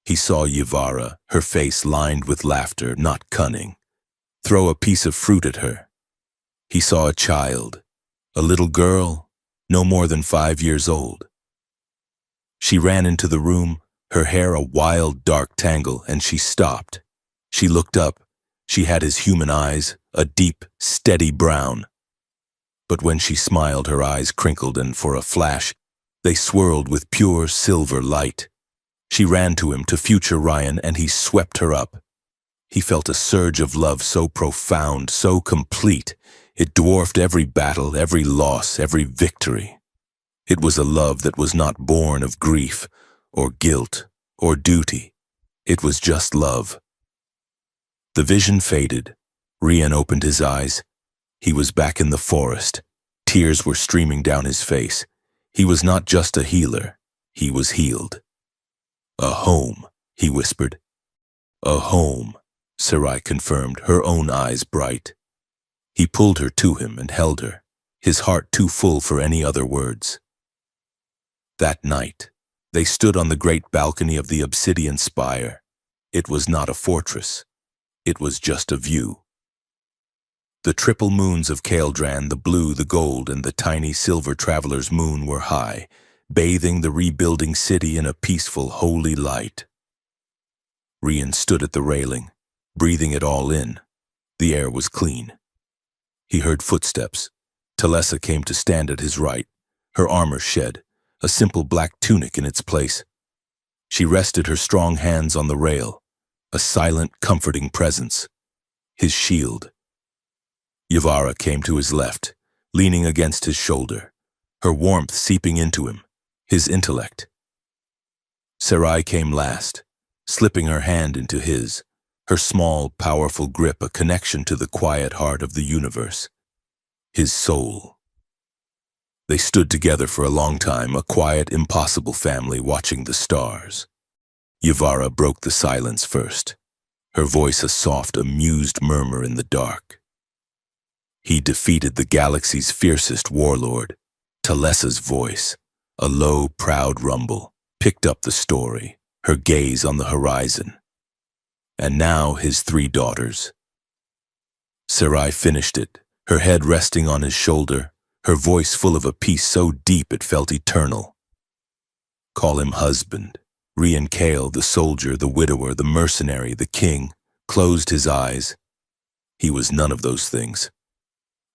He saw Yvara, her face lined with laughter, not cunning, throw a piece of fruit at her. He saw a child, a little girl, no more than 5 years old. She ran into the room, her hair a wild, dark tangle, and she stopped. She looked up. She had his human eyes, a deep, steady brown. But when she smiled, her eyes crinkled, and for a flash, they swirled with pure silver light. She ran to him, to future Ryan, and he swept her up. He felt a surge of love so profound, so complete, it dwarfed every battle, every loss, every victory. It was a love that was not born of grief, or guilt, or duty. It was just love. The vision faded. Rian opened his eyes. He was back in the forest. Tears were streaming down his face. He was not just a healer. He was healed. "A home," he whispered. "A home," Sarai confirmed, her own eyes bright. He pulled her to him and held her, his heart too full for any other words. That night, they stood on the great balcony of the obsidian spire. It was not a fortress. It was just a view. The triple moons of Kaeldran, the blue, the gold, and the tiny silver traveler's moon were high, bathing the rebuilding city in a peaceful, holy light. Rian stood at the railing, breathing it all in. The air was clean. He heard footsteps. Talessa came to stand at his right, her armor shed, a simple black tunic in its place. She rested her strong hands on the rail, a silent, comforting presence. His shield. Yavara came to his left, leaning against his shoulder, her warmth seeping into him, his intellect. Sarai came last, slipping her hand into his, her small, powerful grip a connection to the quiet heart of the universe, his soul. They stood together for a long time, a quiet, impossible family watching the stars. Yavara broke the silence first, her voice a soft, amused murmur in the dark. "He defeated the galaxy's fiercest warlord." Talessa's voice, a low, proud rumble, picked up the story, her gaze on the horizon. "And now his 3 daughters." Sarai finished it, her head resting on his shoulder, her voice full of a peace so deep it felt eternal. "Call him husband." Rian Kael, the soldier, the widower, the mercenary, the king, closed his eyes. He was none of those things.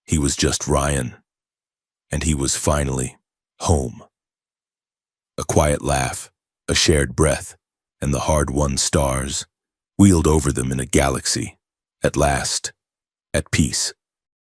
He was just Rian. And he was finally home. A quiet laugh, a shared breath, and the hard-won stars wheeled over them in a galaxy, at last, at peace.